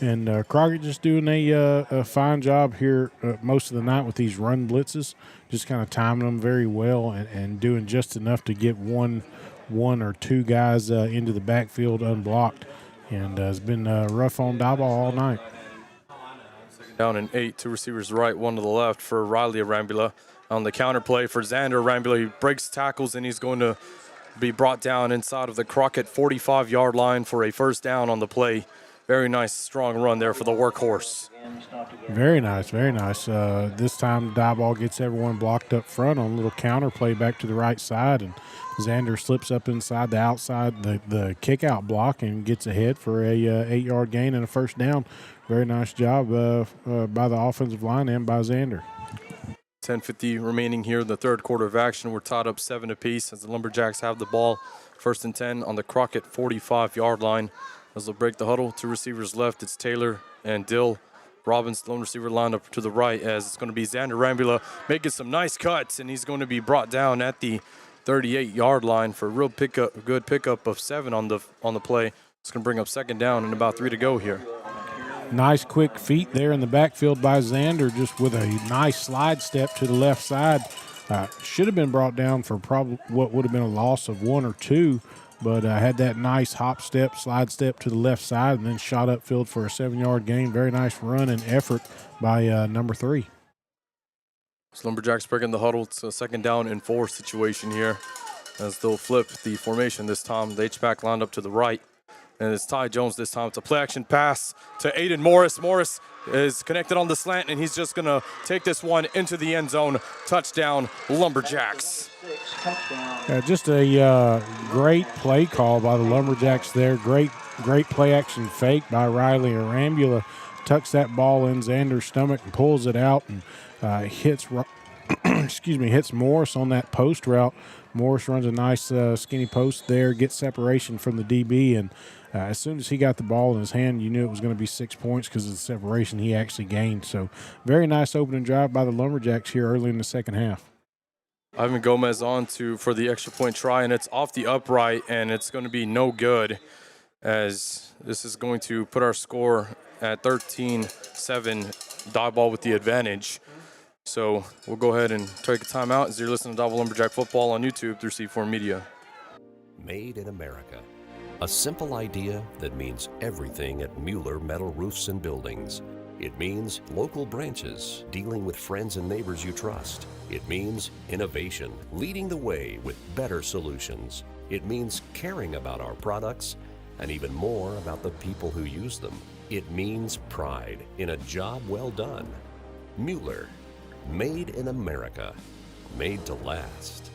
And Crockett just doing a fine job here most of the night with these run blitzes, just kind of timing them very well and doing just enough to get one or two guys into the backfield unblocked. And it's been rough on Diboll all night. Down and 8, 2 receivers right, 1 to the left for Riley Arambula. On the counter play for Xander Arambula, he breaks tackles and he's going to be brought down inside of the Crockett 45-yard line for a 1st down on the play. Very nice, strong run there for the workhorse. Very nice, very nice. This time Diboll gets everyone blocked up front on a little counter play back to the right side, and Xander slips up inside the outside, the kick-out block, and gets ahead for a 8-yard gain and a 1st down. Very nice job by the offensive line and by Xander. 10:50 remaining here in the 3rd quarter of action. We're tied up 7 apiece as the Lumberjacks have the ball. 1st and 10 on the Crockett 45-yard line. As they'll break the huddle, 2 receivers left. It's Taylor and Dill. Robbins, lone receiver, lined up to the right, as it's going to be Xander Arambula making some nice cuts, and he's going to be brought down at the 38-yard line for a real good pickup of 7 on the play. It's going to bring up 2nd down and about 3 to go here. Nice quick feet there in the backfield by Xander, just with a nice slide step to the left side. Should have been brought down for probably what would have been a loss of 1 or 2. But had that nice hop step, slide step to the left side, and then shot upfield for a 7-yard gain. Very nice run and effort by number 3. So Lumberjacks breaking the huddle. It's a 2nd down and 4 situation here, as they'll flip the formation this time. The H-back lined up to the right, and it's Ty Jones this time. It's a play-action pass to Aiden Morris. Morris is connected on the slant, and he's just going to take this one into the end zone. Touchdown, Lumberjacks. Just a great play call by the Lumberjacks there. Great play-action fake by Riley Arambula. Tucks that ball in Xander's stomach and pulls it out and hits Morris on that post route. Morris runs a nice skinny post there, gets separation from the DB, and as soon as he got the ball in his hand, you knew it was going to be 6 points because of the separation he actually gained. So very nice opening drive by the Lumberjacks here early in the second half. Ivan Gomez on for the extra point try, and it's off the upright, and it's going to be no good, as this is going to put our score at 13-7, Diboll with the advantage. So we'll go ahead and take a timeout as you're listening to Diboll Lumberjack Football on YouTube through C4 Media. Made in America. A simple idea that means everything at Mueller Metal Roofs and Buildings. It means local branches, dealing with friends and neighbors you trust. It means innovation, leading the way with better solutions. It means caring about our products and even more about the people who use them. It means pride in a job well done. Mueller, made in America, made to last.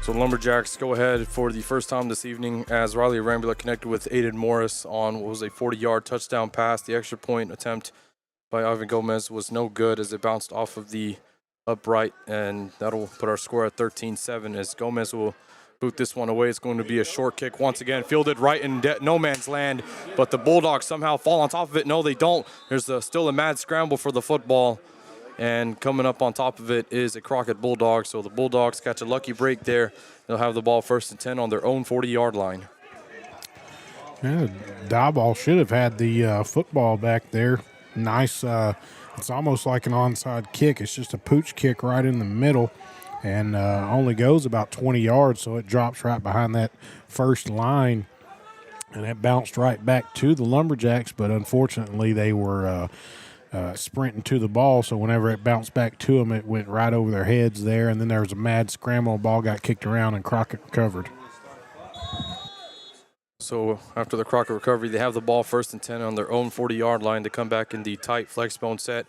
So Lumberjacks go ahead for the first time this evening as Riley Arambula connected with Aiden Morris on what was a 40-yard touchdown pass. The extra point attempt by Ivan Gomez was no good as it bounced off of the upright, and that'll put our score at 13-7 as Gomez will boot this one away. It's going to be a short kick once again, fielded right in no man's land, but the Bulldogs somehow fall on top of it. No, they don't. There's still a mad scramble for the football, And coming up on top of it is a Crockett Bulldog. So the Bulldogs catch a lucky break there. They'll have the ball 1st and 10 on their own 40-yard line. Yeah, Diboll should have had the football back there. Nice. It's almost like an onside kick. It's just a pooch kick right in the middle, and only goes about 20 yards, so it drops right behind that first line, and it bounced right back to the Lumberjacks, but unfortunately they were sprinting to the ball, so whenever it bounced back to them, it went right over their heads there, and then there was a mad scramble. Ball got kicked around, and Crockett recovered. So after the Crockett recovery, they have the ball 1st and 10 on their own 40-yard line to come back in the tight flex bone set,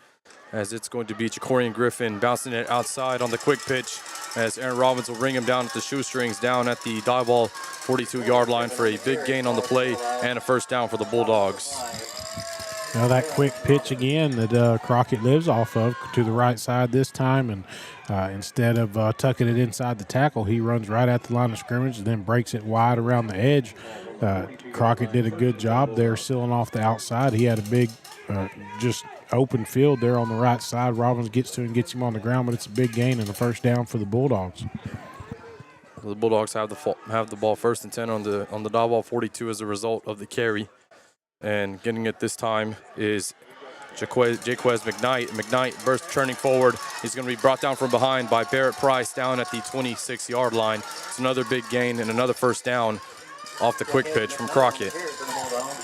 as it's going to be Jacorian Griffin bouncing it outside on the quick pitch, as Aaron Robbins will bring him down at the shoestrings down at the Diboll 42-yard line for a big gain on the play and a 1st down for the Bulldogs. Now that quick pitch again that Crockett lives off of to the right side this time, and instead of tucking it inside the tackle, he runs right at the line of scrimmage and then breaks it wide around the edge. Crockett did a good job there sealing off the outside. He had a big just open field there on the right side. Robbins gets to him and gets him on the ground, but it's a big gain and a 1st down for the Bulldogs. The Bulldogs have the ball 1st and 10 on the Diboll 42 as a result of the carry. And getting it this time is Jaquez McKnight. McKnight burst turning forward. He's going to be brought down from behind by Barrett Price down at the 26-yard line. It's another big gain and another 1st down off the quick pitch from Crockett.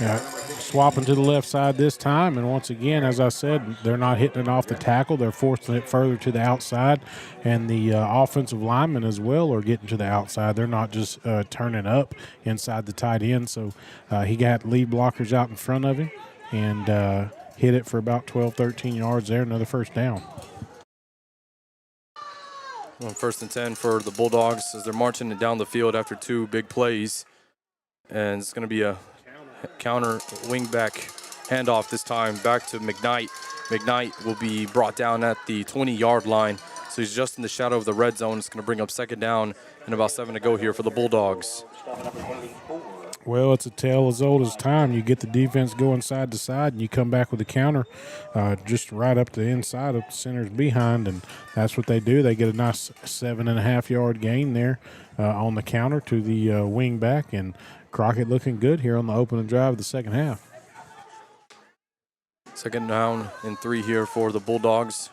Yeah, swapping to the left side this time, and once again, as I said, they're not hitting it off the tackle. They're forcing it further to the outside, and the offensive linemen as well are getting to the outside. They're not just turning up inside the tight end, so he got lead blockers out in front of him and hit it for about 12, 13 yards there, another 1st down. Well, 1st and 10 for the Bulldogs as they're marching it down the field after 2 big plays. And it's going to be a counter wingback handoff this time back to McKnight. McKnight will be brought down at the 20-yard line. So he's just in the shadow of the red zone. It's going to bring up 2nd down and about 7 to go here for the Bulldogs. Well, it's a tale as old as time. You get the defense going side to side, and you come back with a counter just right up the inside of the center's behind, and that's what they do. They get a nice 7.5-yard gain there on the counter to the wing back, and Crockett looking good here on the opening drive of the second half. 2nd down and 3 here for the Bulldogs.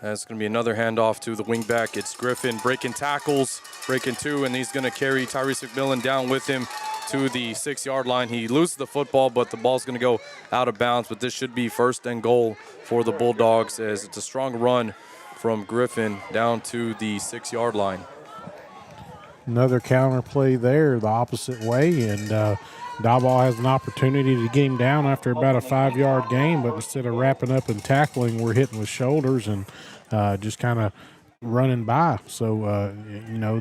That's going to be another handoff to the wingback. It's Griffin breaking tackles, breaking 2, and he's going to carry Tyrese McMillan down with him to the 6-yard line. He loses the football, but the ball's going to go out of bounds. But this should be 1st and goal for the Bulldogs, as it's a strong run from Griffin down to the 6-yard line. Another counter play there the opposite way, and Diboll has an opportunity to get him down after about a 5-yard gain, but instead of wrapping up and tackling, we're hitting with shoulders and just kind of running by. So,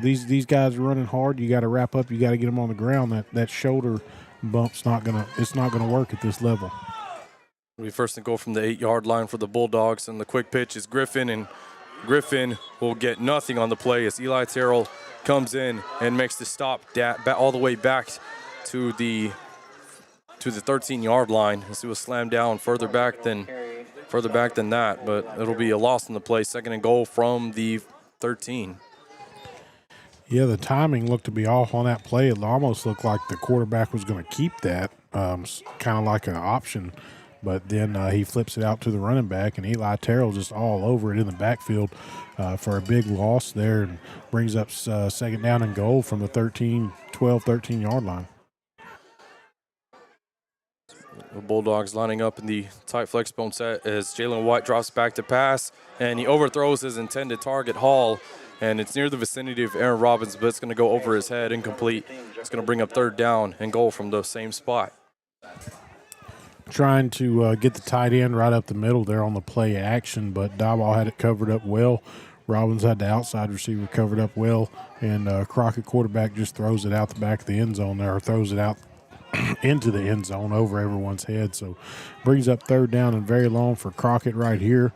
these guys are running hard. You got to wrap up. You got to get them on the ground. That shoulder bump's not gonna work at this level. We 1st and goal from the 8-yard line for the Bulldogs, and the quick pitch is Griffin, and Griffin will get nothing on the play as Eli Terrell comes in and makes the stop all the way back to the 13-yard line. As he was slammed down further back than that, but it'll be a loss in the play. 2nd and goal from the 13. Yeah, the timing looked to be off on that play. It almost looked like the quarterback was going to keep that, kind of like an option. But then he flips it out to the running back, and Eli Terrell just all over it in the backfield for a big loss there, and brings up 2nd down and goal from the 13-yard line. The Bulldogs lining up in the tight flex bone set as Jalen White drops back to pass, and he overthrows his intended target, Hall, and it's near the vicinity of Aaron Robbins, but it's going to go over his head, incomplete. It's going to bring up 3rd down and goal from the same spot. Trying to get the tight end right up the middle there on the play action, but Diboll had it covered up well. Robbins had the outside receiver covered up well, and Crockett quarterback just throws it out the back of the end zone there, or throws it out into the end zone over everyone's head. So brings up 3rd down and very long for Crockett right here.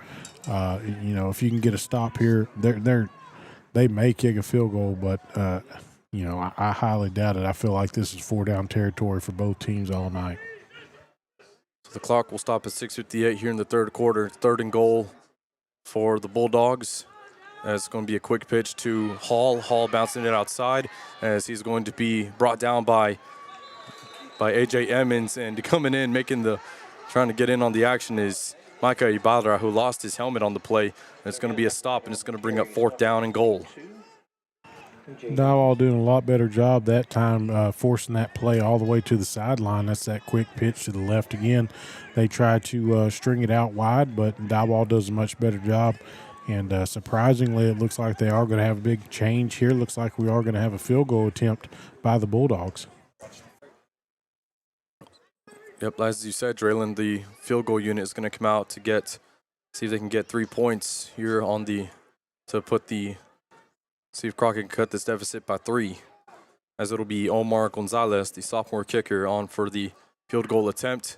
If you can get a stop here, they may kick a field goal, but I highly doubt it. I feel like this is 4-down territory for both teams all night. So the clock will stop at 6:58 here in the 3rd quarter. 3rd and goal for the Bulldogs. It's going to be a quick pitch to Hall. Hall bouncing it outside as he's going to be brought down by A.J. Emmons, and coming in, trying to get in on the action is Micah Ibarra, who lost his helmet on the play. It's going to be a stop, and it's going to bring up 4th down and goal. Diboll doing a lot better job that time, forcing that play all the way to the sideline. That's that quick pitch to the left again. They try to string it out wide, but Diboll does a much better job. And surprisingly, it looks like they are going to have a big change here. Looks like we are going to have a field goal attempt by the Bulldogs. Yep, as you said, Draylon, the field goal unit is going to come out to see if they can get 3 points here see if Crockett can cut this deficit by 3. As it'll be Omar Gonzalez, the sophomore kicker, on for the field goal attempt.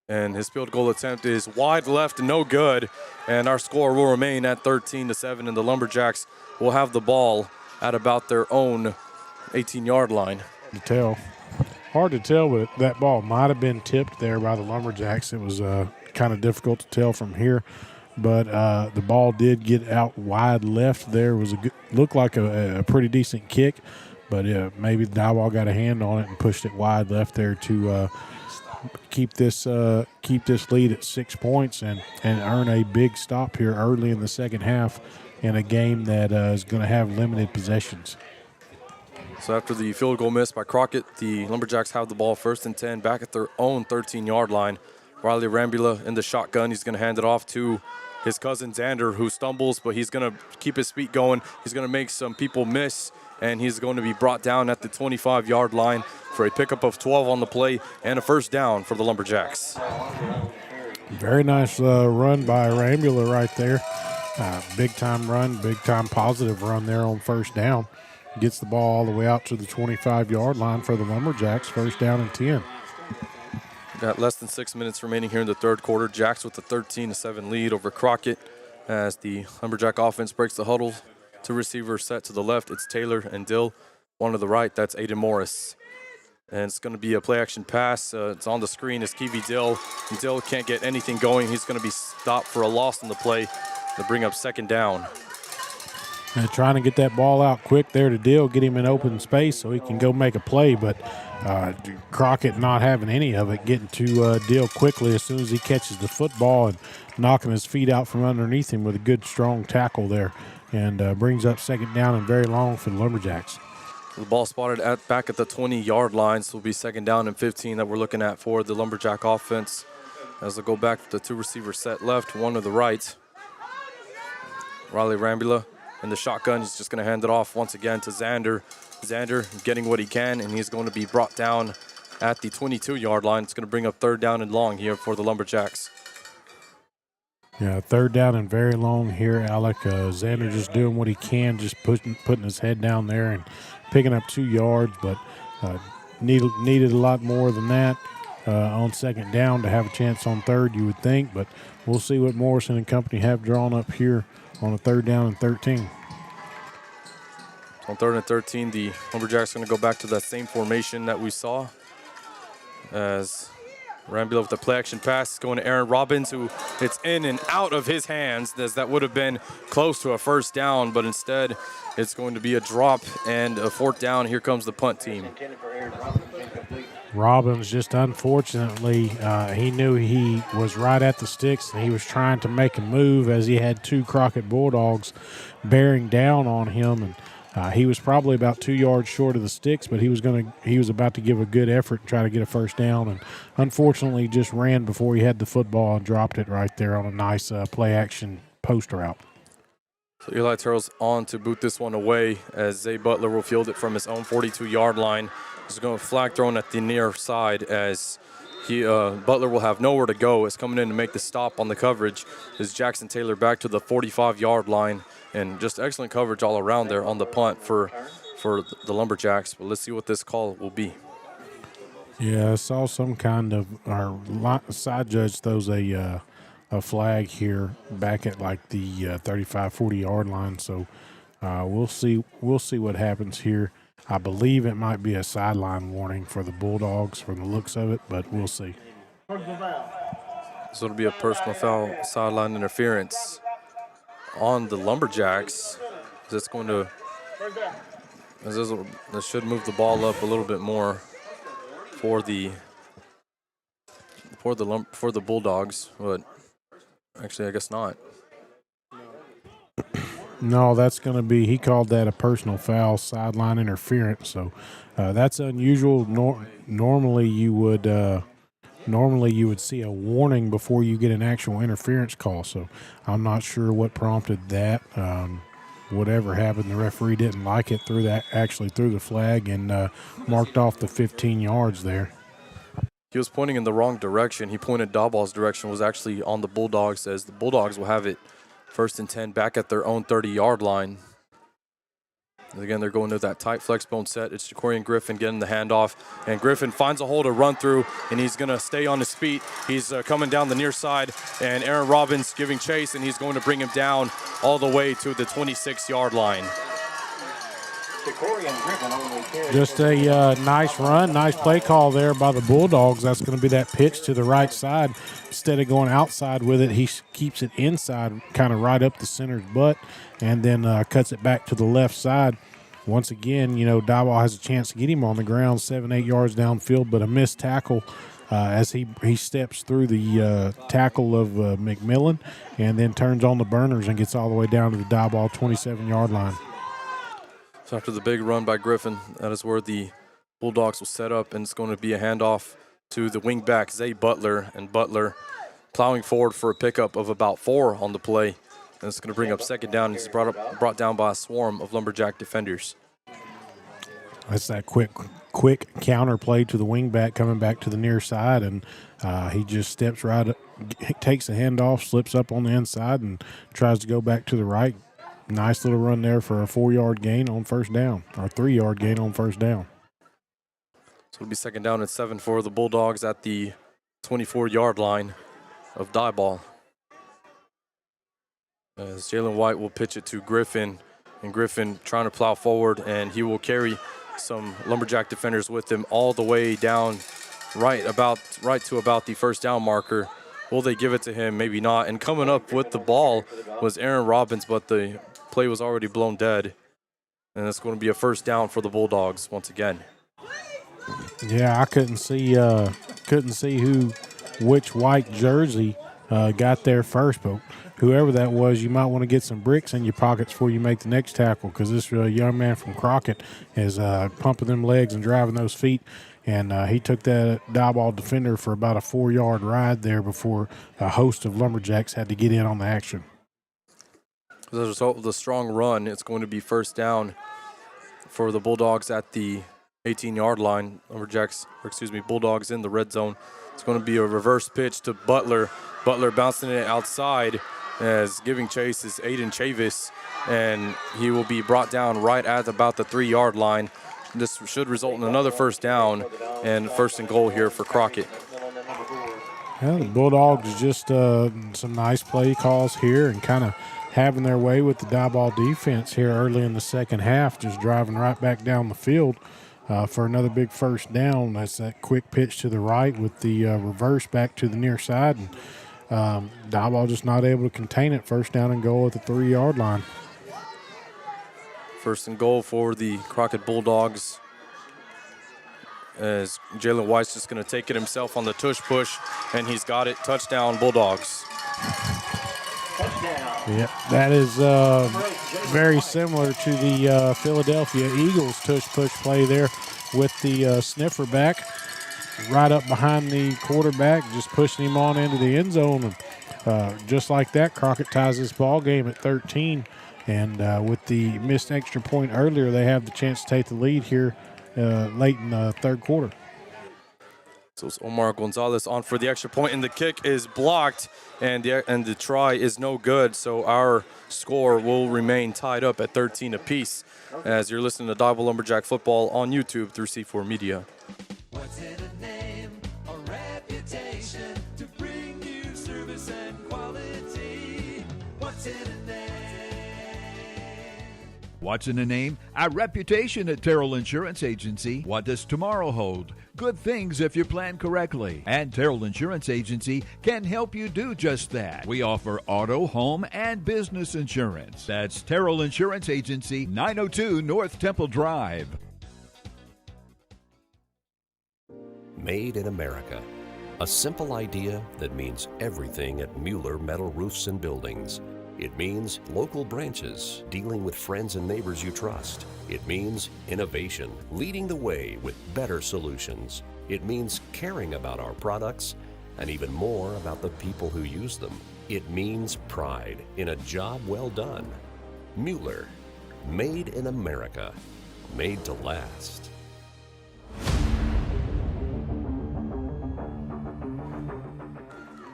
And his field goal attempt is wide left, no good. And our score will remain at 13-7, and the Lumberjacks will have the ball at about their own 18-yard line. Hard to tell, but that ball might have been tipped there by the Lumberjacks. It was kind of difficult to tell from here. But the ball did get out wide left there. Looked like a pretty decent kick, but maybe the Diboll got a hand on it and pushed it wide left there to keep this lead at 6 points and earn a big stop here early in the second half in a game that is going to have limited possessions. So after the field goal miss by Crockett, the Lumberjacks have the ball 1st and 10 back at their own 13-yard line. Riley Rambula in the shotgun. He's going to hand it off to his cousin Xander, who stumbles, but he's going to keep his feet going. He's going to make some people miss, and he's going to be brought down at the 25-yard line for a pickup of 12 on the play and a 1st down for the Lumberjacks. Very nice run by Rambula right there. Big-time run, big-time positive run there on 1st down. Gets the ball all the way out to the 25-yard line for the Lumberjacks, 1st down and 10. Got less than 6 minutes remaining here in the 3rd quarter. Jacks with a 13-7 lead over Crockett as the Lumberjack offense breaks the huddle. 2 receivers set to the left. It's Taylor and Dill. 1 to the right, that's Aiden Morris. And it's going to be a play-action pass. It's on the screen. It's Kiwi Dill. Dill can't get anything going. He's going to be stopped for a loss on the play to bring up 2nd down. And trying to get that ball out quick there to Dill, get him in open space so he can go make a play, but Crockett not having any of it, getting to Dill quickly as soon as he catches the football and knocking his feet out from underneath him with a good, strong tackle there, and brings up 2nd down and very long for the Lumberjacks. The ball spotted back at the 20-yard line, so it'll be 2nd down and 15 that we're looking at for the Lumberjack offense. As they'll go back to the 2 receivers set left, 1 to the right. Riley Rambula in the shotgun. He's just going to hand it off once again to Xander. Xander getting what he can, and he's going to be brought down at the 22-yard line. It's going to bring up 3rd down and long here for the Lumberjacks. Yeah, 3rd down and very long here, Alec. Xander just doing what he can, just putting his head down there and picking up 2 yards, but needed a lot more than that on 2nd down to have a chance on 3rd, you would think, but we'll see what Morrison and company have drawn up here on a 3rd down and 13. On 3rd and 13, the Lumberjacks going to go back to that same formation that we saw as Rambula with the play-action pass going to Aaron Robbins, who it's in and out of his hands, as that would have been close to a 1st down, but instead it's going to be a drop and a 4th down. Here comes the punt team. Robbins just unfortunately, he knew he was right at the sticks, and he was trying to make a move as he had 2 Crockett Bulldogs bearing down on him, and he was probably about 2 yards short of the sticks, but he was about to give a good effort and try to get a 1st down, and unfortunately just ran before he had the football and dropped it right there on a nice play-action post route. So Eli Turtle's on to boot this one away as Zay Butler will field it from his own 42-yard line. He's going to flag thrown at the near side as Butler will have nowhere to go. It's coming in to make the stop on the coverage is Jackson Taylor back to the 45-yard line, and just excellent coverage all around there on the punt for the Lumberjacks. But let's see what this call will be. Yeah, I saw some kind of our side judge throws a flag here back at like the 35, 40-yard line. So we'll see what happens here. I believe it might be a sideline warning for the Bulldogs from the looks of it, but we'll see. So it'll be a personal foul, sideline interference. on the Lumberjacks. This should move the ball up a little bit more for the Bulldogs, but actually I guess not. No, that's going to be, he called that a personal foul, sideline interference. So that's unusual. Normally you would see a warning before you get an actual interference call. So I'm not sure what prompted that. Whatever happened, the referee didn't like it, threw the flag and marked off the 15 yards there. He was pointing in the wrong direction. He pointed Diboll's direction, was actually on the Bulldogs, as the Bulldogs will have it 1st and 10 back at their own 30-yard line. And again, they're going to that tight flex bone set. It's Jacorian Griffin getting the handoff, and Griffin finds a hole to run through, and he's going to stay on his feet. He's coming down the near side, and Aaron Robbins giving chase, and he's going to bring him down all the way to the 26-yard line. Just a nice run, nice play call there by the Bulldogs. That's going to be that pitch to the right side. Instead of going outside with it, he keeps it inside, kind of right up the center's butt, and then cuts it back to the left side. Once again, Diboll has a chance to get him on the ground 7-8 yards downfield, but a missed tackle as he steps through the tackle of McMillan and then turns on the burners and gets all the way down to the Diboll 27-yard line. So after the big run by Griffin, that is where the Bulldogs will set up, and it's going to be a handoff to the wingback, Zay Butler, and Butler plowing forward for a pickup of about 4 on the play. And it's going to bring up 2nd down. He's brought down by a swarm of Lumberjack defenders. That's that quick counter play to the wingback coming back to the near side, and he just steps right up, takes the handoff, slips up on the inside, and tries to go back to the right. Nice little run there for a 4-yard gain on 1st down, or 3-yard gain on 1st down. So it'll be 2nd down and 7 for the Bulldogs at the 24-yard line of Diboll. As Jalen White will pitch it to Griffin, and Griffin trying to plow forward, and he will carry some Lumberjack defenders with him all the way down right to about the 1st down marker. Will they give it to him? Maybe not. And coming up with the ball was Aaron Robbins, but the play was already blown dead. And it's going to be a 1st down for the Bulldogs once again. Yeah, I couldn't see which white jersey got there first, but whoever that was, you might want to get some bricks in your pockets before you make the next tackle, because this young man from Crockett is pumping them legs and driving those feet. And he took that Diboll defender for about a 4-yard ride there before a host of Lumberjacks had to get in on the action. As a result of the strong run, it's going to be 1st down for the Bulldogs at the 18-yard line. Bulldogs in the red zone. It's going to be a reverse pitch to Butler. Butler bouncing it outside, as giving chase is Aiden Chavis, and he will be brought down right at about the 3-yard line. This should result in another 1st down and 1st and goal here for Crockett. Yeah, the Bulldogs just some nice play calls here and kind of having their way with the Diboll defense here early in the 2nd half, just driving right back down the field for another big 1st down. That's that quick pitch to the right with the reverse back to the near side. And Diboll just not able to contain it. 1st down and goal at the 3-yard line. 1st and goal for the Crockett Bulldogs, as Jalen White's just going to take it himself on the tush push, and he's got it. Touchdown, Bulldogs. Yeah, that is very similar to the Philadelphia Eagles tush push play there with the sniffer back right up behind the quarterback, just pushing him on into the end zone. And just like that, Crockett ties this ball game at 13. And with the missed extra point earlier, they have the chance to take the lead here late in the 3rd quarter. So it's Omar Gonzalez on for the extra point, and the kick is blocked, and the try is no good. So our score will remain tied up at 13 apiece, as you're listening to Diboll Lumberjack football on YouTube through C4 Media. What's in a name, a reputation to bring you service and quality? What's in a name? What's in a name? Our reputation at Terrell Insurance Agency. What does tomorrow hold? Good things if you plan correctly. And Terrell Insurance Agency can help you do just that. We offer auto, home, and business insurance. That's Terrell Insurance Agency, 902 North Temple Drive. Made in America. A simple idea that means everything at Mueller Metal Roofs and Buildings. It means local branches, dealing with friends and neighbors you trust. It means innovation, leading the way with better solutions. It means caring about our products and even more about the people who use them. It means pride in a job well done. Mueller, made in America, made to last.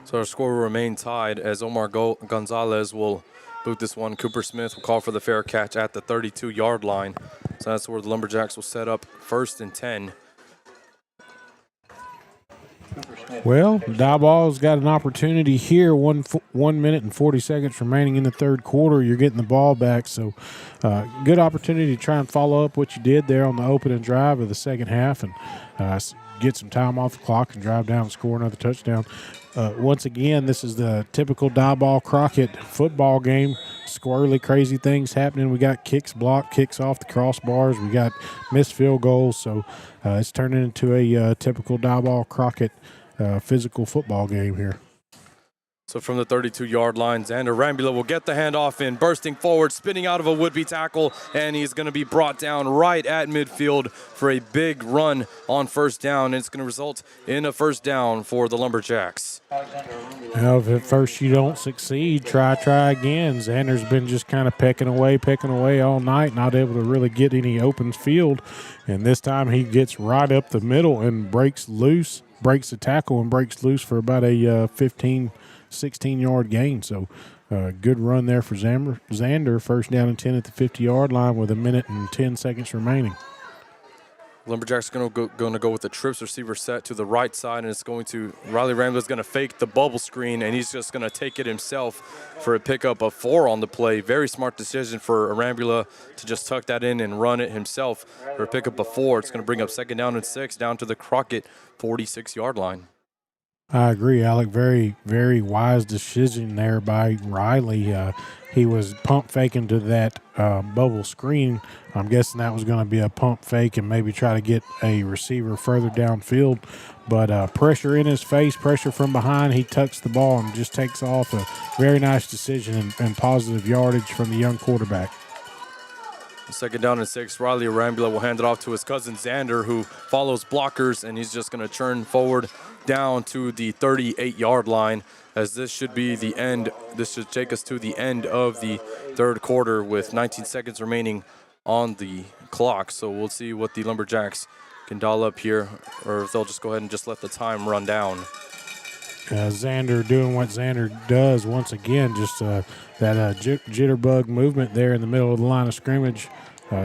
So our score will remain tied as Omar Gonzalez will boot this one. Cooper Smith will call for the fair catch at the 32-yard line. So that's where the Lumberjacks will set up 1st and 10. Well, Diboll's got an opportunity here. 1 minute and 40 seconds remaining in the third quarter. You're getting the ball back, so good opportunity to try and follow up what you did there on the opening drive of the second half and get some time off the clock and drive down and score another touchdown. Once again, this is the typical Diboll Crockett football game. Squirrely, crazy things happening. We got kicks blocked, kicks off the crossbars. We got missed field goals. So it's turning into a typical Diboll Crockett physical football game here. So from the 32-yard line, Xander Rambula will get the handoff in, bursting forward, spinning out of a would-be tackle, and he's going to be brought down right at midfield for a big run on first down. And it's going to result in a first down for the Lumberjacks. Now, if at first you don't succeed, try again. Xander's been just kind of pecking away all night, not able to really get any open field. And this time he gets right up the middle and breaks the tackle and breaks loose for about a 16-yard gain. So good run there for Xander. First down and 10 at the 50-yard line with 1 minute and 10 seconds remaining. Lumberjacks going to go with the trips receiver set to the right side, and it's going to Riley Rambula's going to fake the bubble screen, and he's just going to take it himself for a pickup of 4 on the play. Very smart decision for Rambula to just tuck that in and run it himself for a pickup of 4. It's going to bring up 2nd down and 6 down to the Crockett 46-yard line. I agree, Alec. Very, very wise decision there by Riley. He was pump faking to that bubble screen. I'm guessing that was going to be a pump fake and maybe try to get a receiver further downfield. But pressure in his face, pressure from behind. He tucks the ball and just takes off. A very nice decision and positive yardage from the young quarterback. 2nd down and 6. Riley Rambula will hand it off to his cousin Xander, who follows blockers, and he's just going to churn forward down to the 38-yard line, as this should be the end. This should take us to the end of the third quarter with 19 seconds remaining on the clock. So we'll see what the Lumberjacks can dial up here, or if they'll just go ahead and just let the time run down. Xander doing what Xander does once again, just that jitterbug movement there in the middle of the line of scrimmage.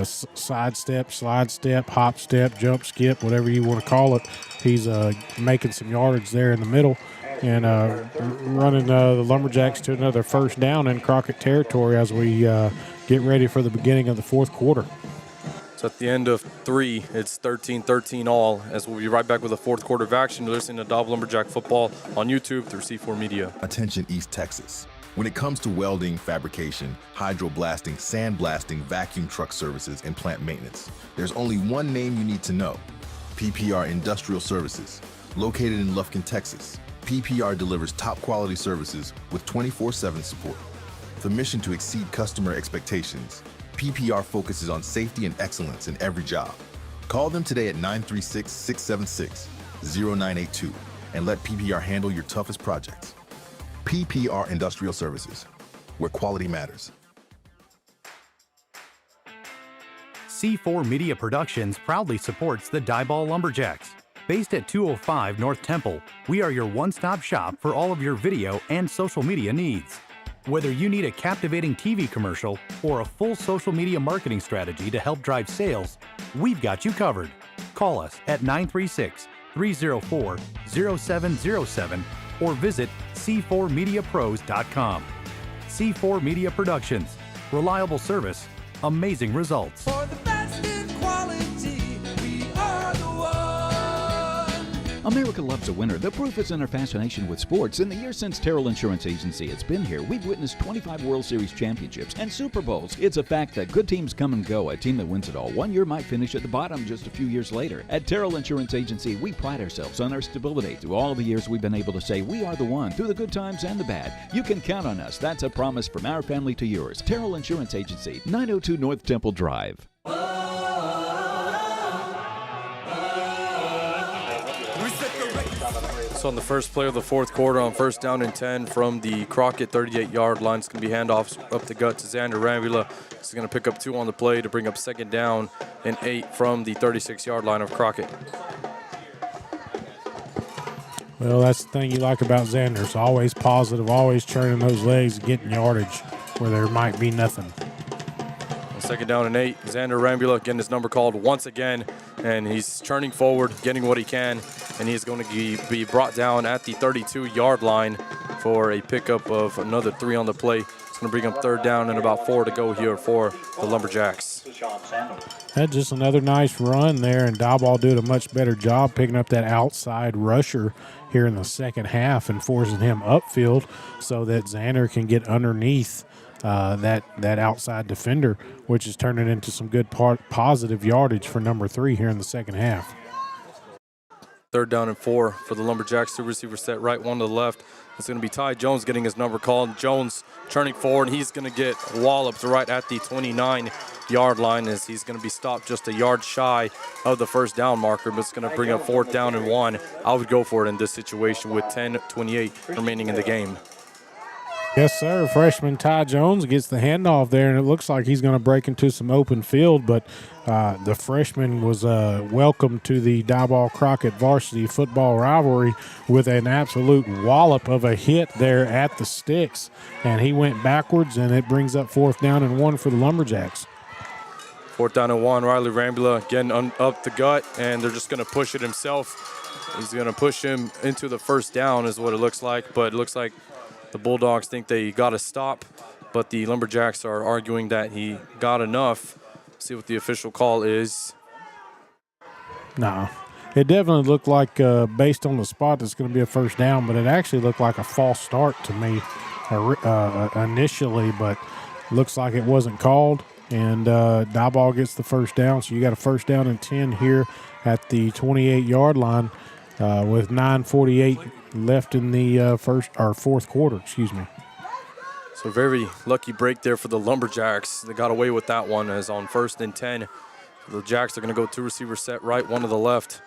Side step, slide step, hop step, jump skip, whatever you want to call it. He's making some yardage there in the middle and running the Lumberjacks to another first down in Crockett territory as we get ready for the beginning of the fourth quarter. So at the end of 3, it's 13-13 all, as we'll be right back with the fourth quarter of action. You're listening to Diboll Lumberjack Football on YouTube through C4 Media. Attention East Texas. When it comes to welding, fabrication, hydroblasting, sandblasting, vacuum truck services, and plant maintenance, there's only one name you need to know: PPR Industrial Services. Located in Lufkin, Texas, PPR delivers top quality services with 24/7 support. The mission to exceed customer expectations, PPR focuses on safety and excellence in every job. Call them today at 936-676-0982 and let PPR handle your toughest projects. PPR Industrial Services, where quality matters. C4 Media Productions proudly supports the Diboll Lumberjacks. Based at 205 North Temple, we are your one-stop shop for all of your video and social media needs. Whether you need a captivating TV commercial or a full social media marketing strategy to help drive sales, we've got you covered. Call us at 936-304-0707 or visit c4mediapros.com. C4 Media Productions. Reliable service, amazing results. For the best in quality, we are the one. America loves a winner. The proof is in our fascination with sports. In the years since Terrell Insurance Agency has been here, we've witnessed 25 World Series championships and Super Bowls. It's a fact that good teams come and go. A team that wins it all one year might finish at the bottom just a few years later. At Terrell Insurance Agency, we pride ourselves on our stability. Through all the years, we've been able to say we are the one, through the good times and the bad. You can count on us. That's a promise from our family to yours. Terrell Insurance Agency, 902 North Temple Drive. So on the first play of the fourth quarter, on first down and 10 from the Crockett 38-yard line, it's going to be handoffs up the gut to Xander Rambula. He's going to pick up 2 on the play to bring up second down and 8 from the 36-yard line of Crockett. Well, that's the thing you like about Xander. It's always positive, always churning those legs, getting yardage where there might be nothing. Second down and 8. Xander Rambula getting his number called once again, and he's turning forward, getting what he can, and he's going to be brought down at the 32-yard line for a pickup of another 3 on the play. It's going to bring up third down and about 4 to go here for the Lumberjacks. That's just another nice run there, and Diboll did a much better job picking up that outside rusher here in the second half and forcing him upfield so that Xander can get underneath that outside defender, which is turning into some good positive yardage for number 3 here in the second half. Third down and 4 for the Lumberjacks. 2 receiver set right, 1 to the left. It's going to be Ty Jones getting his number called. Jones turning forward. He's going to get walloped right at the 29-yard line as he's going to be stopped just a yard shy of the first down marker, but it's going to bring up 4th down and 1. I would go for it in this situation with 10:28 remaining in the game. Yes, sir. Freshman Ty Jones gets the handoff there, and it looks like he's going to break into some open field, but the freshman was welcomed to the Diboll Crockett varsity football rivalry with an absolute wallop of a hit there at the sticks, and he went backwards, and it brings up 4th down and 1 for the Lumberjacks. 4th down and 1. Riley Rambula getting up the gut, and they're just going to push it himself. He's going to push him into the first down is what it looks like, but it looks like the Bulldogs think they got a stop, but the Lumberjacks are arguing that he got enough. See what the official call is. No, it definitely looked like, based on the spot, that's going to be a first down, but it actually looked like a false start to me initially, but looks like it wasn't called, and Diboll gets the first down. So you got a first down and 10 here at the 28-yard line with 9:48 left in the fourth quarter, excuse me. So very lucky break there for the Lumberjacks. They got away with that one as on 1st and 10. The Jacks are going to go 2 receiver set right, 1 to the left.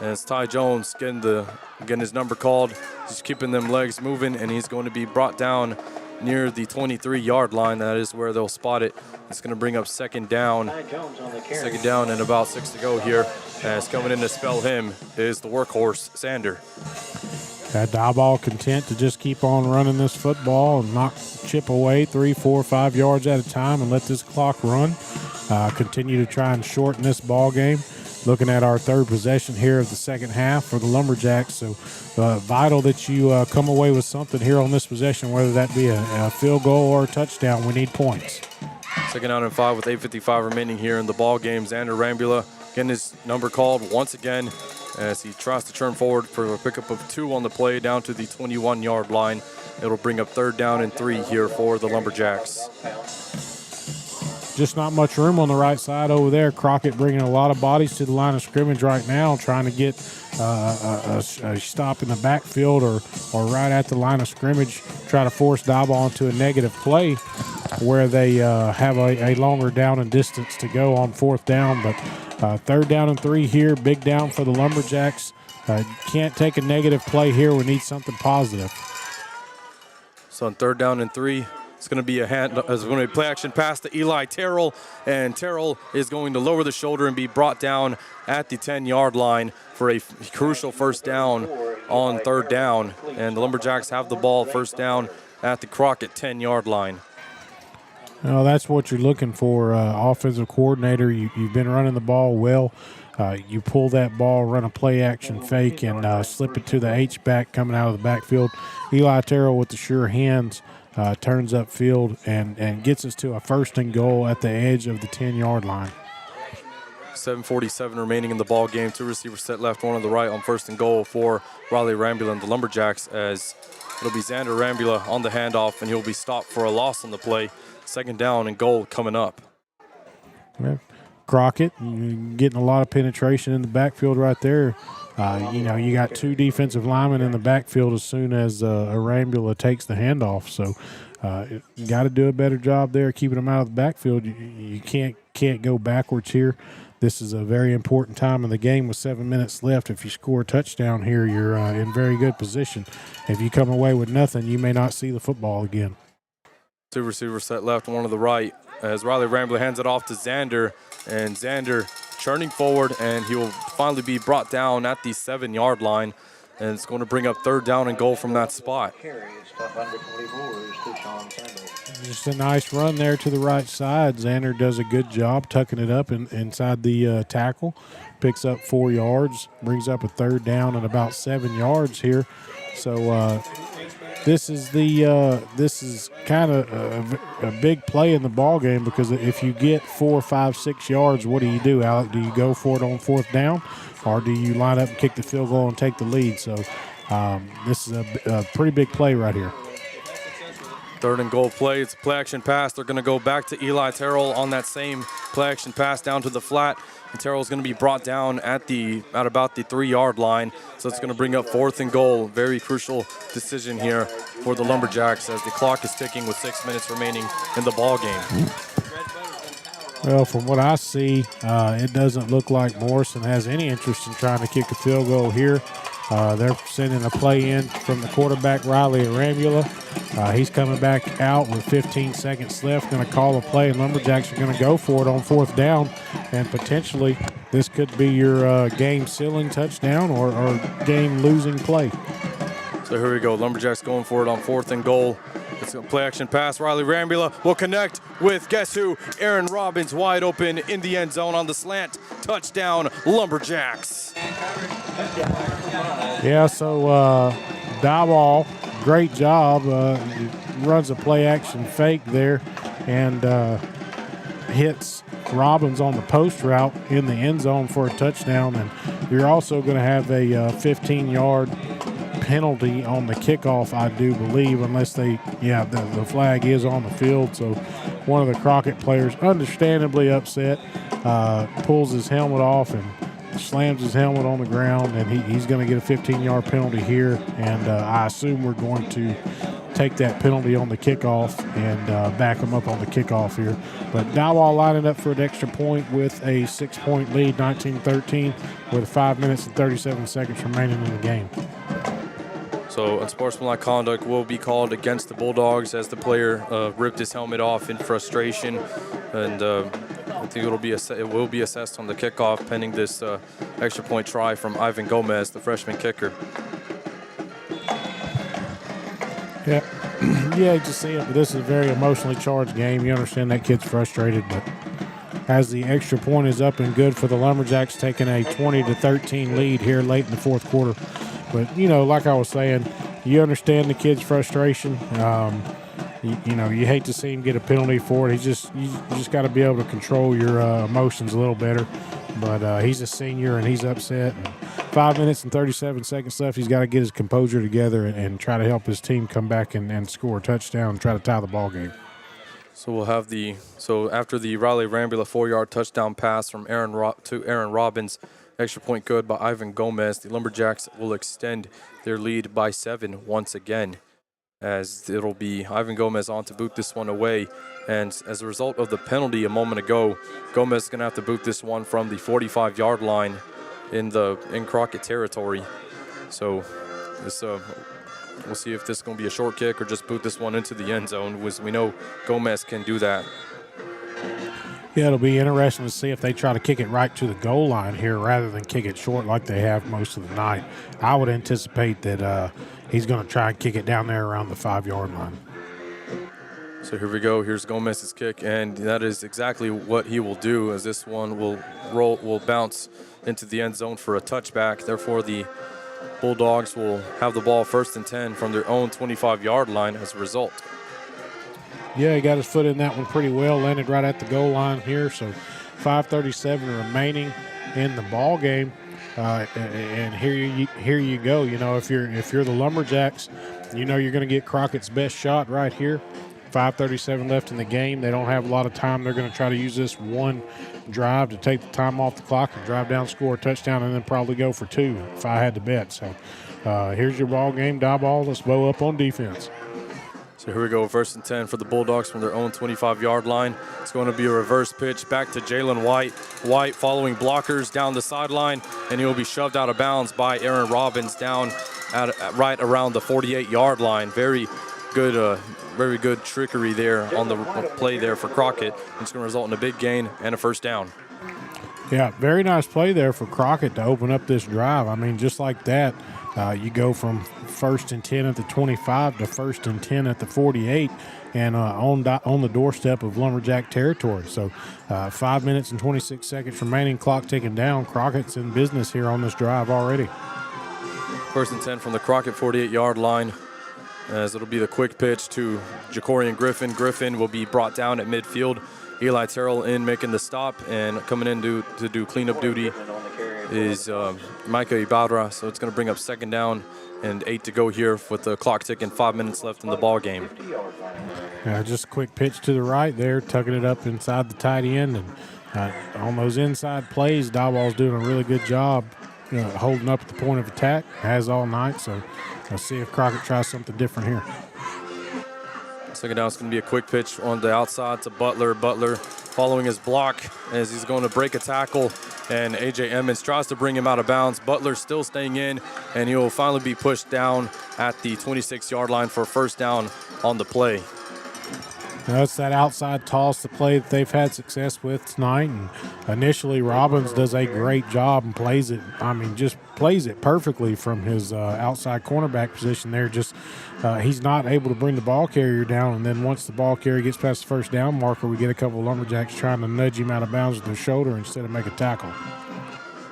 And it's Ty Jones getting his number called. He's keeping them legs moving, and he's going to be brought down near the 23-yard line. That is where they'll spot it. It's going to bring up second down. Second down and about 6 to go here. As coming in to spell him is the workhorse, Xander. Diboll content to just keep on running this football and chip away 3, 4, 5 yards at a time and let this clock run. Continue to try and shorten this ball game. Looking at our third possession here of the second half for the Lumberjacks. So vital that you come away with something here on this possession, whether that be a field goal or a touchdown. We need points. Second down and 5 with 8:55 remaining here in the ball game. Xander Rambula getting his number called once again as he tries to turn forward for a pickup of 2 on the play down to the 21-yard line. It'll bring up 3rd down and 3 here for the Lumberjacks. Just not much room on the right side over there. Crockett bringing a lot of bodies to the line of scrimmage right now, trying to get a stop in the backfield or right at the line of scrimmage, try to force Diboll into a negative play where they have a longer down and distance to go on 4th down. But 3rd down and 3 here, big down for the Lumberjacks. Can't take a negative play here. We need something positive. So on 3rd down and 3, it's going to be a play action pass to Eli Terrell, and Terrell is going to lower the shoulder and be brought down at the 10-yard line for a crucial first down on 3rd down. And the Lumberjacks have the ball, first down at the Crockett 10-yard line. Well, that's what you're looking for, offensive coordinator. You've been running the ball well. You pull that ball, run a play action fake, and slip it to the H-back coming out of the backfield. Eli Terrell with the sure hands turns upfield and gets us to a 1st and goal at the edge of the 10-yard line. 7:47 remaining in the ball game. 2 receivers set left, 1 on the right on 1st and goal for Riley Rambula and the Lumberjacks, as it'll be Xander Rambula on the handoff, and he'll be stopped for a loss on the play. 2nd down and goal coming up. Yeah. Crockett getting a lot of penetration in the backfield right there. You got 2 defensive linemen in the backfield as soon as Rambula takes the handoff. So you got to do a better job there keeping them out of the backfield. You can't go backwards here. This is a very important time in the game with 7 minutes left. If you score a touchdown here, you're in very good position. If you come away with nothing, you may not see the football again. 2 receivers set left, 1 to the right, as Riley Rambler hands it off to Xander, and Xander churning forward, and he will finally be brought down at the 7-yard line, and it's going to bring up 3rd down and goal from that spot. Just a nice run there to the right side. Xander does a good job tucking it up inside the tackle, picks up 4 yards, brings up a 3rd down and about 7 yards here. So this is kind of a big play in the ball game, because if you get 4, 5, 6 yards, what do, Alec? Do you go for it on 4th down, or do you line up and kick the field goal and take the lead? So this is a pretty big play right here. 3rd and goal play. It's a play action pass. They're going to go back to Eli Terrell on that same play action pass down to the flat. And Terrell's going to be brought down at about the 3-yard line. So it's going to bring up 4th and goal. Very crucial decision here for the Lumberjacks as the clock is ticking with 6 minutes remaining in the ball game. Well, from what I see, it doesn't look like Morrison has any interest in trying to kick a field goal here. They're sending a play in from the quarterback, Riley Rambula. He's coming back out with 15 seconds left, going to call a play, and Lumberjacks are going to go for it on 4th down, and potentially this could be your game-sealing touchdown or game-losing play. So here we go. Lumberjacks going for it on 4th and goal. It's a play-action pass. Riley Rambula will connect with, guess who? Aaron Robbins wide open in the end zone on the slant. Touchdown, Lumberjacks. Yeah, so Diboll, great job. Runs a play-action fake there and hits Robbins on the post route in the end zone for a touchdown. And you're also going to have a 15-yard penalty on the kickoff, I do believe, unless the flag is on the field. So one of the Crockett players, understandably upset, pulls his helmet off and slams his helmet on the ground, and he's going to get a 15-yard penalty here. And I assume we're going to take that penalty on the kickoff and back him up on the kickoff here. But Diboll lining up for an extra point with a 6-point lead, 19-13, with 5 minutes and 37 seconds remaining in the game. So unsportsmanlike conduct will be called against the Bulldogs as the player ripped his helmet off in frustration, and I think it will be assessed on the kickoff pending this extra point try from Ivan Gomez, the freshman kicker. Yeah, you hate to see it, but this is a very emotionally charged game. You understand that kid's frustrated, but as the extra point is up and good for the Lumberjacks, taking a 20-13 lead here late in the 4th quarter. But, like I was saying, you understand the kid's frustration. You hate to see him get a penalty for it. You just got to be able to control your emotions a little better. But he's a senior and he's upset. And 5 minutes and 37 seconds left. He's got to get his composure together and try to help his team come back and score a touchdown and try to tie the ball game. So we'll have after the Riley Rambula 4-yard touchdown pass from Aaron Robbins, extra point good by Ivan Gomez, the Lumberjacks will extend their lead by 7 once again, as it'll be Ivan Gomez on to boot this one away. And as a result of the penalty a moment ago, Gomez is going to have to boot this one from the 45-yard line in Crockett territory. So this we'll see if this is going to be a short kick or just boot this one into the end zone. We know Gomez can do that. Yeah, it'll be interesting to see if they try to kick it right to the goal line here rather than kick it short like they have most of the night. I would anticipate that he's going to try and kick it down there around the 5-yard line. So here we go. Here's Gomez's kick, and that is exactly what he will do, as this one will bounce into the end zone for a touchback. Therefore, the Bulldogs will have the ball 1st and 10 from their own 25-yard line as a result. Yeah, he got his foot in that one pretty well, landed right at the goal line here. So 5:37 remaining in the ball game. And here you go. You know, if you're the Lumberjacks, you know you're going to get Crockett's best shot right here. 5:37 left in the game. They don't have a lot of time. They're going to try to use this one drive to take the time off the clock and drive down, score a touchdown, and then probably go for two if I had to bet. So here's your ball game. Diboll, let's bow up on defense. So here we go, 1st and 10 for the Bulldogs from their own 25-yard line. It's going to be a reverse pitch back to Jalen White. White following blockers down the sideline, and he'll be shoved out of bounds by Aaron Robbins down at right around the 48-yard line. Very good trickery there on the play there for Crockett. It's going to result in a big gain and a first down. Yeah, very nice play there for Crockett to open up this drive. I mean, just like that, you go from 1st and 10 at the 25 to 1st and 10 at the 48, and on the doorstep of Lumberjack territory. So 5 minutes and 26 seconds remaining, clock ticking down. Crockett's in business here on this drive already. 1st and 10 from the Crockett 48-yard line, as it'll be the quick pitch to Jacorian Griffin. Griffin will be brought down at midfield. Eli Terrell in making the stop, and coming in to do cleanup duty is Micah Ibarra. So it's going to bring up 2nd down and 8 to go here with the clock ticking, 5 minutes left in the ball game. Yeah, just a quick pitch to the right there, tucking it up inside the tight end. And on those inside plays, Diboll's doing a really good job holding up at the point of attack, has all night. So let's see if Crockett tries something different here. 2nd down is going to be a quick pitch on the outside to Butler. Butler following his block as he's going to break a tackle, and A.J. Emmons tries to bring him out of bounds. Butler still staying in, and he will finally be pushed down at the 26-yard line for a first down on the play. That's that outside toss, the play that they've had success with tonight. And initially, Robbins does a great job and plays it. I mean, just plays it perfectly from his outside cornerback position there. Just he's not able to bring the ball carrier down. And then once the ball carrier gets past the first down marker, we get a couple of Lumberjacks trying to nudge him out of bounds with their shoulder instead of make a tackle.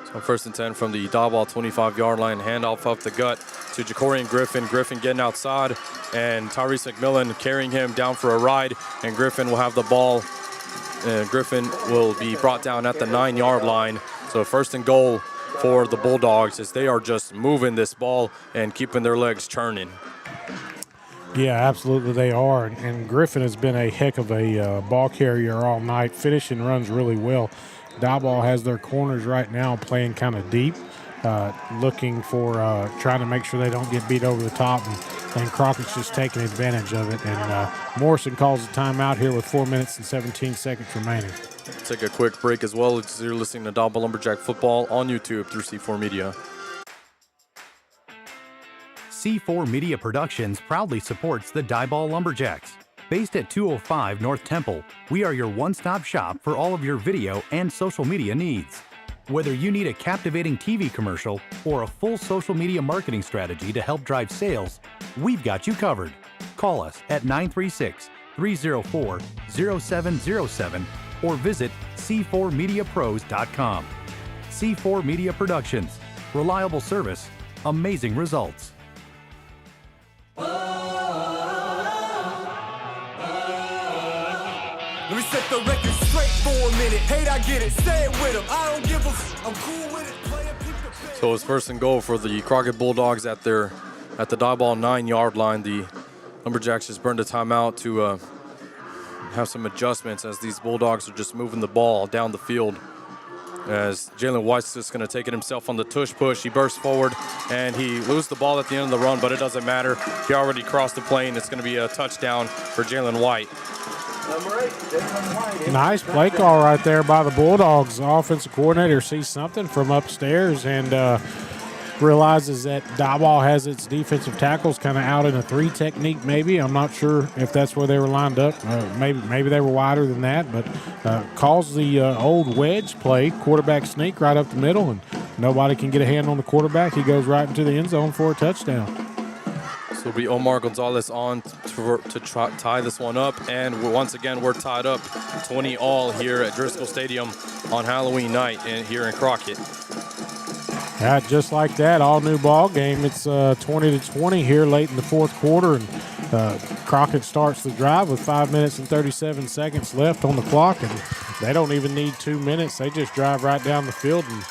So 1st and 10 from the Diboll 25-yard line, handoff up the gut to Jacorian Griffin. Griffin getting outside, and Tyrese McMillan carrying him down for a ride, and Griffin will have the ball. Griffin will be brought down at the 9-yard line. So 1st and goal for the Bulldogs as they are just moving this ball and keeping their legs churning. Yeah, absolutely they are. And Griffin has been a heck of a ball carrier all night. Finishing runs really well. Diboll has their corners right now playing kind of deep, looking for trying to make sure they don't get beat over the top, and Crockett's just taking advantage of it. And Morrison calls a timeout here with 4 minutes and 17 seconds remaining. Take a quick break as well. You're listening to Diboll Lumberjack Football on YouTube through C4 Media. C4 Media Productions proudly supports the Diboll Lumberjacks. Based at 205 North Temple, we are your one-stop shop for all of your video and social media needs. Whether you need a captivating TV commercial or a full social media marketing strategy to help drive sales, we've got you covered. Call us at 936-304-0707 or visit c4mediapros.com. C4 Media Productions. Reliable service, amazing results. Let me set the record straight for a minute. Hate, I get it. Say it with them. I don't give a I'm cool with it. Play it, pick the best. So it's 1st and goal for the Crockett Bulldogs at the Diboll 9-yard line. The Lumberjacks just burned a timeout to have some adjustments as these Bulldogs are just moving the ball down the field. As Jalen White's just going to take it himself on the tush push. He bursts forward, and he loses the ball at the end of the run, but it doesn't matter. He already crossed the plane. It's going to be a touchdown for Jalen White. Nice play call right there by the Bulldogs. The offensive coordinator sees something from upstairs and realizes that Diboll has its defensive tackles kind of out in a 3 technique maybe. I'm not sure if that's where they were lined up. Maybe they were wider than that, but calls the old wedge play, quarterback sneak right up the middle, and nobody can get a hand on the quarterback. He goes right into the end zone for a touchdown. So it'll be Omar Gonzalez on to tie this one up. And once again, we're tied up 20-all here at Driscoll Stadium on Halloween night here in Crockett. Yeah, just like that, all new ball game. It's 20-20 here late in the fourth quarter, and Crockett starts the drive with 5 minutes and 37 seconds left on the clock, and they don't even need 2 minutes. They just drive right down the field and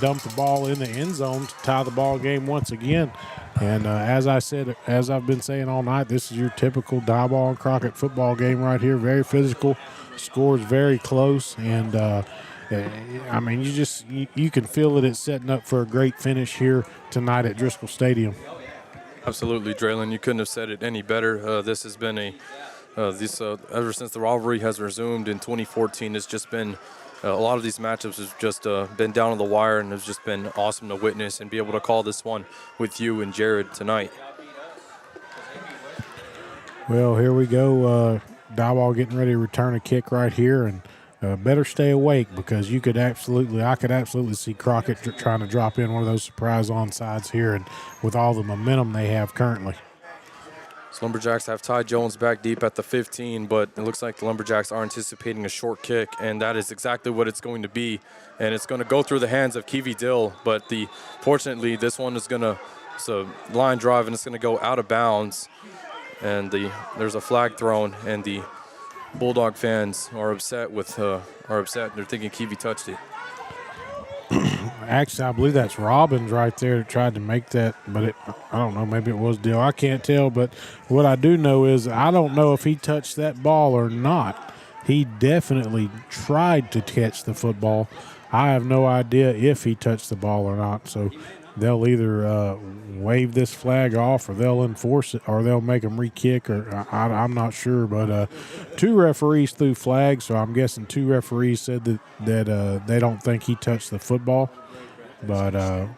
dump the ball in the end zone to tie the ball game once again. And as I've been saying all night, this is your typical Diboll and Crockett football game right here. Very physical, scores very close, and I mean, you can feel that it's setting up for a great finish here tonight at Driscoll Stadium. Absolutely, Draylon. You couldn't have said it any better. This has been ever since the rivalry has resumed in 2014. It's just been a lot of these matchups have just been down on the wire, and it's just been awesome to witness and be able to call this one with you and Jared tonight. Well, here we go. Diboll getting ready to return a kick right here, and better stay awake because I could absolutely see Crockett trying to drop in one of those surprise onsides here, and with all the momentum they have currently. So Lumberjacks have Ty Jones back deep at the 15, but it looks like the Lumberjacks are anticipating a short kick, and that is exactly what it's going to be. And it's going to go through the hands of Kiwi Dill, but fortunately this one is it's a line drive, and it's going to go out of bounds. And there's a flag thrown, and the Bulldog fans are upset. They're thinking Kiwi touched it. Actually, I believe that's Robbins right there that tried to make that, but I don't know. Maybe it was Dill. I can't tell, but what I do know is I don't know if he touched that ball or not. He definitely tried to catch the football. I have no idea if he touched the ball or not, so they'll either wave this flag off, or they'll enforce it, or they'll make them re-kick, or I'm not sure. But 2 referees threw flags, so I'm guessing 2 referees said that they don't think he touched the football. But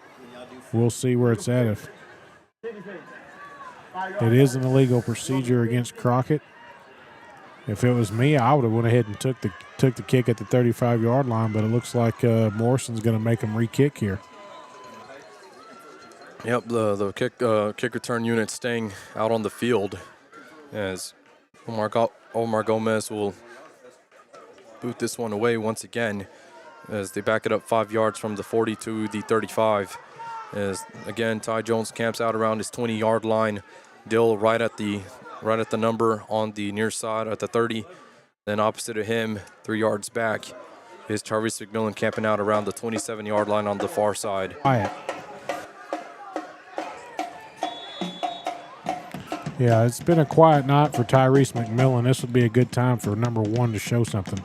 we'll see where it's at. If it is an illegal procedure against Crockett. If it was me, I would have went ahead and took the kick at the 35-yard line, but it looks like Morrison's going to make him re-kick here. Yep, the kick return unit staying out on the field as Omar Gomez will boot this one away once again as they back it up 5 yards from the 40 to the 35. As again, Ty Jones camps out around his 20-yard line. Dill right at the number on the near side at the 30. Then opposite of him, 3 yards back, is Tyrese McMillan camping out around the 27-yard line on the far side. Yeah, it's been a quiet night for Tyrese McMillan. This would be a good time for number 1 to show something.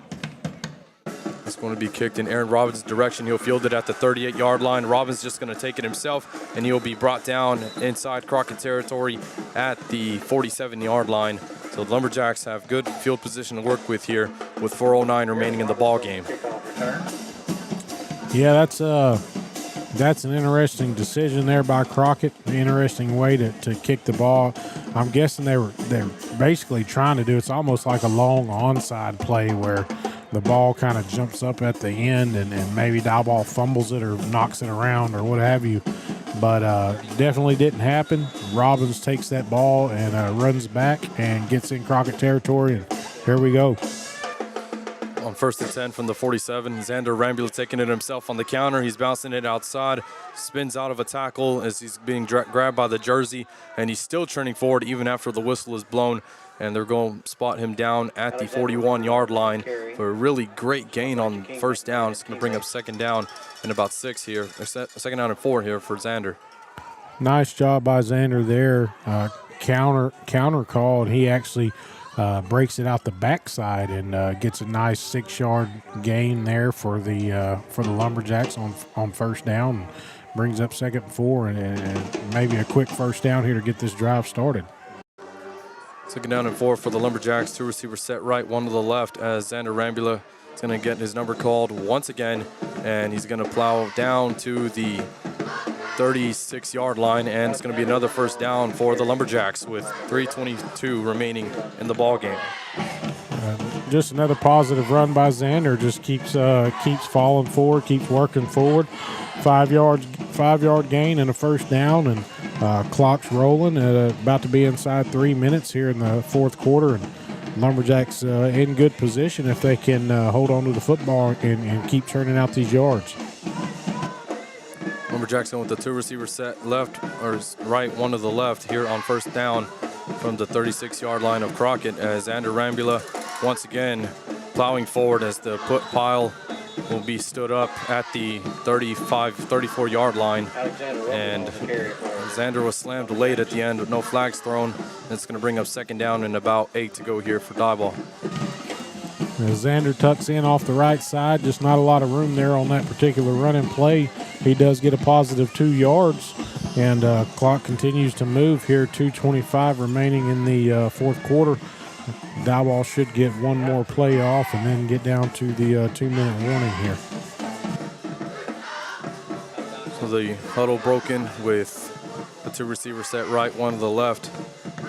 It's going to be kicked in Aaron Robbins' direction. He'll field it at the 38-yard line. Robbins just going to take it himself, and he'll be brought down inside Crockett territory at the 47-yard line. So the Lumberjacks have good field position to work with here with 4:09 remaining in the ball game. Yeah, that's an interesting decision there by Crockett. An interesting way to kick the ball. I'm guessing they're basically trying to do, it's almost like a long onside play where the ball kind of jumps up at the end and maybe Diboll fumbles it or knocks it around or what have you. But definitely didn't happen. Robbins takes that ball and runs back and gets in Crockett territory, and here we go. On 1st and 10 from the 47, Xander Rambula taking it himself on the counter. He's bouncing it outside, spins out of a tackle as he's being grabbed by the jersey, and he's still turning forward even after the whistle is blown. And they're going to spot him down at the 41-yard line for a really great gain on 1st down. It's going to bring up 2nd down and about 6 here, or 2nd down and 4 here for Xander. Nice job by Xander there. Counter call, and he actually breaks it out the backside and gets a nice 6-yard gain there for the Lumberjacks on 1st down. And brings up 2nd and 4 and maybe a quick 1st down here to get this drive started. 2nd down and 4 for the Lumberjacks. 2 receivers set right, 1 to the left as Xander Rambula is going to get his number called once again, and he's going to plow down to the 36-yard line, and it's going to be another 1st down for the Lumberjacks with 3:22 remaining in the ball game. Just another positive run by Xander. Just keeps falling forward, keeps working forward. 5-yard gain and a 1st down, and clock's rolling at about to be inside 3 minutes here in the 4th quarter. And Lumberjacks in good position if they can hold on to the football and keep churning out these yards. Lumberjacks going with the 2 receivers set left or right, 1 to the left here on 1st down. from the 36-yard line of Crockett, as Xander Rambula once again plowing forward as the put pile will be stood up at the 34-yard line. And Xander was slammed late at the end with no flags thrown. It's going to bring up second down and about 8 to go here for Diboll. Xander tucks in off the right side, just not a lot of room there on that particular running play. He does get a positive 2 yards, and clock continues to move here. 2:25 remaining in the fourth quarter. Diboll should get one more play off and then get down to the 2-minute warning here. So the huddle broken with the 2 receivers set right, 1 to the left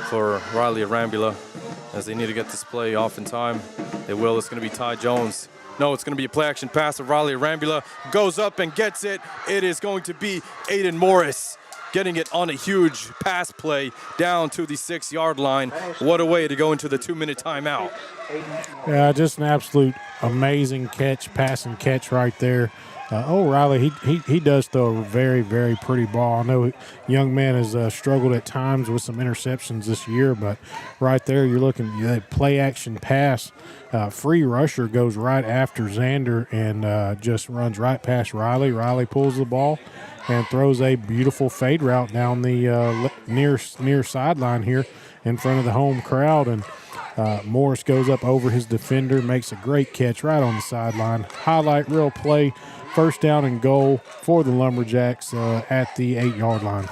for Riley Rambula, as they need to get this play off in time. They will. It's going to be Ty Jones. No, it's going to be a play action pass of Riley Rambula. Goes up and gets it. It is going to be Aiden Morris getting it on a huge pass play down to the 6-yard line. What a way to go into the 2-minute timeout. Yeah, just an absolute amazing catch, pass and catch right there. Riley, he does throw a very, very pretty ball. I know young man has struggled at times with some interceptions this year, but right there you're looking at play action pass. Free rusher goes right after Xander and just runs right past Riley. Riley pulls the ball and throws a beautiful fade route down the near sideline here in front of the home crowd. And Morris goes up over his defender, makes a great catch right on the sideline. Highlight reel play, first down and goal for the Lumberjacks at the 8-yard line.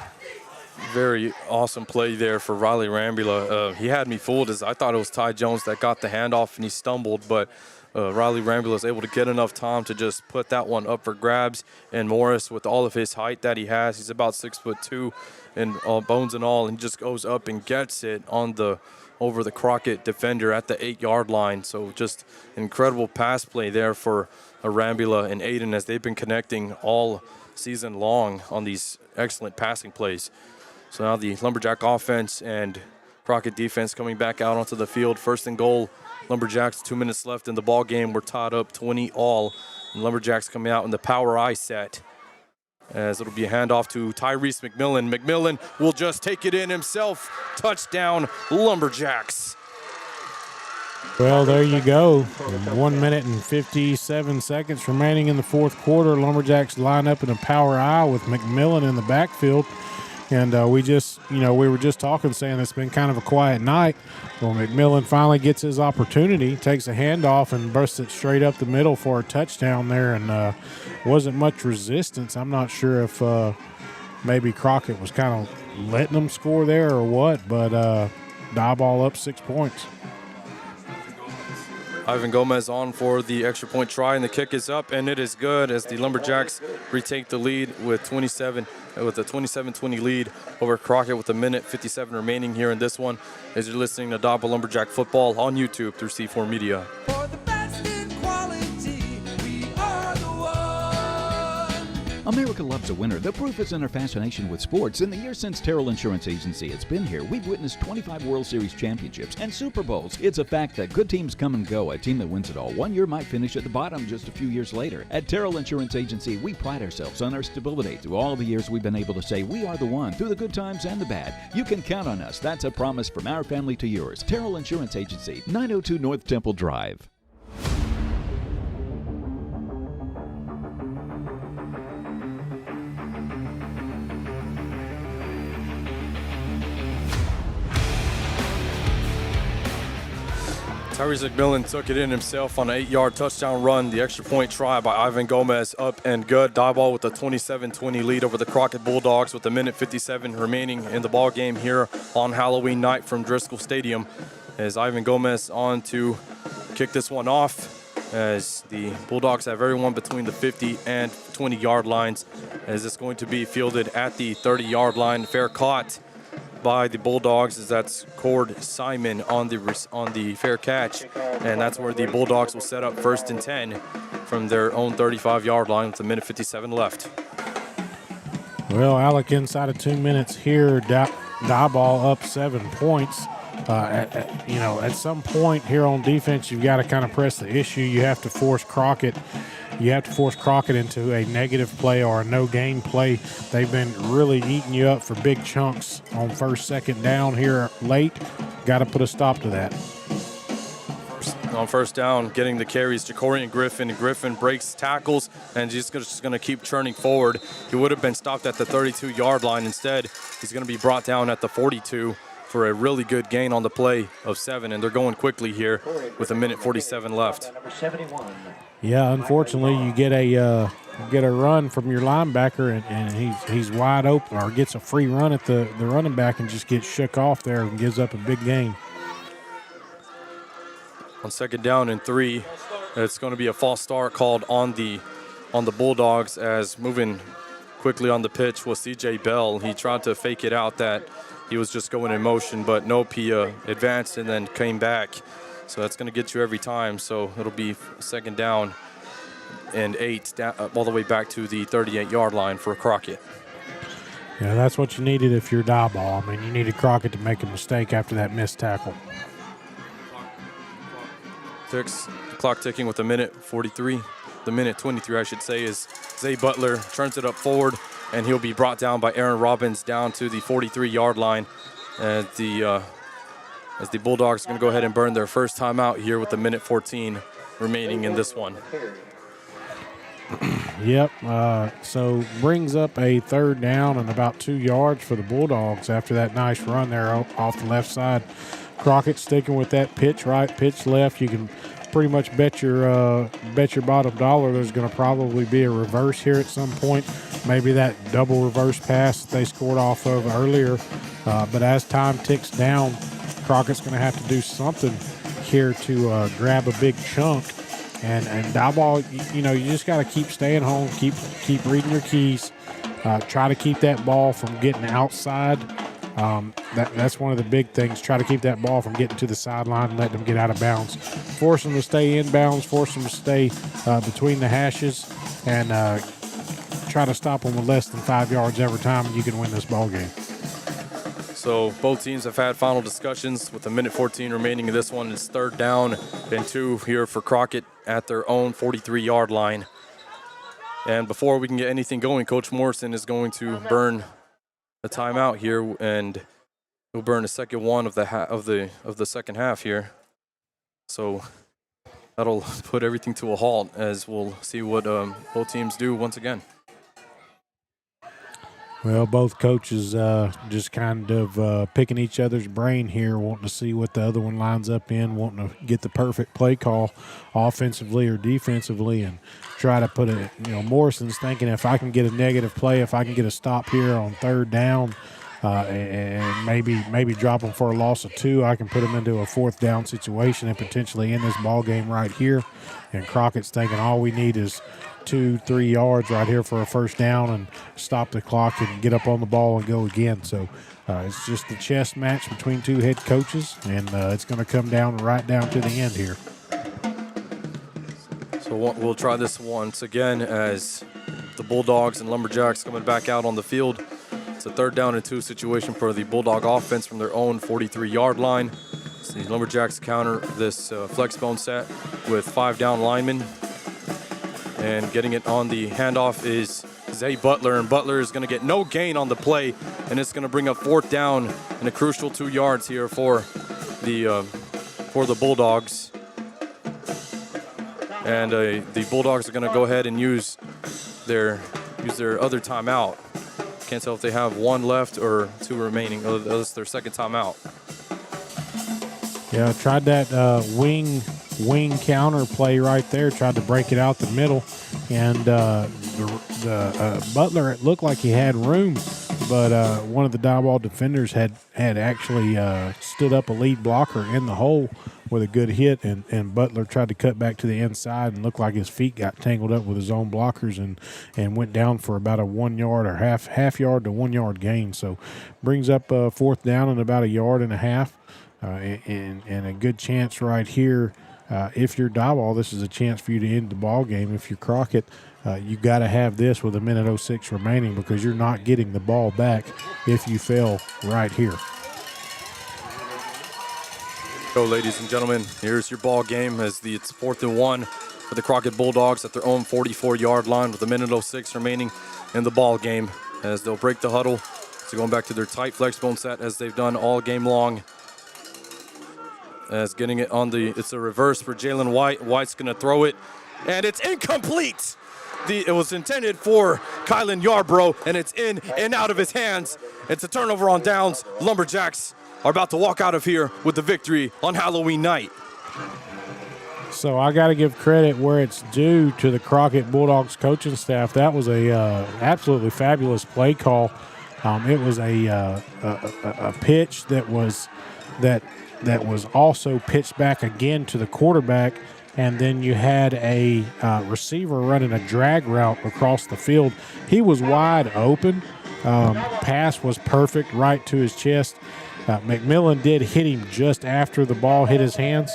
Very awesome play there for Riley Rambula. He had me fooled as I thought it was Ty Jones that got the handoff and he stumbled, but Riley Rambula was able to get enough time to just put that one up for grabs. And Morris, with all of his height that he has, he's about 6'2" and bones and all, and just goes up and gets it over the Crockett defender at the 8-yard line. So just incredible pass play there for Rambula and Aiden, as they've been connecting all season long on these excellent passing plays. So now the Lumberjack offense and Crockett defense coming back out onto the field. First and goal, Lumberjacks, 2 minutes left in the ball game. We're tied up 20-all. And Lumberjacks coming out in the power I set, as it'll be a handoff to Tyrese McMillan. McMillan will just take it in himself. Touchdown, Lumberjacks. Well, there you go. 1 minute and 57 seconds remaining in the fourth quarter. Lumberjacks line up in a power I with McMillan in the backfield. And we were just talking, saying it's been kind of a quiet night. Well, McMillan finally gets his opportunity, takes a handoff and bursts it straight up the middle for a touchdown there, and wasn't much resistance. I'm not sure if maybe Crockett was kind of letting them score there or what, but Diboll up 6 points. Ivan Gomez on for the extra point try, and the kick is up, and it is good as the Lumberjacks retake the lead with a 27-20 lead over Crockett with 1:57 remaining here in this one, as you're listening to Diboll Lumberjack football on YouTube through C4 Media. America loves a winner. The proof is in our fascination with sports. In the years since Terrell Insurance Agency has been here, we've witnessed 25 World Series championships and Super Bowls. It's a fact that good teams come and go. A team that wins it all one year might finish at the bottom just a few years later. At Terrell Insurance Agency, we pride ourselves on our stability. Through all the years, we've been able to say we are the one, through the good times and the bad. You can count on us. That's a promise from our family to yours. Terrell Insurance Agency, 902 North Temple Drive. Tyrese McMillan took it in himself on an 8-yard touchdown run. The extra point try by Ivan Gomez up and good. Diboll with a 27-20 lead over the Crockett Bulldogs with 1:57 remaining in the ball game here on Halloween night from Driscoll Stadium. As Ivan Gomez on to kick this one off, as the Bulldogs have everyone between the 50 and 20-yard lines, as it's going to be fielded at the 30-yard line. Fair caught by the Bulldogs, as that's Cord Simon on the fair catch, and that's where the Bulldogs will set up 1st and 10 from their own 35-yard line with 1:57 left. Well, Alec, inside of 2 minutes here, Diboll up 7 points. At some point here on defense, you've got to kind of press the issue. You have to force Crockett you have to force Crockett into a negative play or a no-gain play. They've been really eating you up for big chunks on first, second down here late. Got to put a stop to that. On first down, getting the carries, Jacorian Griffin. Griffin breaks tackles and just going to keep churning forward. He would have been stopped at the 32-yard line. Instead, he's going to be brought down at the 42 for a really good gain on the play of 7, and they're going quickly here with 1:47 left. Yeah, unfortunately, you get a run from your linebacker, and he's wide open, or gets a free run at the running back and just gets shook off there and gives up a big gain. On second down and 3, it's going to be a false start called on the Bulldogs, as moving quickly on the pitch was C.J. Bell. He tried to fake it out that he was just going in motion, but nope, he advanced and then came back. So that's going to get you every time. So it'll be second down and 8, all the way back to the 38-yard line for Crockett. Yeah, that's what you needed if you're Diboll. I mean, you needed Crockett to make a mistake after that missed tackle. The clock ticking with 1:43. The 1:23, I should say, is Zay Butler turns it up forward, and he'll be brought down by Aaron Robbins down to the 43-yard line. As the Bulldogs are going to go ahead and burn their first timeout here with 1:14 remaining in this one. Yep, so brings up a third down and about 2 yards for the Bulldogs after that nice run there off the left side. Crockett sticking with that pitch right, pitch left. You can pretty much bet your bottom dollar there's going to probably be a reverse here at some point. Maybe that double reverse pass that they scored off of earlier. But as time ticks down, Crockett's going to have to do something here to grab a big chunk. And Diboll, you just got to keep staying home, keep reading your keys, try to keep that ball from getting outside. That's one of the big things. Try to keep that ball from getting to the sideline and let them get out of bounds. Force them to stay in bounds, force them to stay between the hashes, and try to stop them with less than 5 yards every time, and you can win this ball game. So both teams have had final discussions with 1:14 remaining in this one. It's third down and 2 here for Crockett at their own 43-yard line. And before we can get anything going, Coach Morrison is going to burn a timeout here, and we'll burn the second one of the second half here. So that'll put everything to a halt, as we'll see what both teams do once again. Well, both coaches just kind of picking each other's brain here, wanting to see what the other one lines up in, wanting to get the perfect play call offensively or defensively, and try to put it, Morrison's thinking, if I can get a negative play, if I can get a stop here on third down and maybe drop them for a loss of 2, I can put them into a fourth down situation and potentially end this ball game right here. And Crockett's thinking all we need is 2-3 yards right here for a first down and stop the clock and get up on the ball and go again. So it's just the chess match between two head coaches, and it's going to come down right down to the end here. So we'll try this once again as the Bulldogs and Lumberjacks coming back out on the field. It's a third down and 2 situation for the Bulldog offense from their own 43-yard line. So the Lumberjacks counter this flex bone set with 5 down linemen. And getting it on the handoff is Zay Butler, and Butler is going to get no gain on the play, and it's going to bring up fourth down and a crucial 2 yards here for the Bulldogs. And the Bulldogs are going to go ahead and use their other timeout. Can't tell if they have 1 left or 2 remaining. That's their second timeout. Yeah, tried that wing counter play right there. Tried to break it out the middle, and the Butler, it looked like he had room, but one of the Diboll defenders had actually stood up a lead blocker in the hole with a good hit, and Butler tried to cut back to the inside and looked like his feet got tangled up with his own blockers and went down for about a 1 yard or half yard to 1 yard gain. So brings up fourth down and about 1.5 yards. And a good chance right here. If you're Diboll, this is a chance for you to end the ball game. If you're Crockett, you got to have this with 1:06 remaining, because you're not getting the ball back if you fail right here. So, ladies and gentlemen, here's your ball game as it's 4th and 1 for the Crockett Bulldogs at their own 44-yard line with 1:06 remaining in the ball game as they'll break the huddle. So going back to their tight flex bone set as they've done all game long. As getting it on it's a reverse for Jalen White. White's going to throw it, and it's incomplete. It was intended for Kylan Yarbrough, and it's in and out of his hands. It's a turnover on downs. Lumberjacks are about to walk out of here with the victory on Halloween night. So I got to give credit where it's due to the Crockett Bulldogs coaching staff. That was a absolutely fabulous play call. It was a pitch that was also pitched back again to the quarterback, and then you had a receiver running a drag route across the field. He was wide open. Pass was perfect right to his chest. McMillan did hit him just after the ball hit his hands,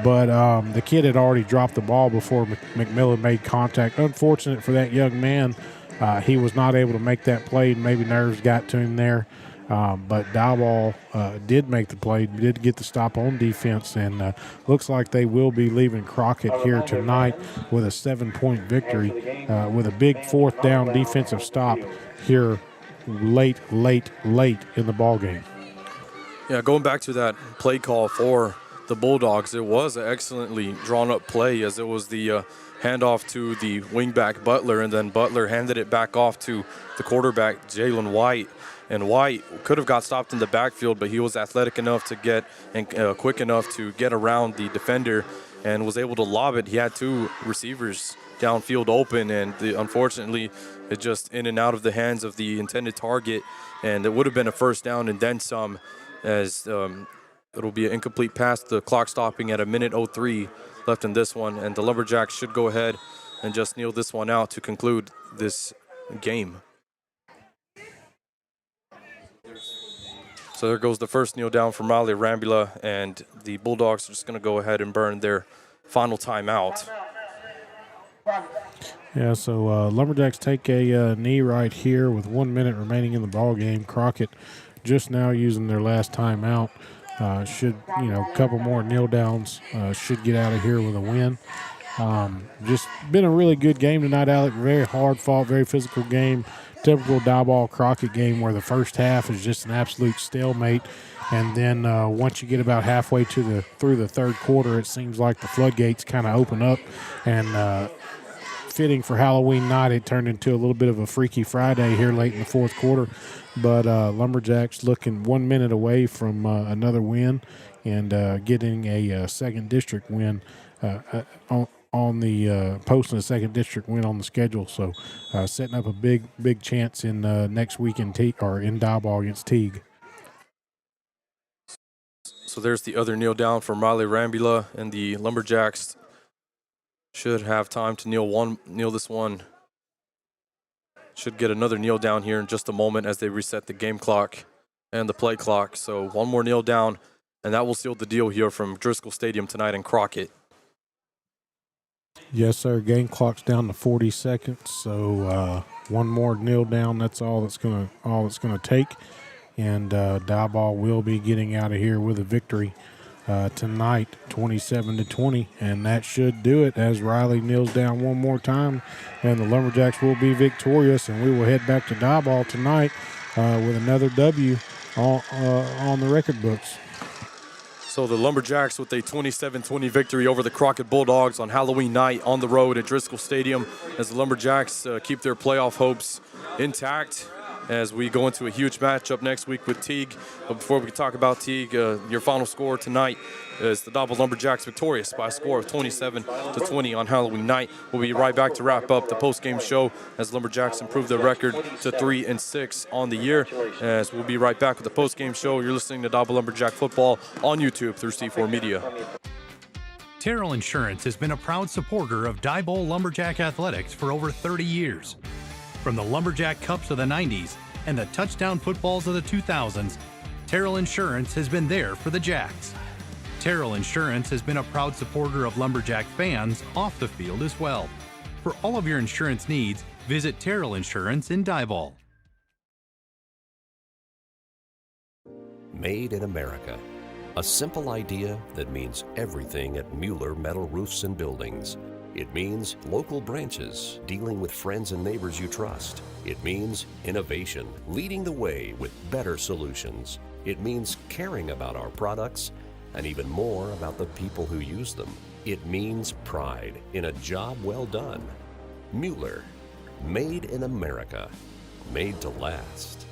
but the kid had already dropped the ball before McMillan made contact. Unfortunate for that young man. He was not able to make that play. Maybe nerves got to him there. But Diboll did make the play, did get the stop on defense, and looks like they will be leaving Crockett here tonight with a 7-point victory with a big 4th down defensive stop here late in the ball game. Yeah, going back to that play call for the Bulldogs, it was an excellently drawn-up play as it was the handoff to the wingback Butler, and then Butler handed it back off to the quarterback Jalen White. And White could have got stopped in the backfield, but he was athletic enough to get and quick enough to get around the defender and was able to lob it. He had 2 receivers downfield open, and unfortunately, it just in and out of the hands of the intended target, and it would have been a 1st down and then some, as it'll be an incomplete pass. The clock stopping at 1:03 left in this one, and the Lumberjacks should go ahead and just kneel this one out to conclude this game. So there goes the first kneel down for Molly Rambula, and the Bulldogs are just going to go ahead and burn their final timeout. Yeah, so Lumberjacks take a knee right here with 1 minute remaining in the ball game. Crockett just now using their last timeout. Should, a couple more kneel downs, should get out of here with a win. Just been a really good game tonight, Alec. Very hard fought, very physical game. Typical Diboll Crockett game where the first half is just an absolute stalemate, and then once you get about halfway through the third quarter, it seems like the floodgates kind of open up, and fitting for Halloween night, it turned into a little bit of a Freaky Friday here late in the fourth quarter. But Lumberjacks looking 1 minute away from another win and getting a second district win on the posting a second district win on the schedule. So setting up a big chance in next week in Diboll against Teague. So there's the other kneel down for Miley Rambula, and the Lumberjacks should have time to kneel this one. Should get another kneel down here in just a moment as they reset the game clock and the play clock. So one more kneel down, and that will seal the deal here from Driscoll Stadium tonight in Crockett. Yes, sir. Game clock's down to 40 seconds. So one more kneel down. That's all it's gonna take. And Diboll will be getting out of here with a victory tonight, 27-20, and that should do it as Riley kneels down one more time, and the Lumberjacks will be victorious, and we will head back to Diboll tonight with another W on the record books. So the Lumberjacks with a 27-20 victory over the Crockett Bulldogs on Halloween night on the road at Driscoll Stadium, as the Lumberjacks keep their playoff hopes intact as we go into a huge matchup next week with Teague. But before we talk about Teague, your final score tonight is the Diboll Lumberjacks victorious by a score of 27-20 on Halloween night. We'll be right back to wrap up the post-game show as Lumberjacks improve their record to 3-6 on the year. As we'll be right back with the post-game show. You're listening to Diboll Lumberjack football on YouTube through C4 Media. Terrell Insurance has been a proud supporter of Diboll Lumberjack athletics for over 30 years. From the Lumberjack Cups of the 90s and the touchdown footballs of the 2000s, Terrell Insurance has been there for the Jacks. Terrell Insurance has been a proud supporter of Lumberjack fans off the field as well. For all of your insurance needs, visit Terrell Insurance in Diboll. Made in America. A simple idea that means everything at Mueller Metal Roofs and Buildings. It means local branches, dealing with friends and neighbors you trust. It means innovation, leading the way with better solutions. It means caring about our products and even more about the people who use them. It means pride in a job well done. Mueller, made in America, made to last.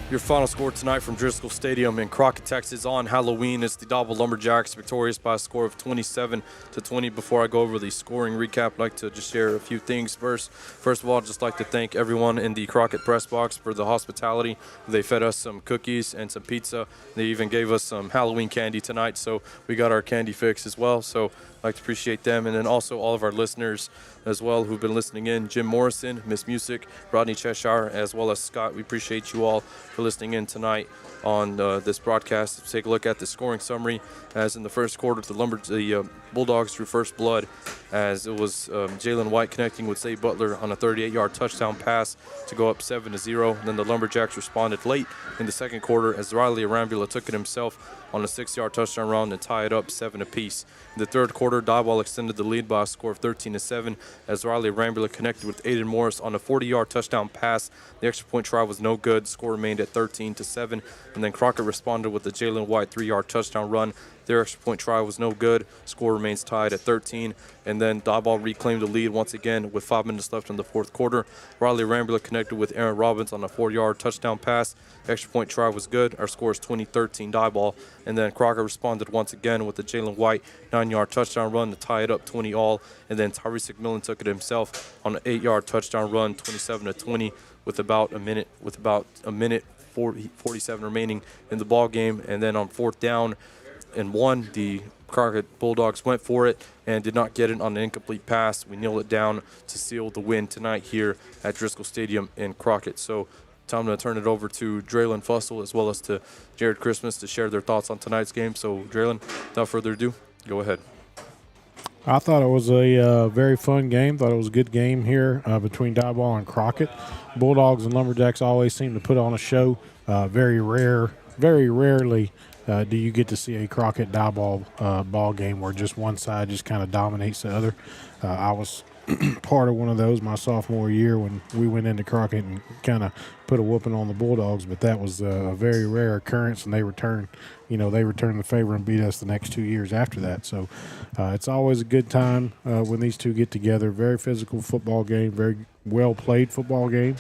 Your final score tonight from Driscoll Stadium in Crockett, Texas on Halloween is the Diboll Lumberjacks victorious by a score of 27-20. Before I go over the scoring recap, I'd like to just share a few things first. First of all, I'd just like to thank everyone in the Crockett press box for the hospitality. They fed us some cookies and some pizza. They even gave us some Halloween candy tonight, so we got our candy fix as well. So I'd like to appreciate them. And then also all of our listeners as well who've been listening in. Jim Morrison, Miss Music, Rodney Cheshire, as well as Scott. We appreciate you all for listening in tonight on this broadcast. Let's take a look at the scoring summary. As in the first quarter, the Bulldogs drew first blood as it was Jalen White connecting with Zay Butler on a 38-yard touchdown pass to go up 7-0. Then the Lumberjacks responded late in the second quarter as Riley Arambula took it himself on a 6-yard touchdown run and tie it up 7 apiece. In the third quarter, Diboll extended the lead by a score of 13-7 as Riley Arambula connected with Aiden Morris on a 40-yard touchdown pass. The extra point try was no good. Score remained at 13-7. And then Crockett responded with the Jalen White 3-yard touchdown run. Their extra point try was no good. Score remains tied at 13. And then Diboll reclaimed the lead once again with 5 minutes left in the fourth quarter. Riley Arambula connected with Aaron Robbins on a 4-yard touchdown pass. Extra point try was good. Our score is 20-13 Diboll. And then Crockett responded once again with the Jalen White 9-yard touchdown run to tie it up 20-all. And then Tyrese McMillan took it himself on an 8-yard touchdown run, 27-20, with about a minute 47 remaining in the ball game. And then on fourth down and 1, the Crockett Bulldogs went for it and did not get it on an incomplete pass. We nailed it down to seal the win tonight here at Driscoll Stadium in Crockett. So time to turn it over to Draylon Fussell as well as to Jared Christmas to share their thoughts on tonight's game. So Draylon, without further ado, go ahead. I thought it was a very fun game. Thought it was a good game here between Diboll and Crockett. Bulldogs and Lumberjacks always seem to put on a show. Very rarely do you get to see a Crockett Diboll ball game where just one side just kind of dominates the other. I was part of one of those my sophomore year when we went into Crockett and kind of put a whooping on the Bulldogs, but that was a very rare occurrence, and they returned the favor and beat us the next 2 years after that. So it's always a good time when these two get together. Very physical football game, very well played football game.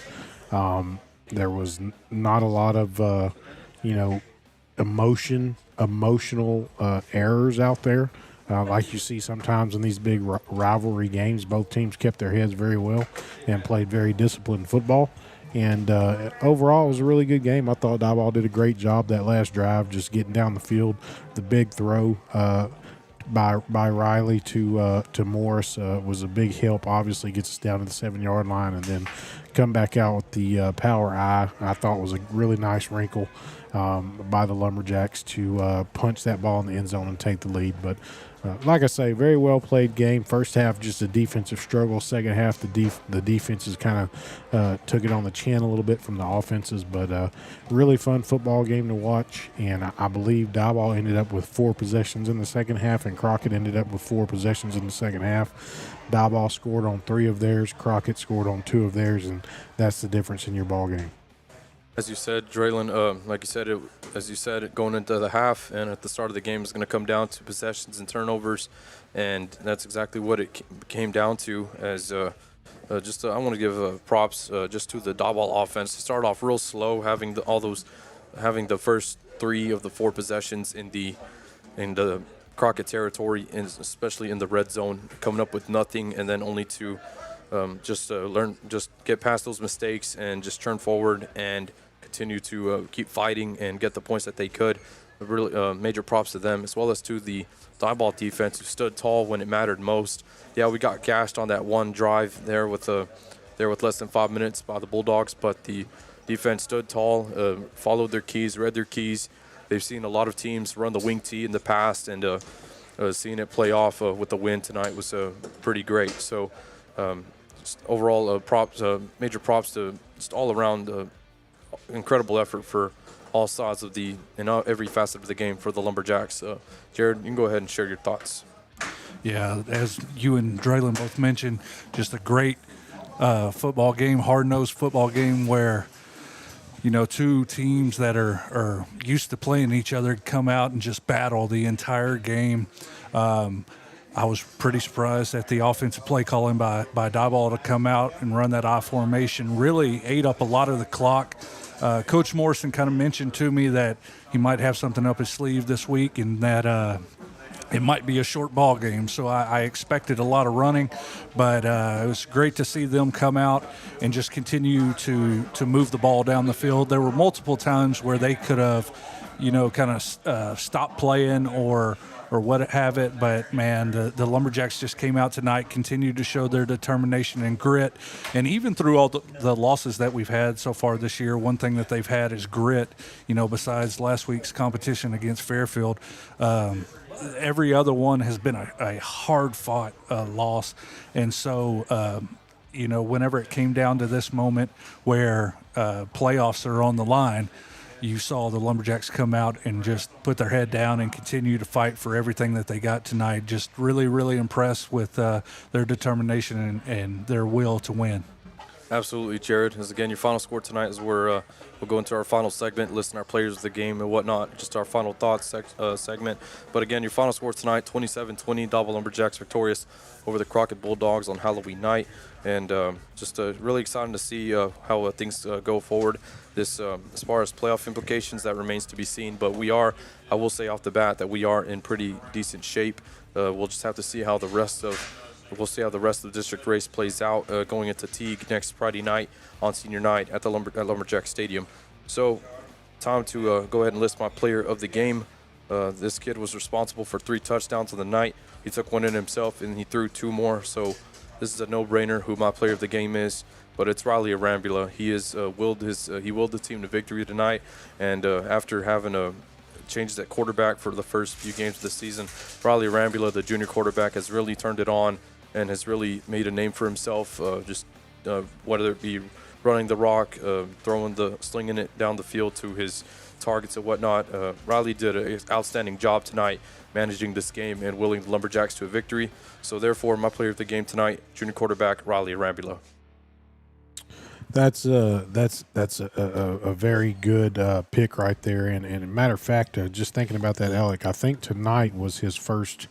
There was not a lot of emotional errors out there. Like you see sometimes in these big rivalry games, both teams kept their heads very well and played very disciplined football. And overall, it was a really good game. I thought Diboll did a great job that last drive, just getting down the field. The big throw by Riley to Morris was a big help. Obviously, gets us down to the 7-yard line, and then come back out with the power I thought was a really nice wrinkle by the Lumberjacks to punch that ball in the end zone and take the lead. But like I say, very well played game. First half, just a defensive struggle. Second half, the defenses kind of took it on the chin a little bit from the offenses. But really fun football game to watch. And I believe Diboll ended up with 4 possessions in the second half, and Crockett ended up with 4 possessions in the second half. Diboll scored on 3 of theirs. Crockett scored on 2 of theirs, and that's the difference in your ball game. As you said, Draylon, going into the half and at the start of the game is going to come down to possessions and turnovers, and that's exactly what it came down to. As I want to give props just to the Diboll offense. They started off real slow, having the first 3 of the 4 possessions in the Crockett territory, and especially in the red zone, coming up with nothing, and then only to just get past those mistakes and just turn forward and continue to keep fighting and get the points that they could. Really major props to them, as well as to the Diboll defense, who stood tall when it mattered most. Yeah, we got gashed on that one drive there with less than 5 minutes by the Bulldogs, but the defense stood tall, followed their keys, read their keys. They've seen a lot of teams run the wing tee in the past, and seeing it play off with the win tonight was pretty great. So just overall, major props to just all around incredible effort for all sides of every facet of the game for the Lumberjacks. Jared, you can go ahead and share your thoughts. Yeah, as you and Draylon both mentioned, just a great football game, hard-nosed football game where, two teams that are used to playing each other come out and just battle the entire game. I was pretty surprised at the offensive play calling by Diboll to come out and run that I formation. Really ate up a lot of the clock. Coach Morrison kind of mentioned to me that he might have something up his sleeve this week and that it might be a short ball game. So I expected a lot of running, but it was great to see them come out and just continue to move the ball down the field. There were multiple times where they could have, kind of stopped playing or what have it. But, man, the Lumberjacks just came out tonight, continued to show their determination and grit. And even through all the losses that we've had so far this year, one thing that they've had is grit, besides last week's competition against Fairfield. Every other one has been a hard-fought loss. And so, whenever it came down to this moment where playoffs are on the line, you saw the Lumberjacks come out and just put their head down and continue to fight for everything that they got tonight. Just really, really impressed with their determination and their will to win. Absolutely, Jared. As again, your final score tonight is where we'll go into our final segment, listen our players of the game and whatnot, just our final thoughts segment. But again, your final score tonight, 27-20, Diboll Lumberjacks victorious over the Crockett Bulldogs on Halloween night. And just really exciting to see how things go forward. This, as far as playoff implications, that remains to be seen. But I will say off the bat that we are in pretty decent shape. We'll just have to see how the rest of the district race plays out going into Teague next Friday night on senior night at the Lumberjack Stadium. So, time to go ahead and list my player of the game. This kid was responsible for 3 touchdowns on the night. He took one in himself and he threw 2 more. So, this is a no-brainer who my player of the game is. But it's Riley Arambula. He willed the team to victory tonight, and after having changes at quarterback for the first few games of the season, Riley Arambula, the junior quarterback, has really turned it on and has really made a name for himself. Whether it be running the rock, slinging it down the field to his targets and whatnot, Riley did an outstanding job tonight managing this game and willing the Lumberjacks to a victory. So therefore, my player of the game tonight, junior quarterback Riley Arambula. That's a very good pick right there. And a matter of fact, just thinking about that, Alec, I think tonight was his first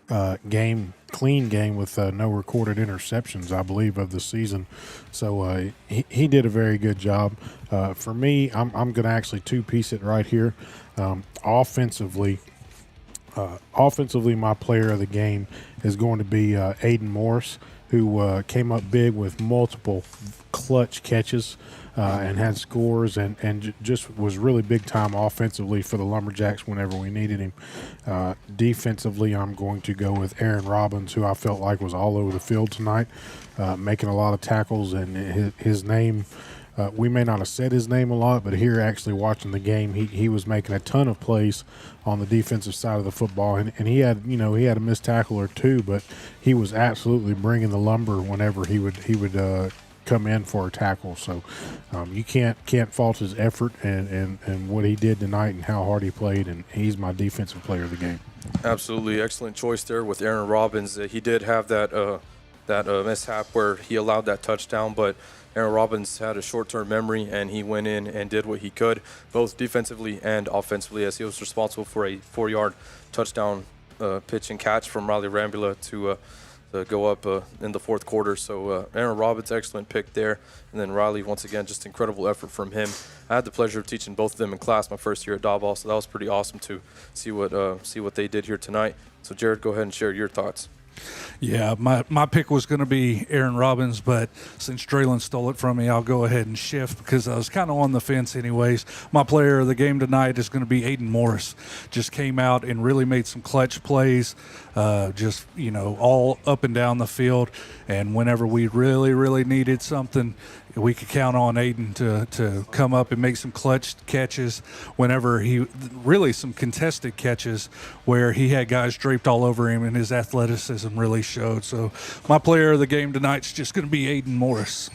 clean game with no recorded interceptions, I believe, of the season. So he did a very good job. For me, I'm going to actually two-piece it right here. Offensively, my player of the game is going to be Aiden Morris, who came up big with multiple clutch catches and had scores and just was really big time offensively for the Lumberjacks whenever we needed him. Defensively, I'm going to go with Aaron Robbins, who I felt like was all over the field tonight, making a lot of tackles, and his name, we may not have said his name a lot, but here actually watching the game, he was making a ton of plays on the defensive side of the football, and he had a missed tackle or 2, but he was absolutely bringing the lumber whenever he would come in for a tackle. So you can't fault his effort and what he did tonight and how hard he played, and he's my defensive player of the game. Absolutely excellent choice there with Aaron Robbins. He did have that mishap where he allowed that touchdown, but Aaron Robbins had a short-term memory, and he went in and did what he could, both defensively and offensively, as he was responsible for a 4-yard touchdown pitch and catch from Riley Arambula to go up in the fourth quarter. So Aaron Robbins, excellent pick there. And then Riley, once again, just incredible effort from him. I had the pleasure of teaching both of them in class my first year at Diboll, so that was pretty awesome to see what they did here tonight. So Jared, go ahead and share your thoughts. Yeah, my pick was going to be Aaron Robbins, but since Draylon stole it from me, I'll go ahead and shift because I was kind of on the fence anyways. My player of the game tonight is going to be Aiden Morris. Just came out and really made some clutch plays, all up and down the field. And whenever we really, really needed something, we could count on Aiden to come up and make some clutch catches whenever really some contested catches where he had guys draped all over him and his athleticism really showed. So my player of the game tonight's just going to be Aiden Morris.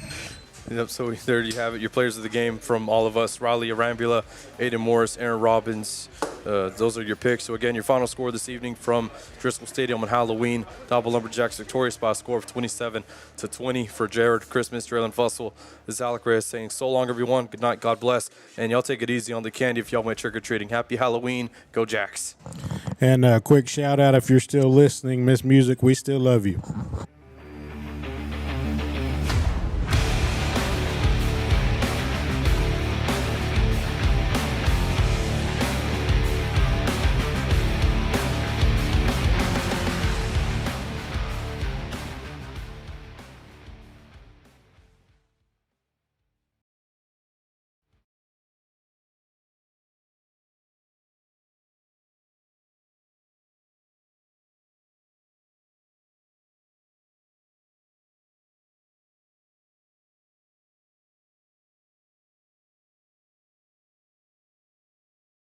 Yep, so there you have it, your players of the game from all of us: Riley Arambula, Aiden Morris, Aaron Robbins. Those are your picks. So again, your final score this evening from Driscoll Stadium on Halloween: Diboll Lumberjacks victorious by a score of 27-20 for Jared Christmas. Draylen Fussell, this is Alec Reyes saying so long, everyone. Good night, God bless, and y'all take it easy on the candy if y'all went trick-or-treating. Happy Halloween. Go Jacks. And a quick shout out if you're still listening, Miss Music, we still love you.